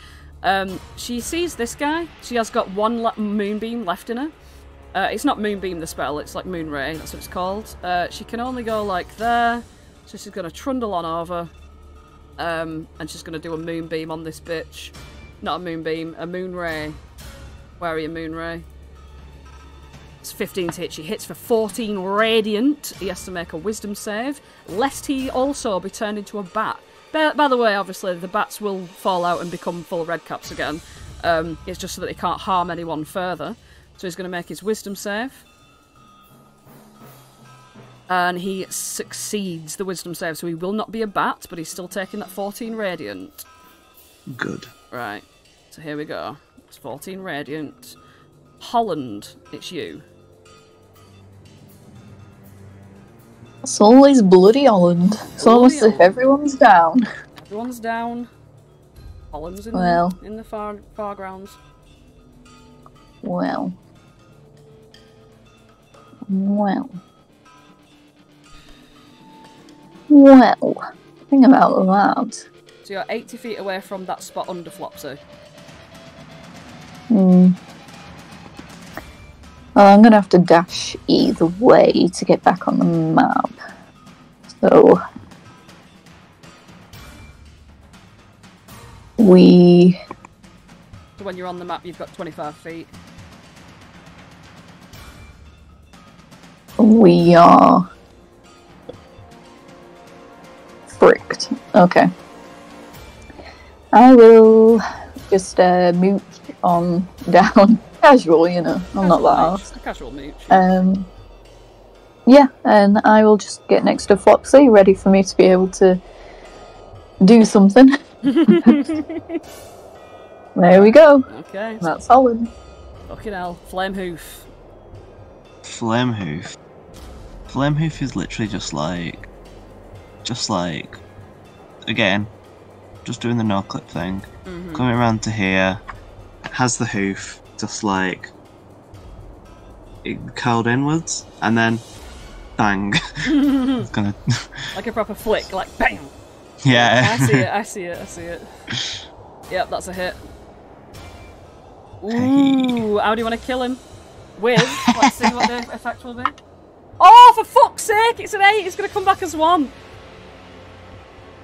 She sees this guy. She has got one moonbeam left in her. It's not moonbeam the spell, it's like moon ray, that's what it's called. She can only go like there, so she's gonna trundle on over. And she's gonna do a moonbeam on this bitch. Not a moonbeam, a moon ray. Where are you, moon ray? It's 15 to hit. She hits for 14 radiant. He has to make a wisdom save, lest he also be turned into a bat. By the way, obviously, the bats will fall out and become full red caps again. It's just so that he can't harm anyone further. So he's going to make his wisdom save. And he succeeds the wisdom save, so he will not be a bat, but he's still taking that 14 radiant. Good. Right, so here we go. It's 14 radiant. Holland, it's you. It's always bloody Holland. It's almost as if Holland. everyone's down. Everyone's down. Holland's in, in the far grounds. Well. Well. Well. Think about that. So you're 80 feet away from that spot under Flopsy. Well, I'm gonna have to dash either way to get back on the map. So So when you're on the map, you've got 25 feet. We are fricked. Okay. I will just mooch on down. Casual, you know. I'm not that arsed. A casual mooch. Yeah, and I will just get next to Flopsy, ready for me to be able to do something. There we go. Okay. That's Holland. Fucking hell. Flame hoof. Flamehoof. Flamehoof is literally just like, again, just doing the no-clip thing. Coming around to here, has the hoof, just like, it curled inwards, and then, bang. It's gonna... Like a proper flick, like bang! Yeah. I see it. Yep, that's a hit. Ooh, Hey. how do you want to kill him? With, let's see what the effect will be. Oh, for fuck's sake, it's an 8, it's going to come back as 1.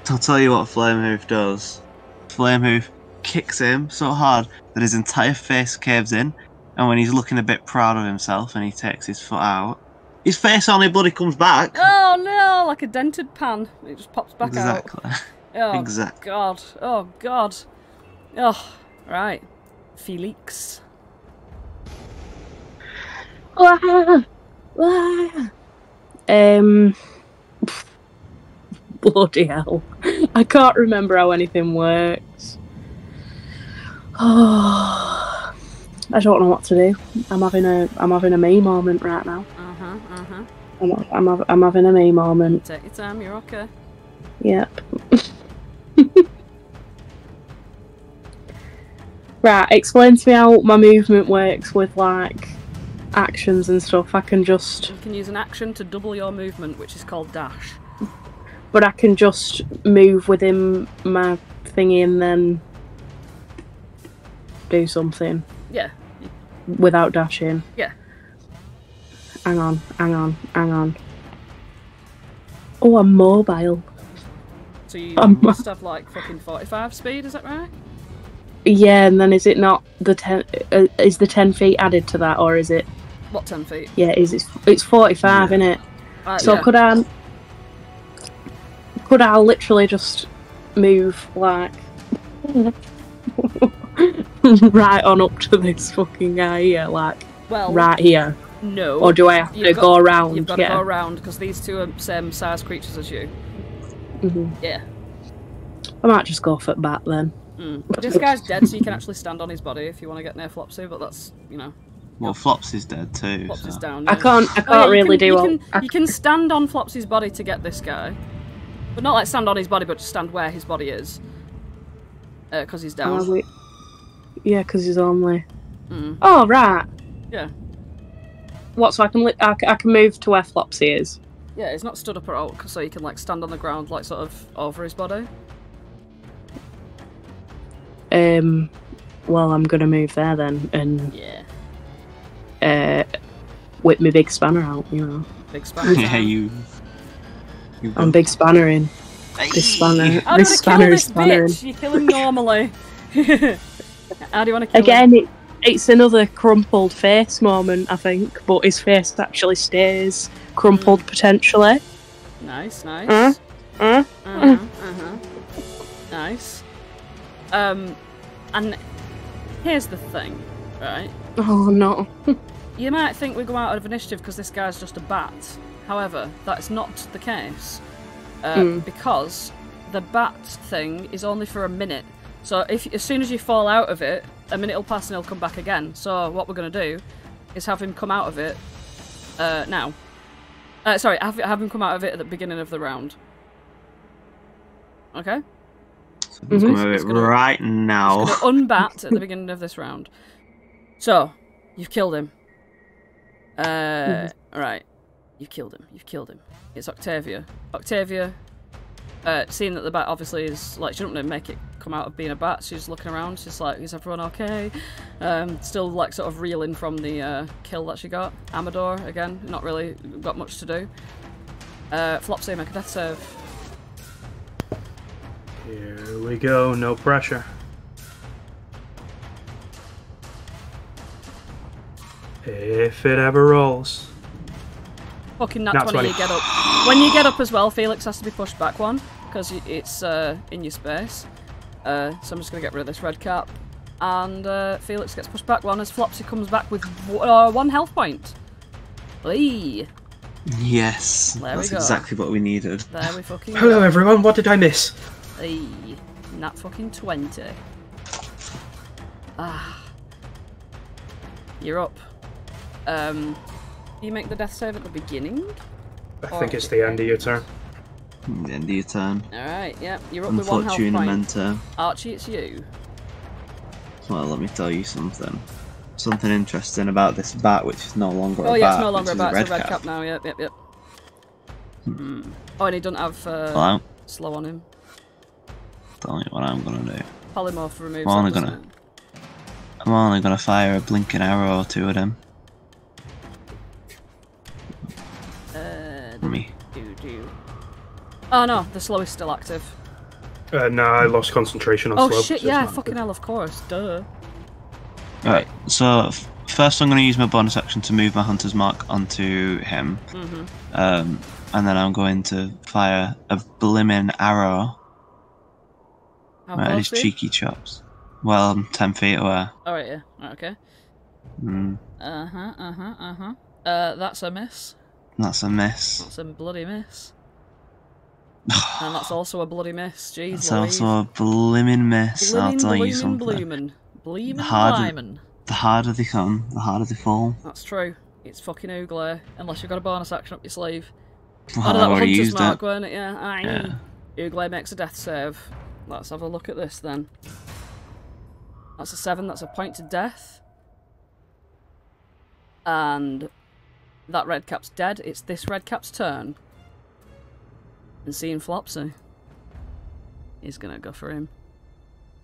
I'll tell you what Flamehoof does. Flamehoof kicks him so hard that his entire face caves in, and when he's looking a bit proud of himself and he takes his foot out, his face only bloody comes back. Oh no, like a dented pan. It just pops back Exactly. out. Oh, Exactly. God. Oh, God. Oh, right. Felix. Bloody hell. I can't remember how anything works. Oh, I don't know what to do. I'm having a me moment right now. I'm having a me moment. Take your time, you're okay. Yep. Right, explain to me how my movement works with like actions and stuff. I can just... You can use an action to double your movement, which is called dash. But I can just move within my thingy and then do something. Yeah. Without dashing. Yeah. Hang on. Oh, I'm mobile. So you must have like fucking 45 speed, is that right? Yeah, and then is it not the 10? Is the 10 feet added to that, or is it? What 10 feet? Yeah, it's 45, isn't it? So yeah. could I literally just move like? right on up to this fucking guy here, like Well, right here? no. Or do I have to go around? You've got to go around because these two are same size creatures as you. Yeah. I might just go for the bat then. This guy's dead, so you can actually stand on his body if you want to get near Flopsy, but that's, you know. Well, Flopsy's dead too. Flopsy's So. down. I Yeah. can't really do. You can stand on Flopsy's body to get this guy, but not like stand on his body, but just stand where his body is, because he's down. Yeah, because he's only. Oh right. Yeah. What? So I can move to where Flopsy is. Yeah, he's not stood up at all, so you can like stand on the ground, like sort of over his body. Well, I'm gonna move there then, and yeah, whip my big spanner out. You know. Big spanner. Yeah, you I'm big spannering. This spanner. How This do you want to kill spanner is this spannering. bitch? You kill him normally. How do you want to kill him? Again, it's another crumpled face moment, I think, but his face actually stays crumpled potentially. Nice, nice. Nice. And here's the thing, right? Oh no. You might think we go out of initiative because this guy's just a bat. However, that's not the case. Because the bat thing is only for a minute. So as soon as you fall out of it, a minute will pass and he'll come back again. So what we're going to do is have him come out of it now. Sorry, have him come out of it at the beginning of the round. Okay? It's right now. He's going to unbat at the beginning of this round. So, you've killed him. Right. You've killed him. You've killed him. It's Octavia. Octavia, seeing that the bat obviously is, like, she doesn't want to make it come out of being a bat. She's looking around. She's like, is everyone okay? Still, like, sort of reeling from the kill that she got. Amador, again, not really got much to do. Flopsy, make a death save. Here we go, no pressure. If it ever rolls. Fucking Nat 20 when you get up. When you get up as well, Felix has to be pushed back one, because it's in your space. So I'm just going to get rid of this red cap. And Felix gets pushed back one as Flopsy comes back with 1 health point. Eee. Yes, there that's we go. exactly what we needed. There we fucking Hello go. everyone, what did I miss? Eee. Nat fucking 20. Ah. You're up. Do you make the death save at the beginning? I think it's the end of your turn. The end of your turn. Alright, yeah. You're up with 1 health point. Mentor. Archie, it's you. Well, let me tell you something. Something interesting about this bat, which is no longer a bat. Oh yeah, it's no longer a which bat, is it's a red cap now, yep. Oh, and he doesn't have slow on him. Tell you what I'm gonna do. Polymorph removes I'm only gonna fire a blinking arrow or two at him. Me. Oh no, the slow is still active. No, I lost concentration on slow. Oh shit, yeah, fucking hell, of course, duh. Right, so first I'm going to use my bonus action to move my Hunter's Mark onto him. And then I'm going to fire a blimmin' arrow right at his cheeky chops. Well, I'm 10 feet away. Alright, yeah. Right, okay. That's a miss. That's a miss. That's a bloody miss. And that's also a bloody miss. Jeez, that's also a blimmin' miss, I'll tell you something. The harder they come, the harder they fall. That's true. It's fucking oogly, unless you've got a bonus action up your sleeve. Well, I know that was Hunter's used Mark, it. weren't it? Yeah. Oogly makes a death save. Let's have a look at this then. That's a 7, that's a point to death. And that red cap's dead. It's this red cap's turn. And seeing Flopsy, he's gonna go for him.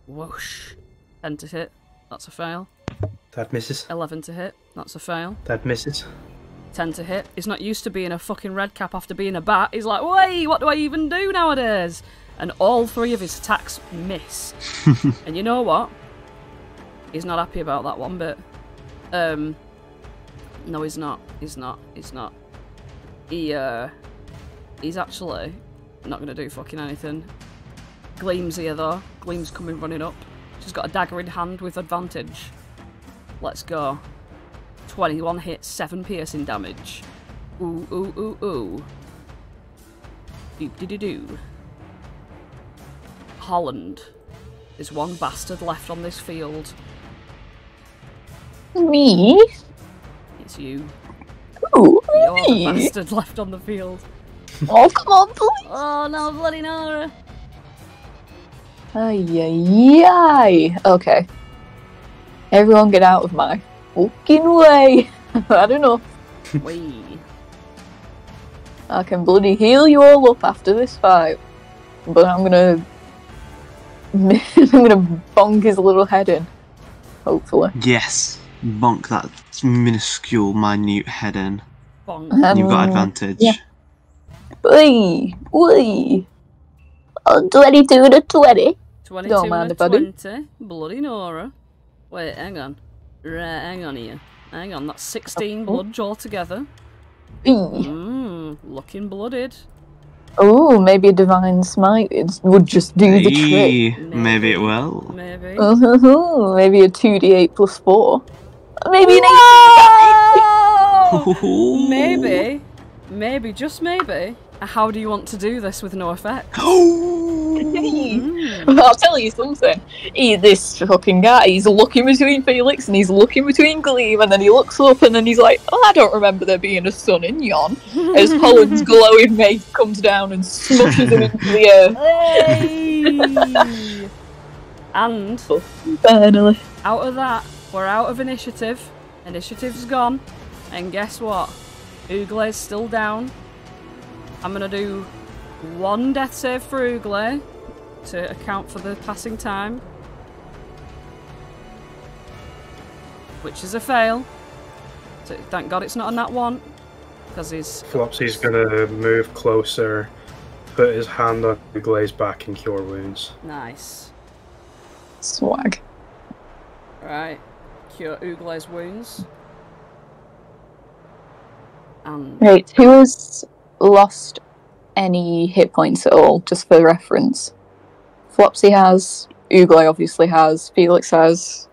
Whoosh. 10 to hit, that's a fail. That misses. 11 to hit, that's a fail. That misses. 10 to hit. He's not used to being a fucking red cap after being a bat. He's like, wait, what do I even do nowadays? And all 3 of his attacks miss. And you know what? He's not happy about that one bit. No, he's not. He's not. He's actually not going to do fucking anything. Gleam's here, though. Gleam's coming running up. She's got a dagger in hand with advantage. Let's go. 21 hits, 7 piercing damage. Ooh, ooh, ooh, ooh. Doop-de-de-doo. Holland. There's one bastard left on this field. Me? It's you. Ooh, You're the me? bastard left on the field. Oh, come on, please. Oh no, bloody Nora. Ay, ay, ay. Okay. Everyone get out of my fucking way. I don't know. Wee. I can bloody heal you all up after this fight. But I'm gonna bonk his little head in. Hopefully. Yes, bonk that minuscule, minute head in. Bonk. You've got advantage. Yeah. Wee. 22 to 20. 22 Don't mind and if I do. 20. Bloody Nora. Wait, hang on. Right, hang on here. Hang on, that's 16 bludge altogether. Looking blooded. Oh, maybe a divine smite would just do the trick. Maybe it will. Maybe. Maybe a 2d8 plus 4. Maybe an 18. Maybe, just maybe. How do you want to do this with no effect? I'll tell you something. This fucking guy, he's looking between Felix and he's looking between Gleam, and then he looks up and then he's like, oh, I don't remember there being a sun in yon. As Holland's glowing mace comes down and smushes him into the earth. Hey! And Finally. out of that, we're out of initiative. Initiative's gone. And guess what? Ooglay's still down. I'm gonna do 1 death save for Ooglay to account for the passing time. Which is a fail. So thank God it's not a Nat One. Because he's... Flopsy's gonna move closer, put his hand on Ooglay's back and cure wounds. Nice. Swag. Right. Cure Ooglay's wounds. And... Right, who has lost any hit points at all, just for reference? Flopsy has, Ooglay obviously has, Felix has.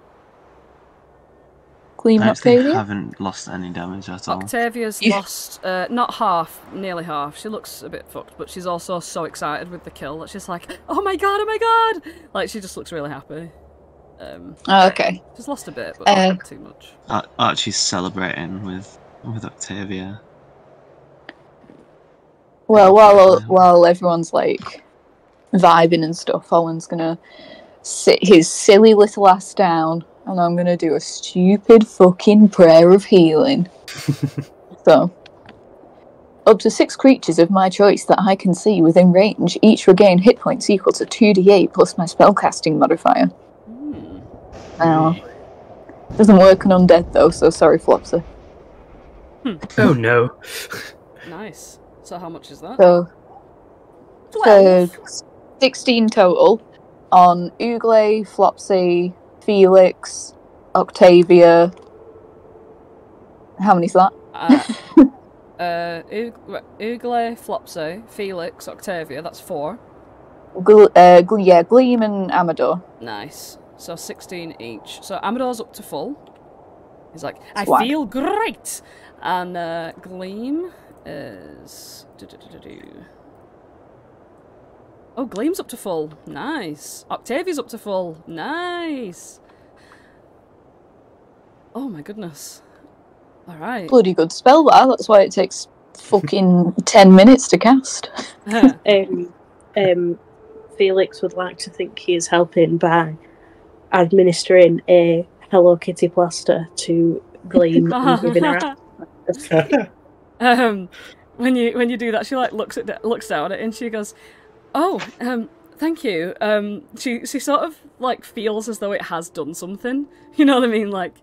Gleam I actually Octavia? haven't lost any damage at all. Octavia's lost, not half, nearly half. She looks a bit fucked, but she's also so excited with the kill that she's like, oh my god, oh my god! Like, she just looks really happy. Okay. She's lost a bit, but not too much. Archie's celebrating with Octavia. Well, while everyone's like vibing and stuff, Holland's gonna sit his silly little ass down, and I'm gonna do a stupid fucking prayer of healing. So, up to 6 creatures of my choice that I can see within range each regain hit points equal to 2d8 plus my spellcasting modifier. Now, doesn't work on undead though, so sorry, Flopsy. Oh no. Nice. So how much is that? So, 12. 16 total on Ooglay, Flopsy, Felix, Octavia. How many's that? Ooglay, Flopsy, Felix, Octavia, that's 4. Gleam and Amador. Nice. So 16 each. So Amador's up to full. He's like, I Swag. feel great! And Gleam is... Oh, Gleam's up to full. Nice. Octavia's up to full. Nice. Oh my goodness. Alright. Bloody good spell that. That's why it takes fucking 10 minutes to cast. Felix would like to think he is helping by administering a Hello Kitty plaster to Gleam and giving her when you do that, she like looks down at it and she goes, "Oh, thank you." She sort of like feels as though it has done something. You know what I mean? Like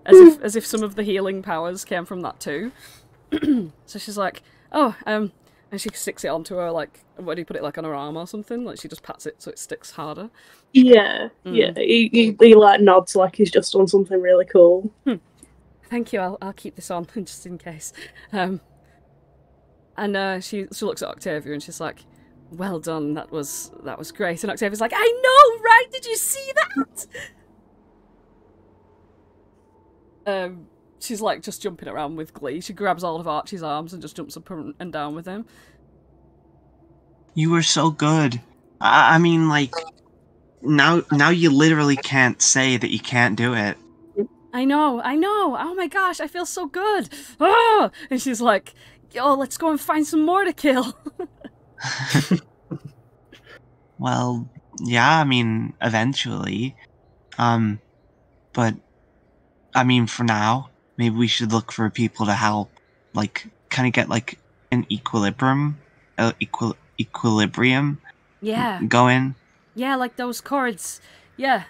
as if some of the healing powers came from that too. So she's like, "Oh, and she sticks it onto her, like, what do you put it, like on her arm or something? Like she just pats it so it sticks harder." Yeah. He like nods like he's just done something really cool. Thank you. I'll keep this on just in case. And she looks at Octavia and she's like, "Well done. That was great." And Octavia's like, "I know, my, did you see that? She's like just jumping around with glee. She grabs all of Archie's arms and just jumps up and down with him. You were so good. I mean, like, now you literally can't say that you can't do it. I know. Oh my gosh, I feel so good. Oh! And she's like, yo, let's go and find some more to kill. Well, yeah, I mean, eventually. But, I mean, for now, maybe we should look for people to help, like, kind of get, like, an equilibrium Yeah. going. Yeah, like those chords. Yeah.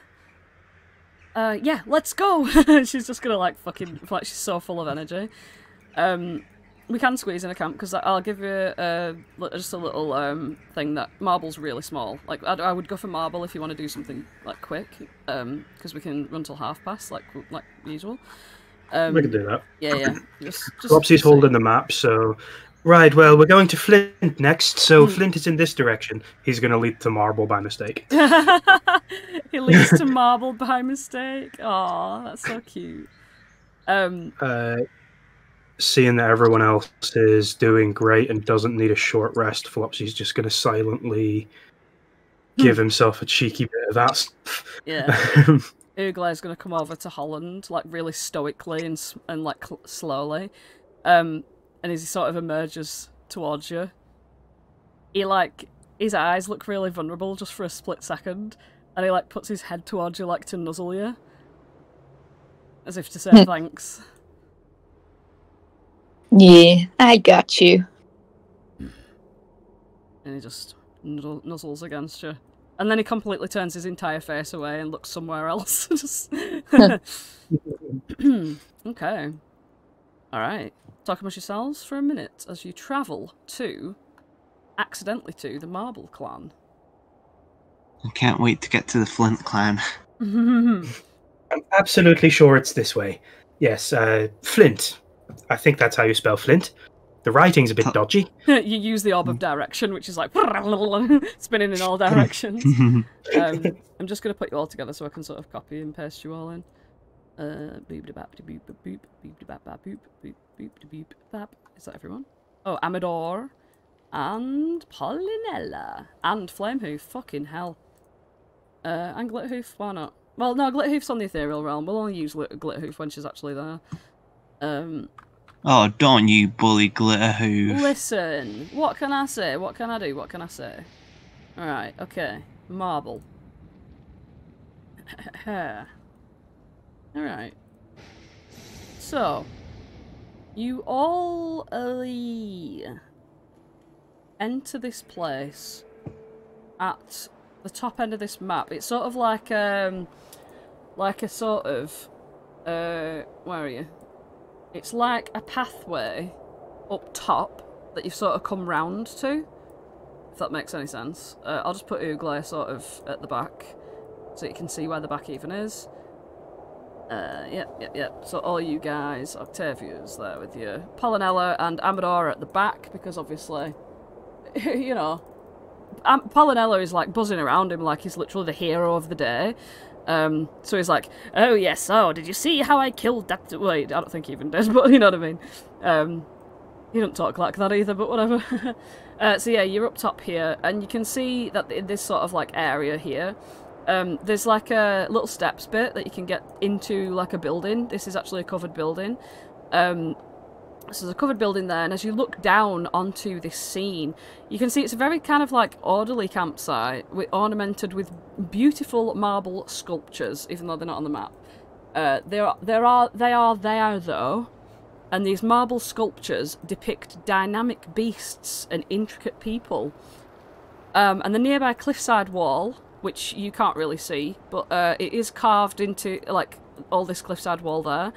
Yeah, let's go. She's just gonna like fucking, like, she's so full of energy. We can squeeze in a camp because I'll give you just a little thing that marble's really small. Like I would go for marble if you want to do something like quick, because we can run till past like usual. We can do that. Yeah. Just Flopsy's holding the map, so. Right, well, we're going to Flint next, so Flint is in this direction. He's going to lead to marble by mistake. He leads to marble by mistake. Aw, that's so cute. Seeing that everyone else is doing great and doesn't need a short rest, Flopsy's just going to silently give himself a cheeky bit of that stuff. Yeah. Ugla's going to come over to Holland, like, really stoically and like, slowly. And as he sort of emerges towards you, he, like, his eyes look really vulnerable just for a split second, and he, like, puts his head towards you, like, to nuzzle you. As if to say thanks. Yeah, I got you. And he just nuzzles against you. And then he completely turns his entire face away and looks somewhere else. Just... Okay. Alright. Talk amongst yourselves for a minute as you travel accidentally to the Marble Clan. I can't wait to get to the Flint clan. I'm absolutely sure it's this way. Yes, Flint. I think that's how you spell Flint. The writing's a bit dodgy. You use the Orb of Direction, which is like spinning in all directions. I'm just going to put you all together so I can sort of copy and paste you all in. Is that everyone? Oh, Amador and Polinella and Flamehoof. Fucking hell. And Glitterhoof. Why not? Well, no, Glitterhoof's on the ethereal realm. We'll only use Glitterhoof when she's actually there. Oh, don't you bully Glitterhoof. Listen, what can I say? What can I do? What can I say? Alright, okay. Marble. Alright. So, you all enter this place at the top end of this map. It's sort of like a sort of, where are you? It's like a pathway up top that you've sort of come round to, if that makes any sense. I'll just put Ugla sort of at the back so you can see where the back even is. Yep. So all you guys, Octavia's there with you. Polinella and Amador at the back, because obviously, you know, Polinella is like buzzing around him like he's literally the hero of the day. So he's like, oh yes, oh, did you see how I killed that? Wait, I don't think he even did, but you know what I mean. He don't talk like that either, but whatever. So yeah, you're up top here, and you can see that in this sort of like area here, there's like a little steps bit that you can get into like a building. This is actually a covered building. So there's a covered building there, and as you look down onto this scene, you can see it's a very kind of like orderly campsite, ornamented with beautiful marble sculptures, even though they're not on the map. They are there though, and these marble sculptures depict dynamic beasts and intricate people. And the nearby cliffside wall, which you can't really see, but it is carved into like all this cliffside wall there.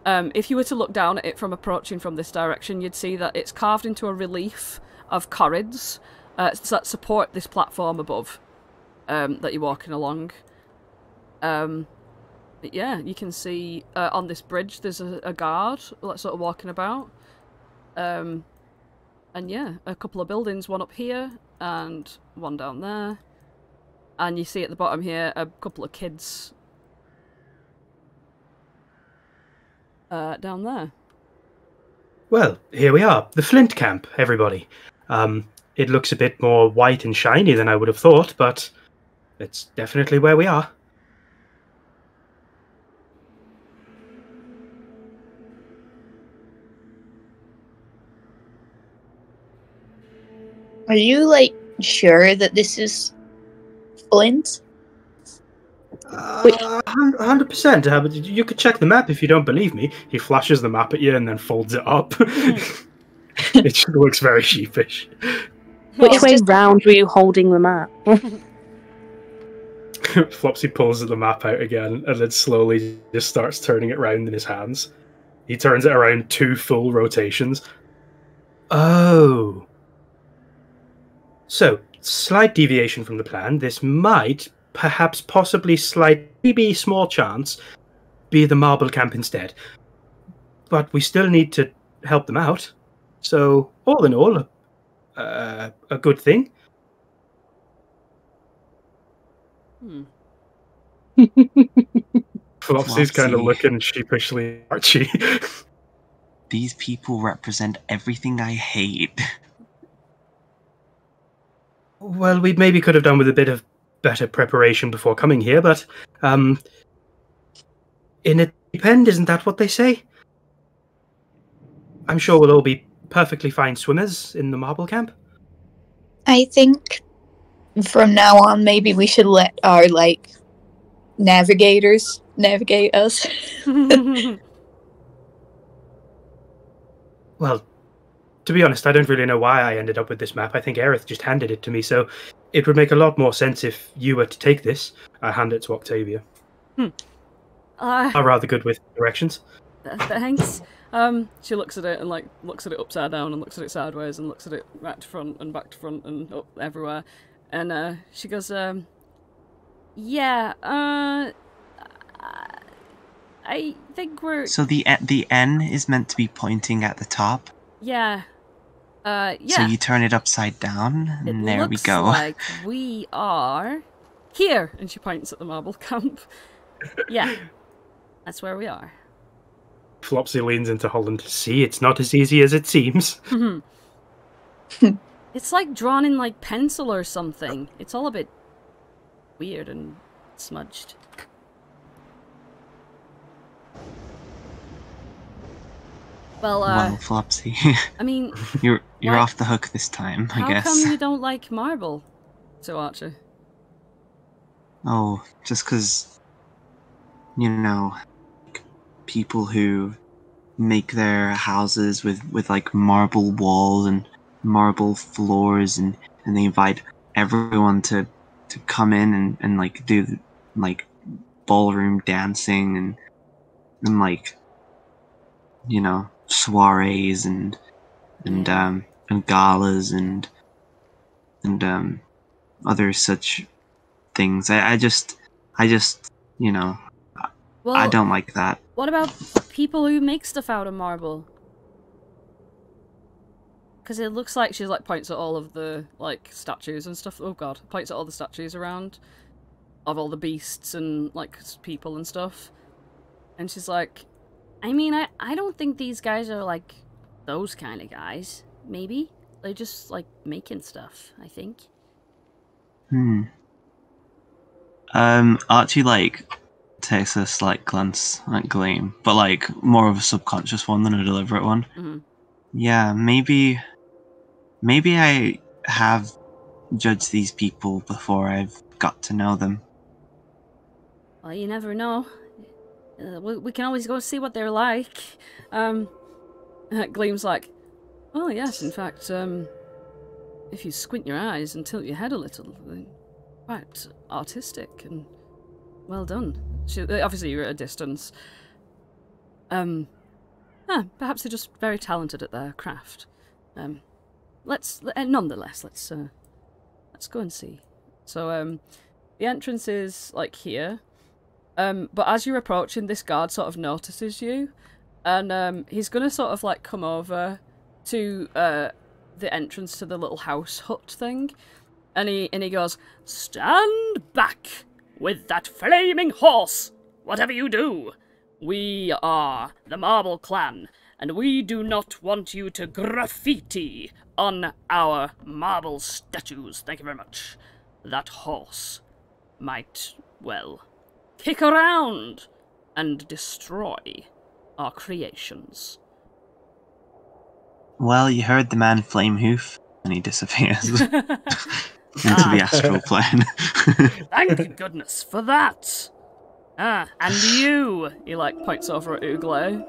If you were to look down at it from approaching from this direction, you'd see that it's carved into a relief of corrids that support this platform above that you're walking along. Yeah, you can see on this bridge there's a guard like sort of walking about. And yeah, a couple of buildings, one up here and one down there. And you see at the bottom here a couple of kids down there. Well, here we are. The Flint Camp, everybody. It looks a bit more white and shiny than I would have thought, but it's definitely where we are. Are you, like, sure that this is Flint? 100%. But you could check the map if you don't believe me. He flashes the map at you and then folds it up. It just looks very sheepish. Which way round were you holding the map? Flopsy pulls the map out again and then slowly just starts turning it around in his hands. He turns it around 2 full rotations. Oh. So, slight deviation from the plan. This might, perhaps possibly maybe small chance, be the Marble Camp instead. But we still need to help them out. So, all in all, a good thing. Flopsy's kind of looking sheepishly at Archie. These people represent everything I hate. Well, we maybe could have done with a bit of better preparation before coming here, but in a deep end, isn't that what they say? I'm sure we'll all be perfectly fine swimmers in the Marble Camp. I think from now on, maybe we should let our, like, navigators navigate us. Well, to be honest, I don't really know why I ended up with this map. I think Aerith just handed it to me, so it would make a lot more sense if you were to take this. I hand it to Octavia. I'm rather good with directions. Thanks. She looks at it and, like, looks at it upside down and looks at it sideways and looks at it right to front and back to front and up everywhere. And she goes, yeah, I think we're... So the N is meant to be pointing at the top? Yeah. Yeah. So you turn it upside down, and there we go. It looks like we are here, and she points at the Marble Camp. Yeah, that's where we are. Flopsy leans into Holland to see it's not as easy as it seems. It's like drawn in, like, pencil or something. It's all a bit weird and smudged. Well, Flopsy, I mean, you're off the hook this time, I guess. How come you don't like marble? So, Archie. Oh, just because, you know, people who make their houses with like marble walls and marble floors, and they invite everyone to come in and like do like ballroom dancing and like, you know, soirees and galas and other such things. I just you know, well, I don't like that. What about people who make stuff out of marble? Because it looks like she's like points at all of the like statues and stuff. Oh god, points at all the statues around of all the beasts and like people and stuff. And she's like, I mean, I don't think these guys are like those kind of guys. Maybe they're just like making stuff, I think. Archie like takes a slight glance at Gleam, but like more of a subconscious one than a deliberate one. Yeah, maybe I have judged these people before I've got to know them. Well, you never know. We can always go see what they're like. Gleam's like, oh yes, in fact, if you squint your eyes and tilt your head a little, quite artistic and well done. Obviously you're at a distance. Perhaps they're just very talented at their craft. Nonetheless, let's go and see. So, the entrance is like here. But as you're approaching, this guard sort of notices you, and he's gonna sort of like come over to the entrance to the little house hut thing, And he goes, "Stand back with that flaming horse, whatever you do. We are the Marble Clan, and we do not want you to graffiti on our marble statues. Thank you very much. That horse might, well, kick around and destroy our creations." Well, you heard the man Flamehoof, and he disappears into the astral plane. Thank goodness for that. And you, he like points over at Ooglay.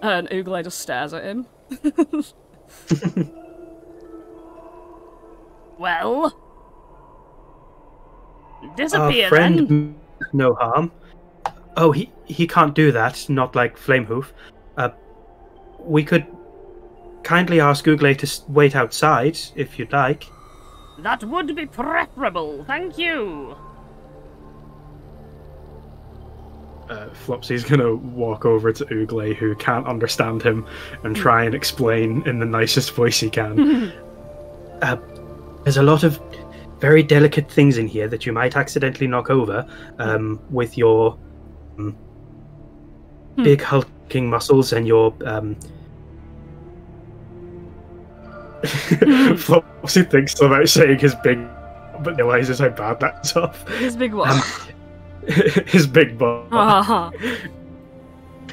And Ooglay just stares at him. Well, disappear Our friend then. no harm. Oh, he can't do that, not like Flamehoof. We could kindly ask Googlay to wait outside, if you'd like. That would be preferable, thank you. Flopsy's gonna walk over to Ooglay, who can't understand him, and try and explain in the nicest voice he can. There's a lot of very delicate things in here that you might accidentally knock over with your big hulking muscles and your Flopsy thinks about saying his big, but realizes how bad that's off. His big what? His big butt. Well,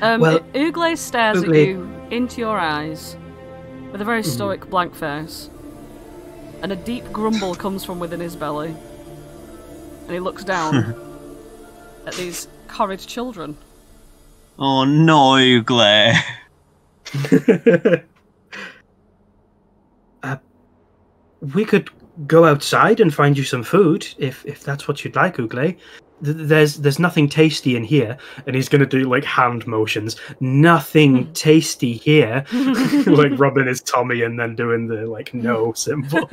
Ooglay stares Ooglay. at you into your eyes with a very stoic blank face, and a deep grumble comes from within his belly, and he looks down at these horrid children. Oh no, Ooglay. We could go outside and find you some food, if that's what you'd like, Ooglay. There's nothing tasty in here, and he's gonna do like hand motions. Nothing tasty here, like rubbing his tummy and then doing the like no symbol.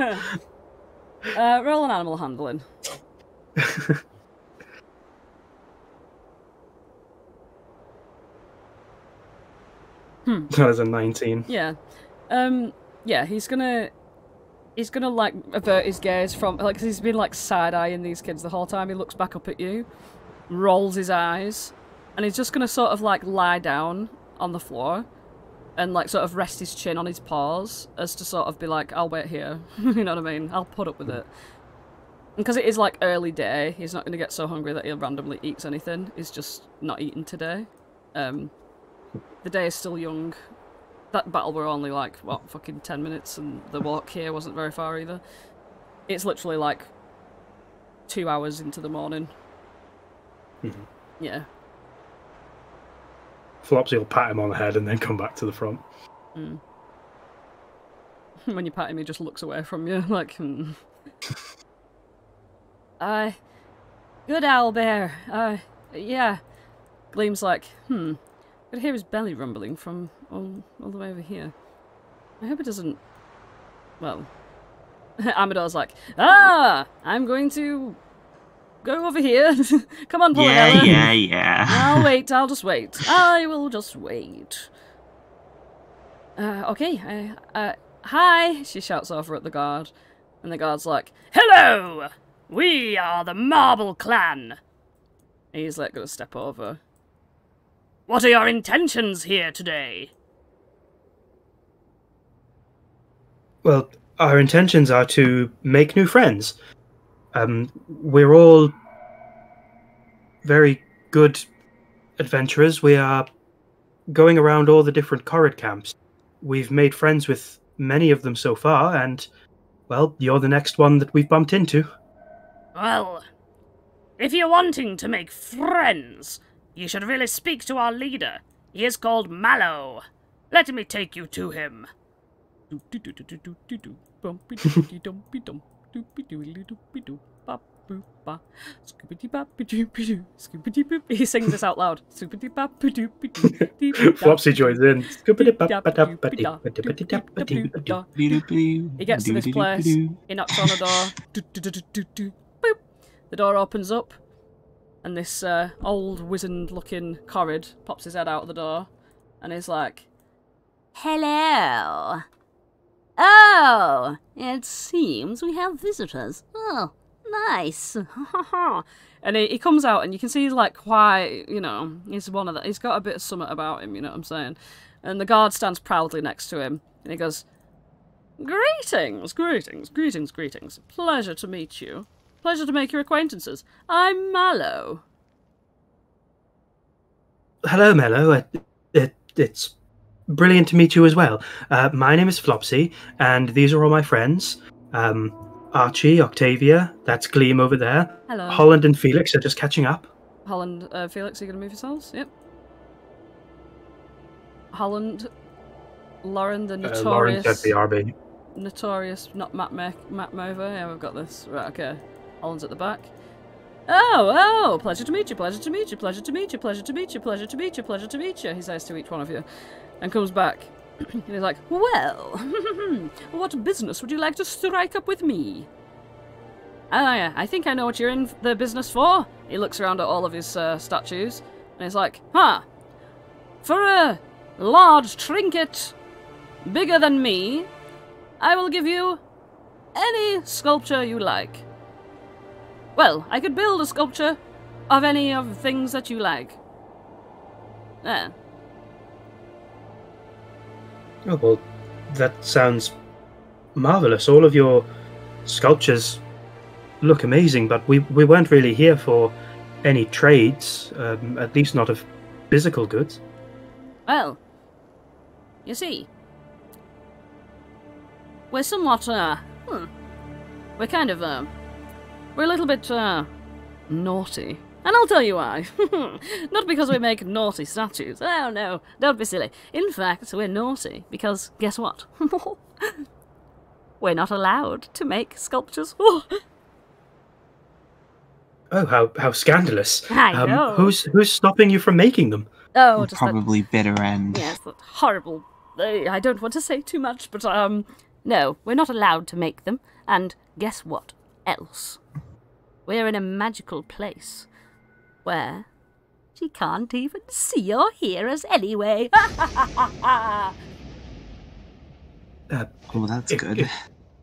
Roll an animal handling. That is a 19. Yeah. Yeah, he's gonna like avert his gaze from, like, 'cause he's been like side-eyeing these kids the whole time. He looks back up at you, rolls his eyes, and he's just gonna sort of like lie down on the floor and like sort of rest his chin on his paws as to sort of be like, I'll wait here. You know what I mean? I'll put up with it. And because it is like early day, he's not gonna get so hungry that he randomly eats anything. He's just not eating today. The day is still young. That battle were only like, what, fucking 10 minutes, and the walk here wasn't very far either. It's literally like 2 hours into the morning. Yeah. Flopsy will pat him on the head and then come back to the front. When you pat him, he just looks away from you, like, Good owlbear. Yeah. Gleam's like, I could hear his belly rumbling from all the way over here. I hope it doesn't... Well... Amador's like, I'm going to go over here. Come on, Paladin. Yeah. I'll just wait. I will just wait. Okay, hi, she shouts over at the guard. And the guard's like, hello! We are the Marble Clan. He's like gonna step over. What are your intentions here today? Well, our intentions are to make new friends. We're all very good adventurers. We are going around all the different Corrid camps. We've made friends with many of them so far, and, well, you're the next one that we've bumped into. Well, if you're wanting to make friends, you should really speak to our leader. He is called Mallow. Let me take you to him. He sings this out loud. Flopsy joins in. He gets to this place. He knocks on a door. The door opens up, and this old, wizened-looking Corrid pops his head out of the door, and he's like, "Hello. Oh, it seems we have visitors. Oh, nice. And he comes out, and you can see he's like quite, you know, he's one of the, he's got a bit of something about him, you know what I'm saying? And the guard stands proudly next to him, and he goes, "Greetings, greetings, greetings, greetings. Pleasure to meet you. Pleasure to make your acquaintances. I'm Mallow." Hello, Mello. It's brilliant to meet you as well. My name is Flopsy, and these are all my friends. Archie, Octavia, that's Gleam over there. Hello. Holland and Felix are just catching up. Holland, Felix, are you going to move yourselves? Yep. Holland, Lauren, the notorious... Lauren said the RB. Notorious, not map mover. Yeah, we've got this. Right, okay. Holland's at the back. Oh, pleasure to meet you, pleasure to meet you, pleasure to meet you, pleasure to meet you, pleasure to meet you, pleasure to meet you, he says to each one of you. And comes back. And he's like, "Well, what business would you like to strike up with me?" "Oh, yeah, I think I know what you're in the business for." He looks around at all of his statues. And he's like, "For a large trinket bigger than me, I will give you any sculpture you like." "Well, I could build a sculpture of any of the things that you like." There. Oh, well, that sounds marvellous. All of your sculptures look amazing, but we weren't really here for any trades, at least not of physical goods. Well, you see, we're somewhat, we're kind of, we're a little bit, naughty. And I'll tell you why. Not because we make naughty statues. Oh no, don't be silly. In fact, we're naughty because, guess what? We're not allowed to make sculptures. Oh, how scandalous. I know. Who's stopping you from making them? Oh, just Probably Bitter End. Yes, that horrible... I don't want to say too much, but, no, we're not allowed to make them. And guess what else? We're in a magical place where she can't even see or hear us anyway. Oh, that's good.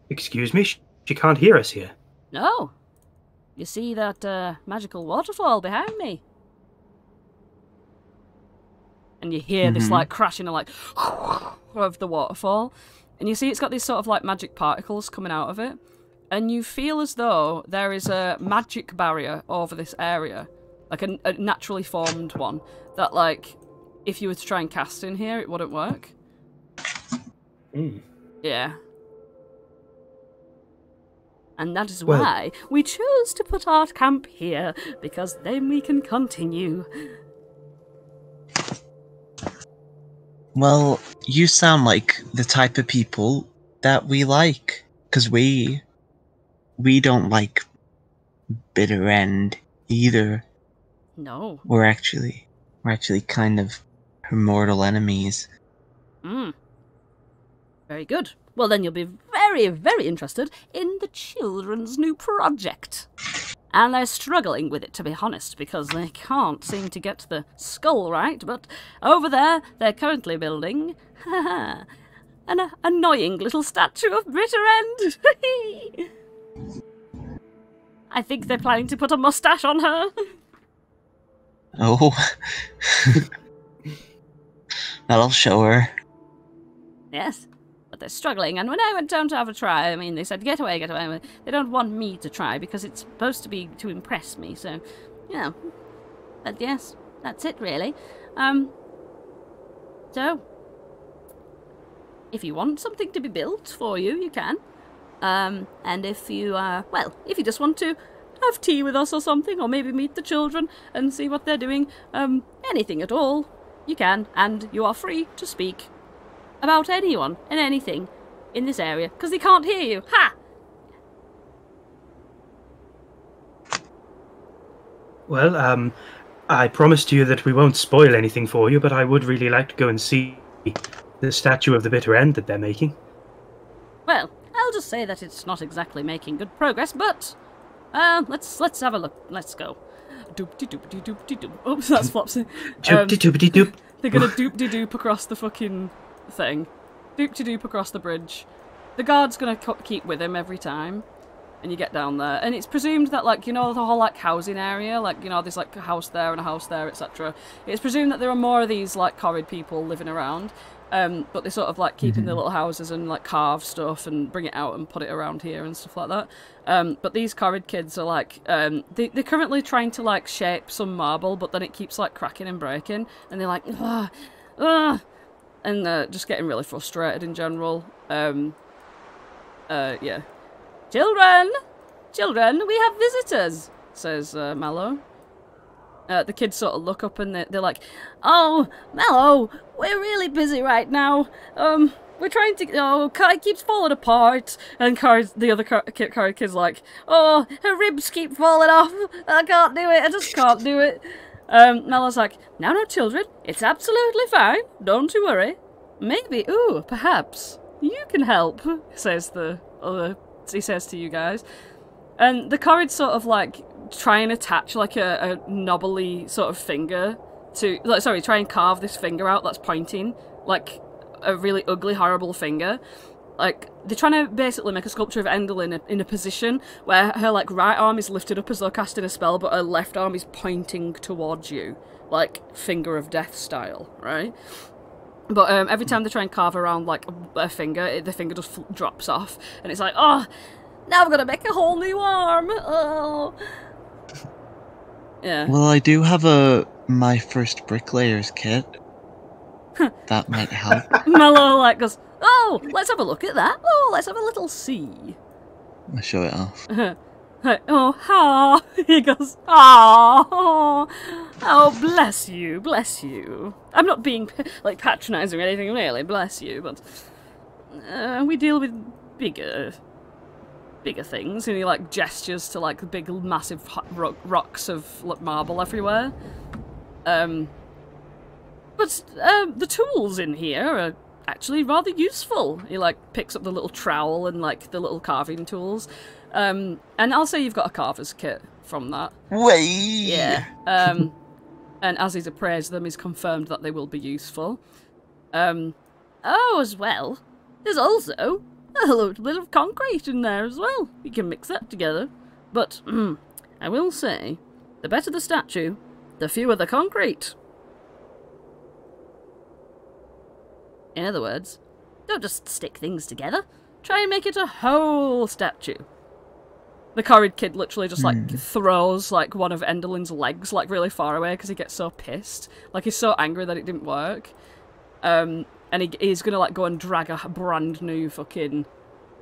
Excuse me? She can't hear us here. No. You see that magical waterfall behind me? And you hear this, like, crashing, like, of the waterfall. And you see it's got these sort of, like, magic particles coming out of it. And you feel as though there is a magic barrier over this area. Like a naturally formed one. That, like, if you were to try and cast in here, it wouldn't work. Mm. Yeah. And that is why we chose to put our camp here, because then we can continue. Well, you sound like the type of people that we like, because we don't like Bitter End either. No. We're actually kind of her mortal enemies. Very good. Well, then you'll be very, very interested in the children's new project. And they're struggling with it, to be honest, because they can't seem to get the skull right, but over there, they're currently building an annoying little statue of Bitter End. I think they're planning to put a mustache on her. Oh. That'll show her. Yes. But they're struggling, and when I went down to have a try, I mean, they said, get away. They don't want me to try, because it's supposed to be to impress me, so, yeah. But yes, that's it, really. So, if you want something to be built for you, you can. And if you, if you just want to have tea with us or something, or maybe meet the children and see what they're doing, anything at all, you can, and you are free to speak about anyone and anything in this area, because they can't hear you. Ha! Well, I promised you that we won't spoil anything for you, but I would really like to go and see the statue of the Bitter End that they're making. Well, I'll just say that it's not exactly making good progress, but let's have a look. Let's go. Doop-de-doop-de-doop-de-doop. Oops, that's Flopsy. Doop-de-doop-de-doop. They're gonna doop-de-doop across the fucking thing. Doop-de-doop across the bridge. the guard's gonna keep with him every time. And you get down there, and it's presumed that, like, you know, the whole, like, housing area, like, you know, there's, like, a house there and a house there, etc. It's presumed that there are more of these, like, corrid people living around, but they sort of, like, keep in their little houses and, like, carve stuff and bring it out and put it around here and stuff like that. But these corrid kids are, like, they're currently trying to, like, shape some marble, but then it keeps, like, cracking and breaking, and they're like, ugh, ugh, and just getting really frustrated in general. Yeah. Children, we have visitors, says Mallow. The kids sort of look up and they're like, oh, Mallow, we're really busy right now. We're trying to, it keeps falling apart. And the other kid's like, oh, her ribs keep falling off. I can't do it, I just can't do it. Mallow's like, no, children, it's absolutely fine. Don't you worry. Maybe, perhaps you can help, says the other. He says to you guys, and the corrid sort of like try and attach like a knobbly sort of finger to, like, sorry, try and carve this finger out that's pointing, like a really ugly, horrible finger. Like they're trying to basically make a sculpture of Endelyn in a position where her like right arm is lifted up as though casting a spell, but her left arm is pointing towards you, like finger of death style, right? But every time they try and carve around, like, a finger, the finger just drops off. And it's like, oh, now I've got to make a whole new arm. Oh. Yeah. Well, I do have my first bricklayer's kit. That might help. Mallow, like, goes, oh, let's have a look at that. Oh, let's have a little see. I'll show it off. Oh, ha! He goes, oh, bless you, bless you. I'm not being, like, patronising or anything, really, bless you, but we deal with bigger things, and he, like, gestures to, like, the big, massive rocks of like, marble everywhere. But the tools in here are actually rather useful. He, like, picks up the little trowel and, like, the little carving tools. And I'll say you've got a carver's kit from that. Way! Yeah. And as he's appraised them, he's confirmed that they will be useful. Oh, as well, there's also a little bit of concrete in there as well. You can mix that together. But, I will say, the better the statue, the fewer the concrete. In other words, don't just stick things together. Try and make it a whole statue. The corrid kid literally just, like, throws, like, one of Endelyn's legs, like, really far away because he gets so pissed. Like, he's so angry that it didn't work. And he's gonna, like, go and drag a brand new fucking,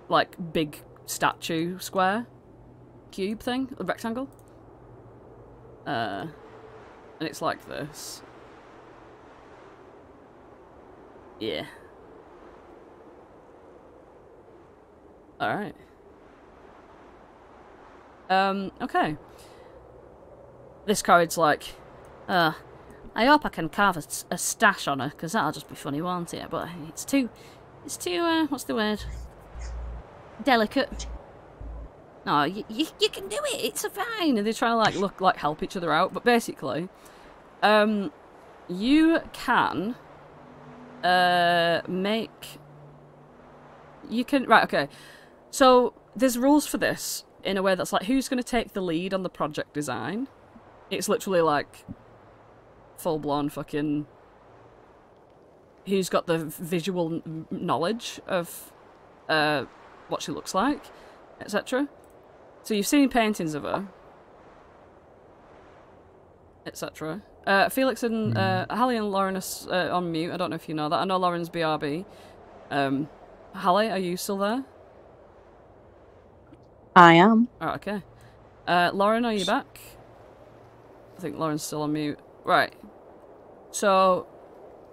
like, big statue square cube thing, a rectangle. And it's like this. Yeah. Alright. Okay. This corrid's like, I hope I can carve a stash on her, because that'll just be funny, won't it? But it's too, what's the word? Delicate. No, you can do it, it's fine. And they're trying to, like, help each other out. But basically, you can, right, okay. So, there's rules for this. In a way that's like, who's going to take the lead on the project design? It's literally like full-blown fucking... Who's got the visual knowledge of what she looks like, etc. So you've seen paintings of her, etc. Felix and Hallie and Lauren are on mute. I don't know if you know that. I know Lauren's BRB. Hallie, are you still there? I am. Oh, okay. Lauren, are you back? I think Lauren's still on mute. Right. So,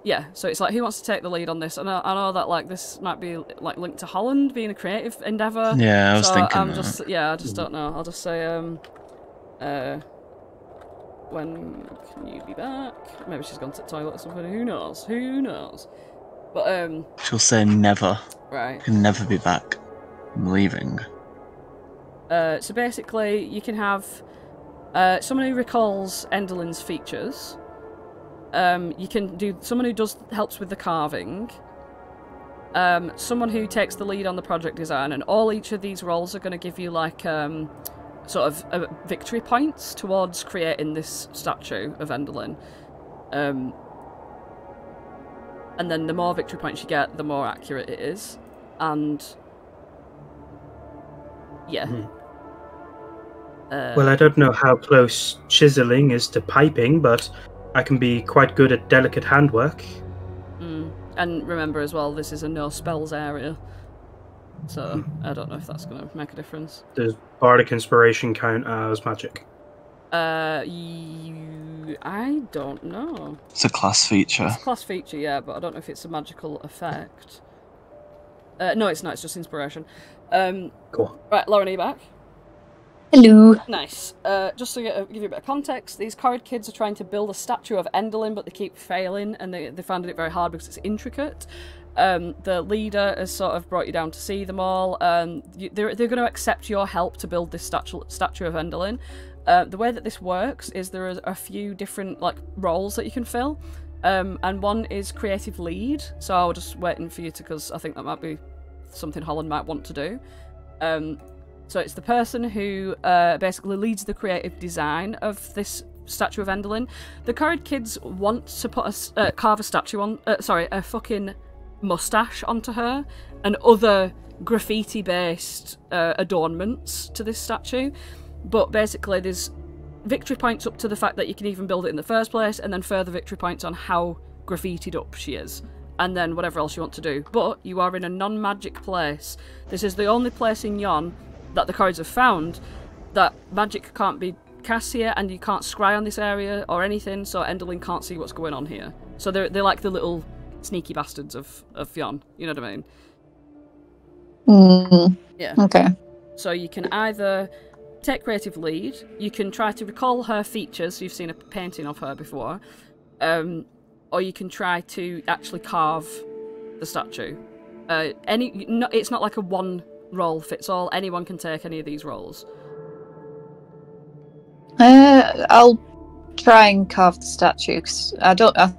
yeah. So it's like, who wants to take the lead on this? I know that, like, this might be, like, linked to Holland being a creative endeavour. Yeah, I was thinking I just don't know. I'll just say, when can you be back? Maybe she's gone to the toilet or something. Who knows? Who knows? But, she'll say never. Right. Can never be back. I'm leaving. So basically, you can have someone who recalls Endelyn's features. You can do someone who helps with the carving. someone who takes the lead on the project design, and each of these roles are going to give you like sort of victory points towards creating this statue of Enderlin. And then the more victory points you get, the more accurate it is. And yeah. Well, I don't know how close chiseling is to piping, but I can be quite good at delicate handwork. And remember as well, this is a no spells area, so I don't know if that's going to make a difference. Does bardic inspiration count as magic? I don't know. It's a class feature. It's a class feature, yeah, but I don't know if it's a magical effect. No, it's not. It's just inspiration. Cool. Right, Lauren, are you back? Hello. Nice. Just to give you a bit of context, these Corrid kids are trying to build a statue of Enderlin, but they keep failing, and they find it very hard because it's intricate. The leader has sort of brought you down to see them all. They're going to accept your help to build this statue of Enderlin. The way that this works is there are a few different roles that you can fill, and one is creative lead. So I was just waiting for you because I think that might be something Holland might want to do. So it's the person who basically leads the creative design of this statue of Enderlin. The Corrid kids want to put carve a statue on, a fucking mustache onto her, and other graffiti-based adornments to this statue. But basically, there's victory points up to the fact that you can even build it in the first place, and then further victory points on how graffitied up she is, and then whatever else you want to do. But you are in a non-magic place. This is the only place in Yon that the Corrids have found that magic can't be cast here, and you can't scry on this area or anything, so Enderlin can't see what's going on here. So they're like the little sneaky bastards of Yon, you know what I mean? Yeah. Okay. So you can either take creative lead, you can try to recall her features, you've seen a painting of her before, or you can try to actually carve the statue. It's not like a one role fits all. Anyone can take any of these roles. I'll try and carve the statue, because I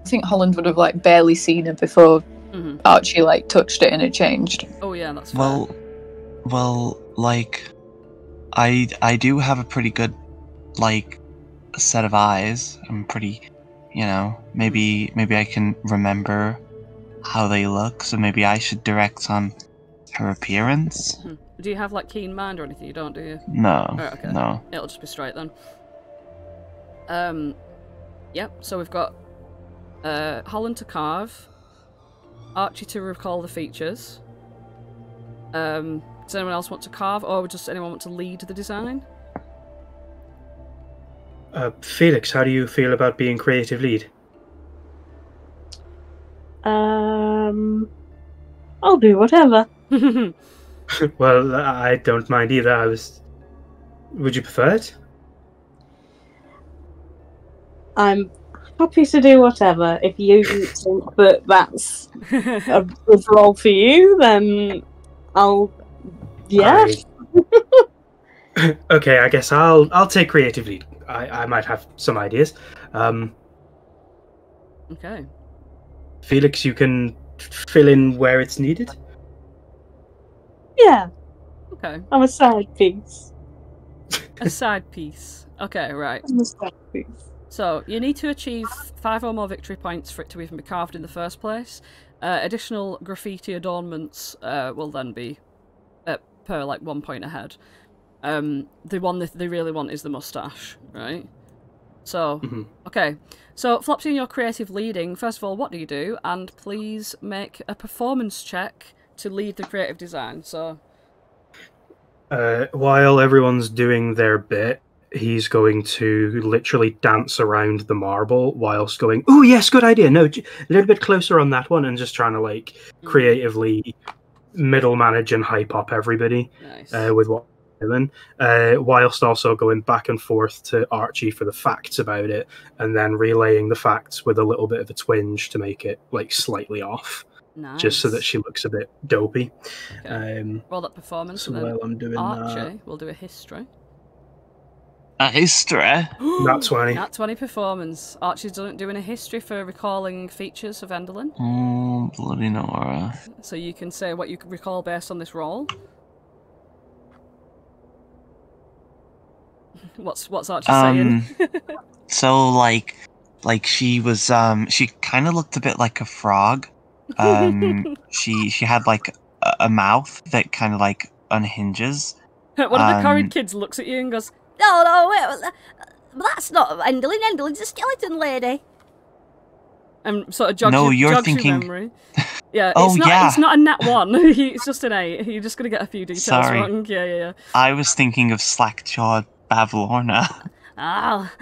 think Holland would have barely seen it before Archie touched it and it changed. Oh yeah, that's fair. Well, I do have a pretty good set of eyes. I'm pretty, maybe I can remember how they look, so maybe I should direct on her appearance. Do you have keen mind or anything? You don't, do you? No. Oh, okay. No. It'll just be straight then. Yep, so we've got Holland to carve, Archie to recall the features. Does anyone else want to carve, or does anyone want to lead the design? Felix, how do you feel about being creative lead? I'll do whatever. Well, I don't mind either. Would you prefer it? I'm happy to do whatever. If you think that that's a good role for you, then I'll... Yeah. Okay, I guess I'll take creative lead. I might have some ideas. Okay. Felix, you can fill in where it's needed. Yeah. Okay. I'm a side piece. A side piece. Okay, right. I'm a side piece. So, you need to achieve 5 or more victory points for it to even be carved in the first place. Additional graffiti adornments will then be per 1 point ahead. The one that they really want is the mustache, right? So, okay. So, Flopsy, in your creative leading, first of all, what do you do? And please make a performance check to lead the creative design. So, while everyone's doing their bit, he's going to literally dance around the marble whilst going, "Oh yes, good idea. No, a little bit closer on that one," and just trying to creatively middle manage and hype up everybody. Nice. With what they're doing, whilst also going back and forth to Archie for the facts about it, and then relaying the facts with a little bit of a twinge to make it slightly off. Nice. Just so that she looks a bit dopey. Okay. Roll that performance. So and then while I'm doing Archie that, will do a history. A history. Nat 20. Nat 20 performance. Archie's doing a history for recalling features of Enderlin. Oh, bloody Nora. So you can say what you can recall based on this roll. What's Archie saying? So like she was she kind of looked a bit like a frog. She had like a mouth that kind of like unhinges. One of the current kids looks at you and goes, "No, wait, that's not Enderlin. Enderlin's a skeleton lady." And sort of jogs, you're jogs thinking... your memory. Yeah, Oh, it's not a Nat 1. It's just an 8. You're just going to get a few details Sorry. wrong. Yeah. I was thinking of slack-jawed Bavlorna. Ah,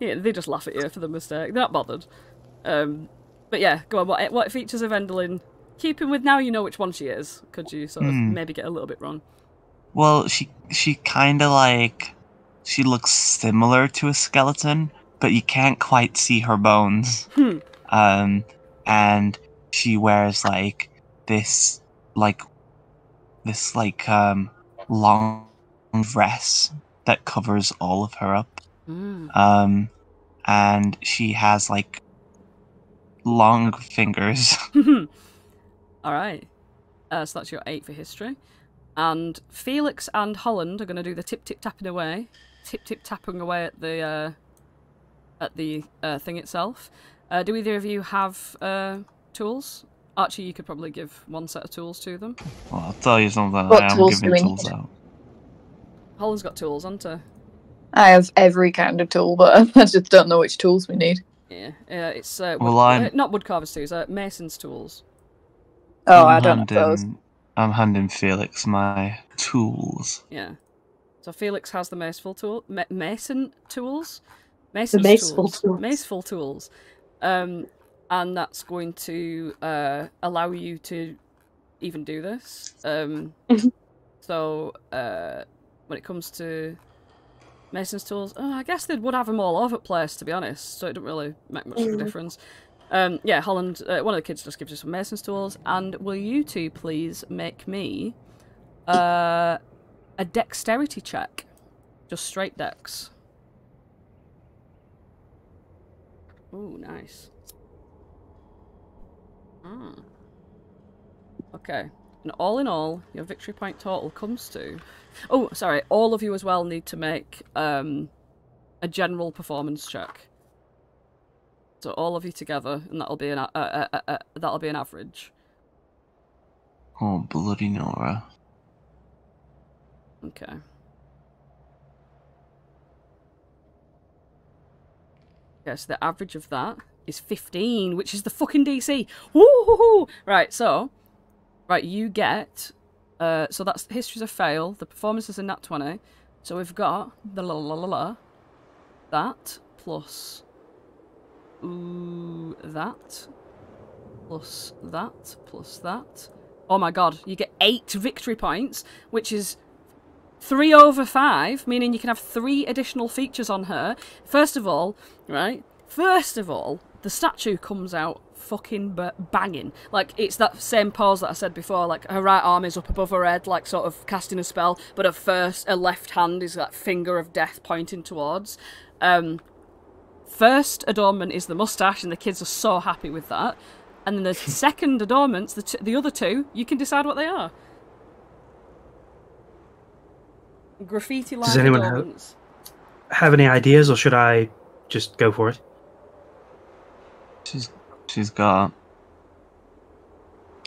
yeah, they just laugh at you for the mistake. They're not bothered. But yeah, go on. What features of Enderlin? Keeping with now you know which one she is. Could you sort of maybe get a little bit wrong? Well, she kind of like... She looks similar to a skeleton, but you can't quite see her bones. And she wears like this long dress that covers all of her up. And she has like long fingers. Alright. So that's your 8 for history. And Felix and Holland are going to do the tip-tip-tapping away. Tip-tip-tapping away at the thing itself. Do either of you have tools? Archie, you could probably give one set of tools to them. Well, I'll tell you something. What I am tools giving do we tools need? out. Holland's got tools, hasn't he? I have every kind of tool, but I just don't know which tools we need. Yeah, it's not woodcarver's tools, mason's tools. Oh, I don't know those. I'm handing Felix my tools. Yeah. So Felix has the maceful tool, mason tools, maceful tools, and that's going to allow you to even do this. So when it comes to mason's tools, I guess they would have them all over the place, to be honest. So it doesn't really make much of a difference. Yeah, Holland, one of the kids just gives you some mason's tools, and will you two please make me a dexterity check? Just straight dex. Ooh, nice. Okay, and all in all, your victory point total comes to... Oh, sorry, all of you as well need to make a general performance check. So all of you together, and that'll be an average. Oh, bloody Nora. Okay. Yeah, so the average of that is 15, which is the fucking DC. Woo-hoo-hoo! Right, so... Right, you get... so that's history's a fail. The performance is a nat 20. So we've got the that plus... that plus that plus that. Oh my god, you get 8 victory points, which is 3 over 5, meaning you can have 3 additional features on her. First of all, the statue comes out fucking banging. Like, it's that same pose that I said before, like, her right arm is up above her head, like, sort of casting a spell, but her left hand is that finger of death pointing towards. First adornment is the mustache, and the kids are so happy with that. And then the second adornments, the other two, you can decide what they are. Graffiti-like Does anyone adornments. have any ideas, or should I just go for it? She's got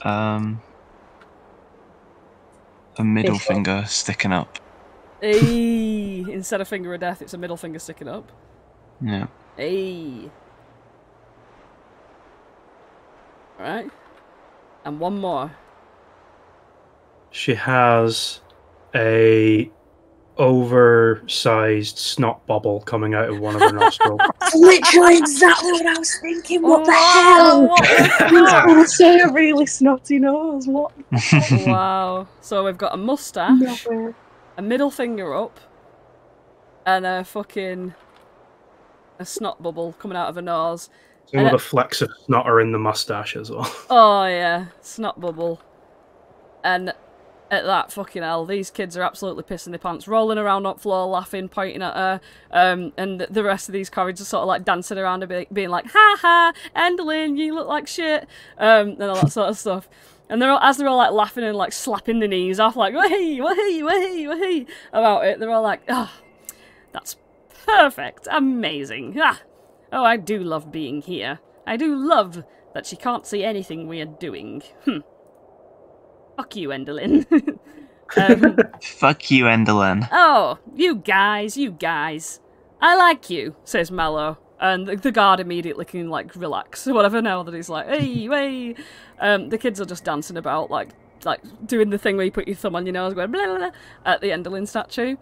a middle finger sticking up. Hey, instead of finger of death, it's a middle finger sticking up. Yeah. Hey. Alright. And one more. She has a oversized snot bubble coming out of one of her nostrils. Literally exactly what I was thinking. What the Wow, hell? what the You want to say a really snotty nose? What? Wow. So we've got a mustache, Nowhere. a middle finger up, and a snot bubble coming out of a nose. Some of the flecks of snot are in the mustache as well. Oh yeah, snot bubble. And at that, fucking hell, these kids are absolutely pissing their pants, rolling around on the floor, laughing, pointing at her, and the rest of these corridors are sort of like dancing around and being like, ha ha, Endelyn, you look like shit, and all that sort of stuff. And as they're all like laughing and like slapping their knees off, like, wahee, wahee, wahee, wahee, about it, they're all like, oh, that's perfect, amazing, ah. Oh, I do love being here. I do love that she can't see anything we are doing. Fuck you, Endelyn. Fuck you, Endelyn. Oh, you guys. I like you, says Mallow. And the guard immediately can, like, relax or whatever now that he's like, hey, hey. The kids are just dancing about, like doing the thing where you put your thumb on your nose going blah, blah, blah, at the Endelyn statue.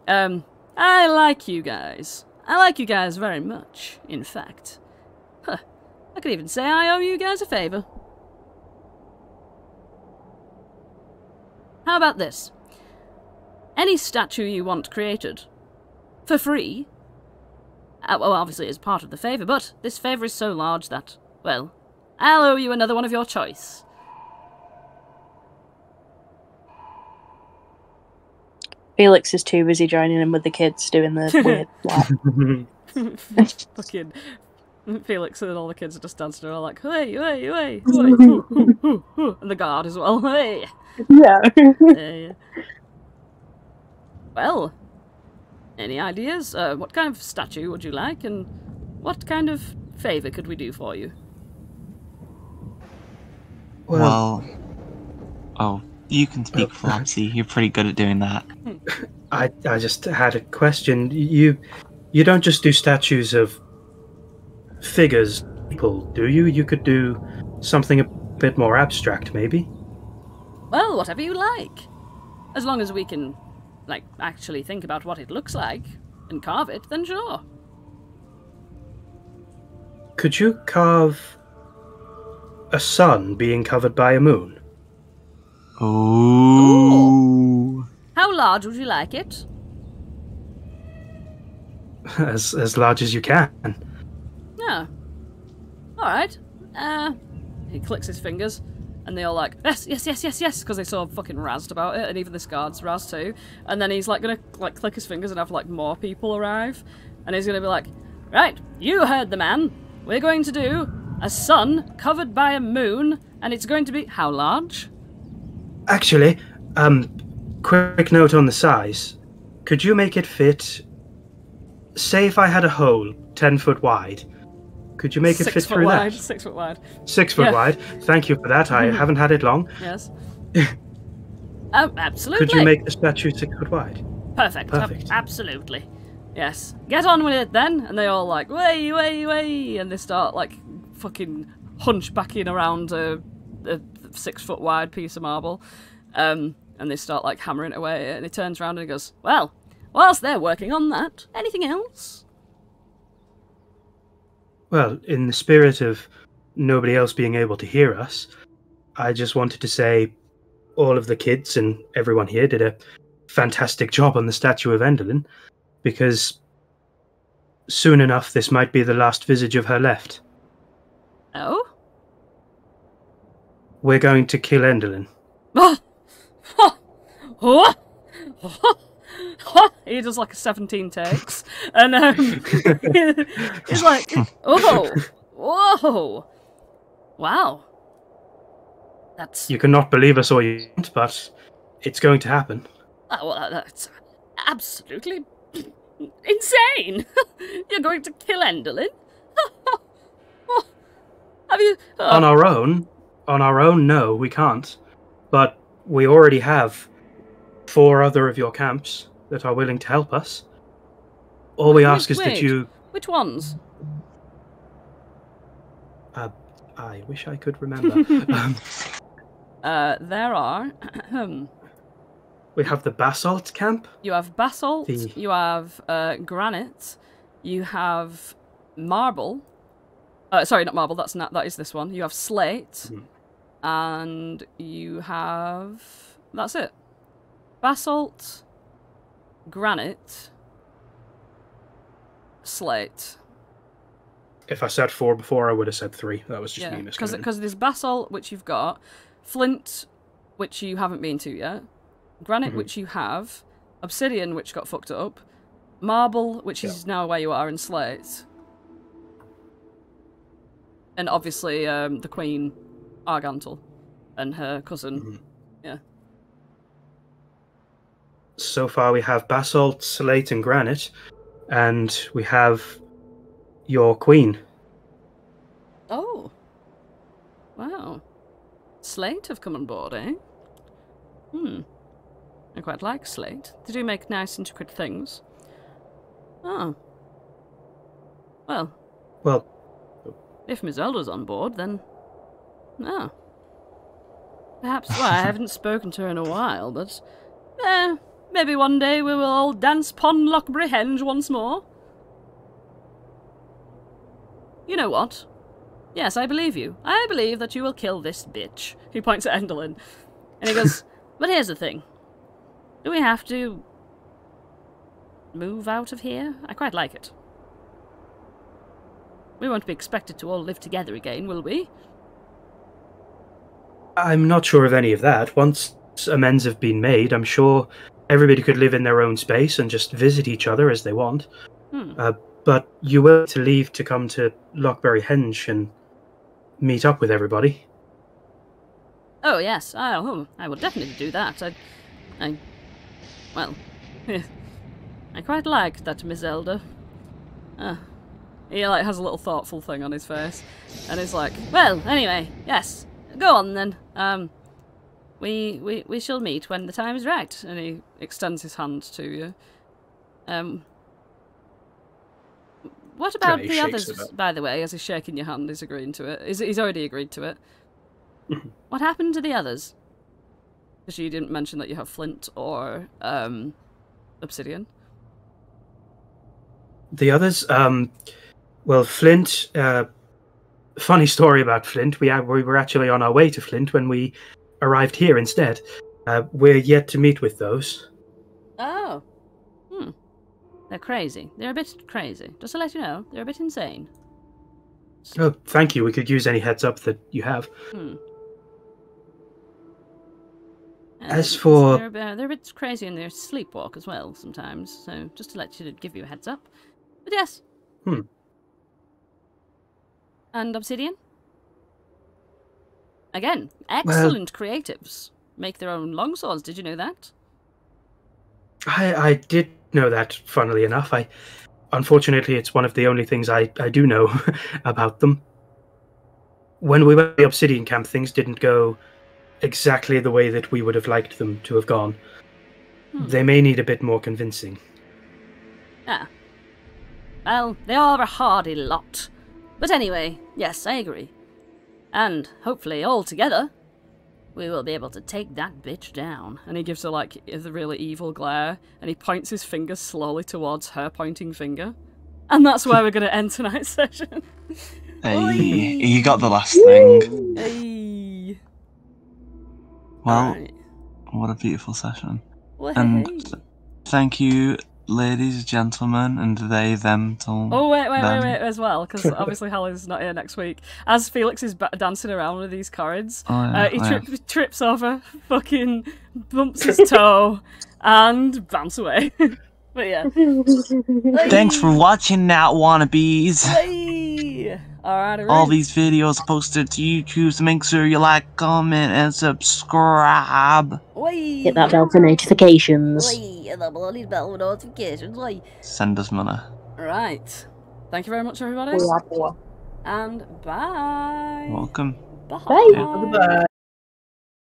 I like you guys. I like you guys very much, in fact. Huh. I could even say I owe you guys a favour. How about this? Any statue you want created, for free. Well, obviously it's part of the favour, but this favour is so large that, well, I'll owe you another one of your choice. Felix is too busy joining in with the kids doing the weird Fucking Felix and all the kids are just dancing around like, hey, hey, hey, hey, hoo, hoo, hoo, hoo. And the guard as well, hey. Yeah. Well, any ideas? What kind of statue would you like, and what kind of favour could we do for you? Well, oh, you can speak, Flopsy. You're pretty good at doing that. I just had a question. You don't just do statues of figures, people, do you? You could do something a bit more abstract, maybe? Well, whatever you like. As long as we can, like, actually think about what it looks like and carve it, then sure. Could you carve a sun being covered by a moon? Ooh. How large would you like it? As large as you can. Yeah. Alright. He clicks his fingers, and they all like, yes, yes, yes, yes, yes, because they so fucking razzed about it, and even this guard's razzed too. And then he's like gonna like click his fingers and have like more people arrive, and he's gonna be like, right, you heard the man. We're going to do a sun covered by a moon, and it's going to be how large? Actually, quick note on the size. Could you make it fit? Say if I had a hole 10 foot wide, could you make it fit through wide, that? 6 foot wide. 6 foot wide. Thank you for that. I haven't had it long. Yes. Absolutely. Could you make the statue 6 foot wide? Perfect. Perfect. Absolutely. Yes. Get on with it then. And they all like, way, way, way. And they start like fucking hunchbacking around a 6 foot wide piece of marble. And they start like hammering it away. And he turns around and he goes, well, whilst they're working on that, anything else? Well, in the spirit of nobody else being able to hear us, I just wanted to say all of the kids and everyone here did a fantastic job on the statue of Endelyn, because soon enough this might be the last visage of her left. Oh? We're going to kill Endelyn. He does like 17 takes, and he's like, oh, whoa, wow. That's... You cannot believe us all you want, but it's going to happen. Oh, well, that's absolutely insane. You're going to kill Endelyn? Have you... On our own, no, we can't. But we already have 4 other of your camps that are willing to help us. All we ask is that you... Which ones? I wish I could remember. There are... We have the Basalt camp. You have Basalt, you have Granite, you have Marble. Sorry, not Marble, that is this one. You have Slate, and you have... That's it. Basalt, Granite, Slate. If I said 4 before, I would have said 3. That was just me miscommunicating. Because there's Basalt, which you've got, Flint, which you haven't been to yet, granite, which you have, obsidian, which got fucked up, marble, which is now where you are, and slate. And obviously the Queen Argantal and her cousin. Yeah. So far we have basalt, slate, and granite, and we have your queen. Oh. Wow. Slate have come on board, eh? I quite like slate. They do make nice, intricate things. Oh. Well, if Miss Elder's on board, then... No. Perhaps, well, I haven't spoken to her in a while, but... maybe one day we will all dance pon Lochbrihenge once more. You know what? Yes, I believe you. I believe that you will kill this bitch. He points at Endelin. And he goes, but here's the thing. Do we have to... move out of here? I quite like it. We won't be expected to all live together again, will we? I'm not sure of any of that. Once amends have been made, I'm sure everybody could live in their own space and just visit each other as they want. But you will have to leave to come to Lochbury Henge and meet up with everybody. Oh, yes. I will definitely do that. Well, I quite like that Miss Elder. He has a little thoughtful thing on his face, and he's like, well, anyway, yes, go on then. We shall meet when the time is right. And he extends his hand to you. What about the others, by the way, as he's shaking your hand, he's agreeing to it. He's already agreed to it. What happened to the others? Because you didn't mention that you have flint or obsidian. The others, well, Flint, funny story about Flint. We were actually on our way to Flint when we arrived here instead. We're yet to meet with those. Oh. They're crazy. They're a bit crazy. Just to let you know, they're a bit insane. Oh, thank you. We could use any heads up that you have. As for... They're a bit crazy in their sleepwalk as well, sometimes. So, just to give you a heads up. But yes. And Obsidian? Again, excellent creatives. Make their own longswords, did you know that? I did know that, funnily enough. Unfortunately, it's one of the only things I do know about them. When we were at the Obsidian camp, things didn't go exactly the way that we would have liked them to have gone. They may need a bit more convincing. Ah. Well, they are a hardy lot. But anyway, yes, I agree. And, hopefully, all together, we will be able to take that bitch down. And he gives her, the really evil glare, and he points his finger slowly towards her pointing finger. And that's where we're going to end tonight's session. Hey, you got the last thing. Hey. Well, right. What a beautiful session. Well, and thank you, ladies, gentlemen, and they, them, till wait, as well, because obviously Hallie's not here next week. As Felix is dancing around with these cards, he trips over, fucking bumps his toe, and bounce away. But yeah. Thanks for watching, Nat Wannabes. Alright. All these videos posted to YouTube, so make sure you like, comment, and subscribe. Hit that bell for notifications. Hit that bloody bell for notifications. Send us money. Right. Thank you very much, everybody. And bye. Welcome. Bye. Bye. Bye.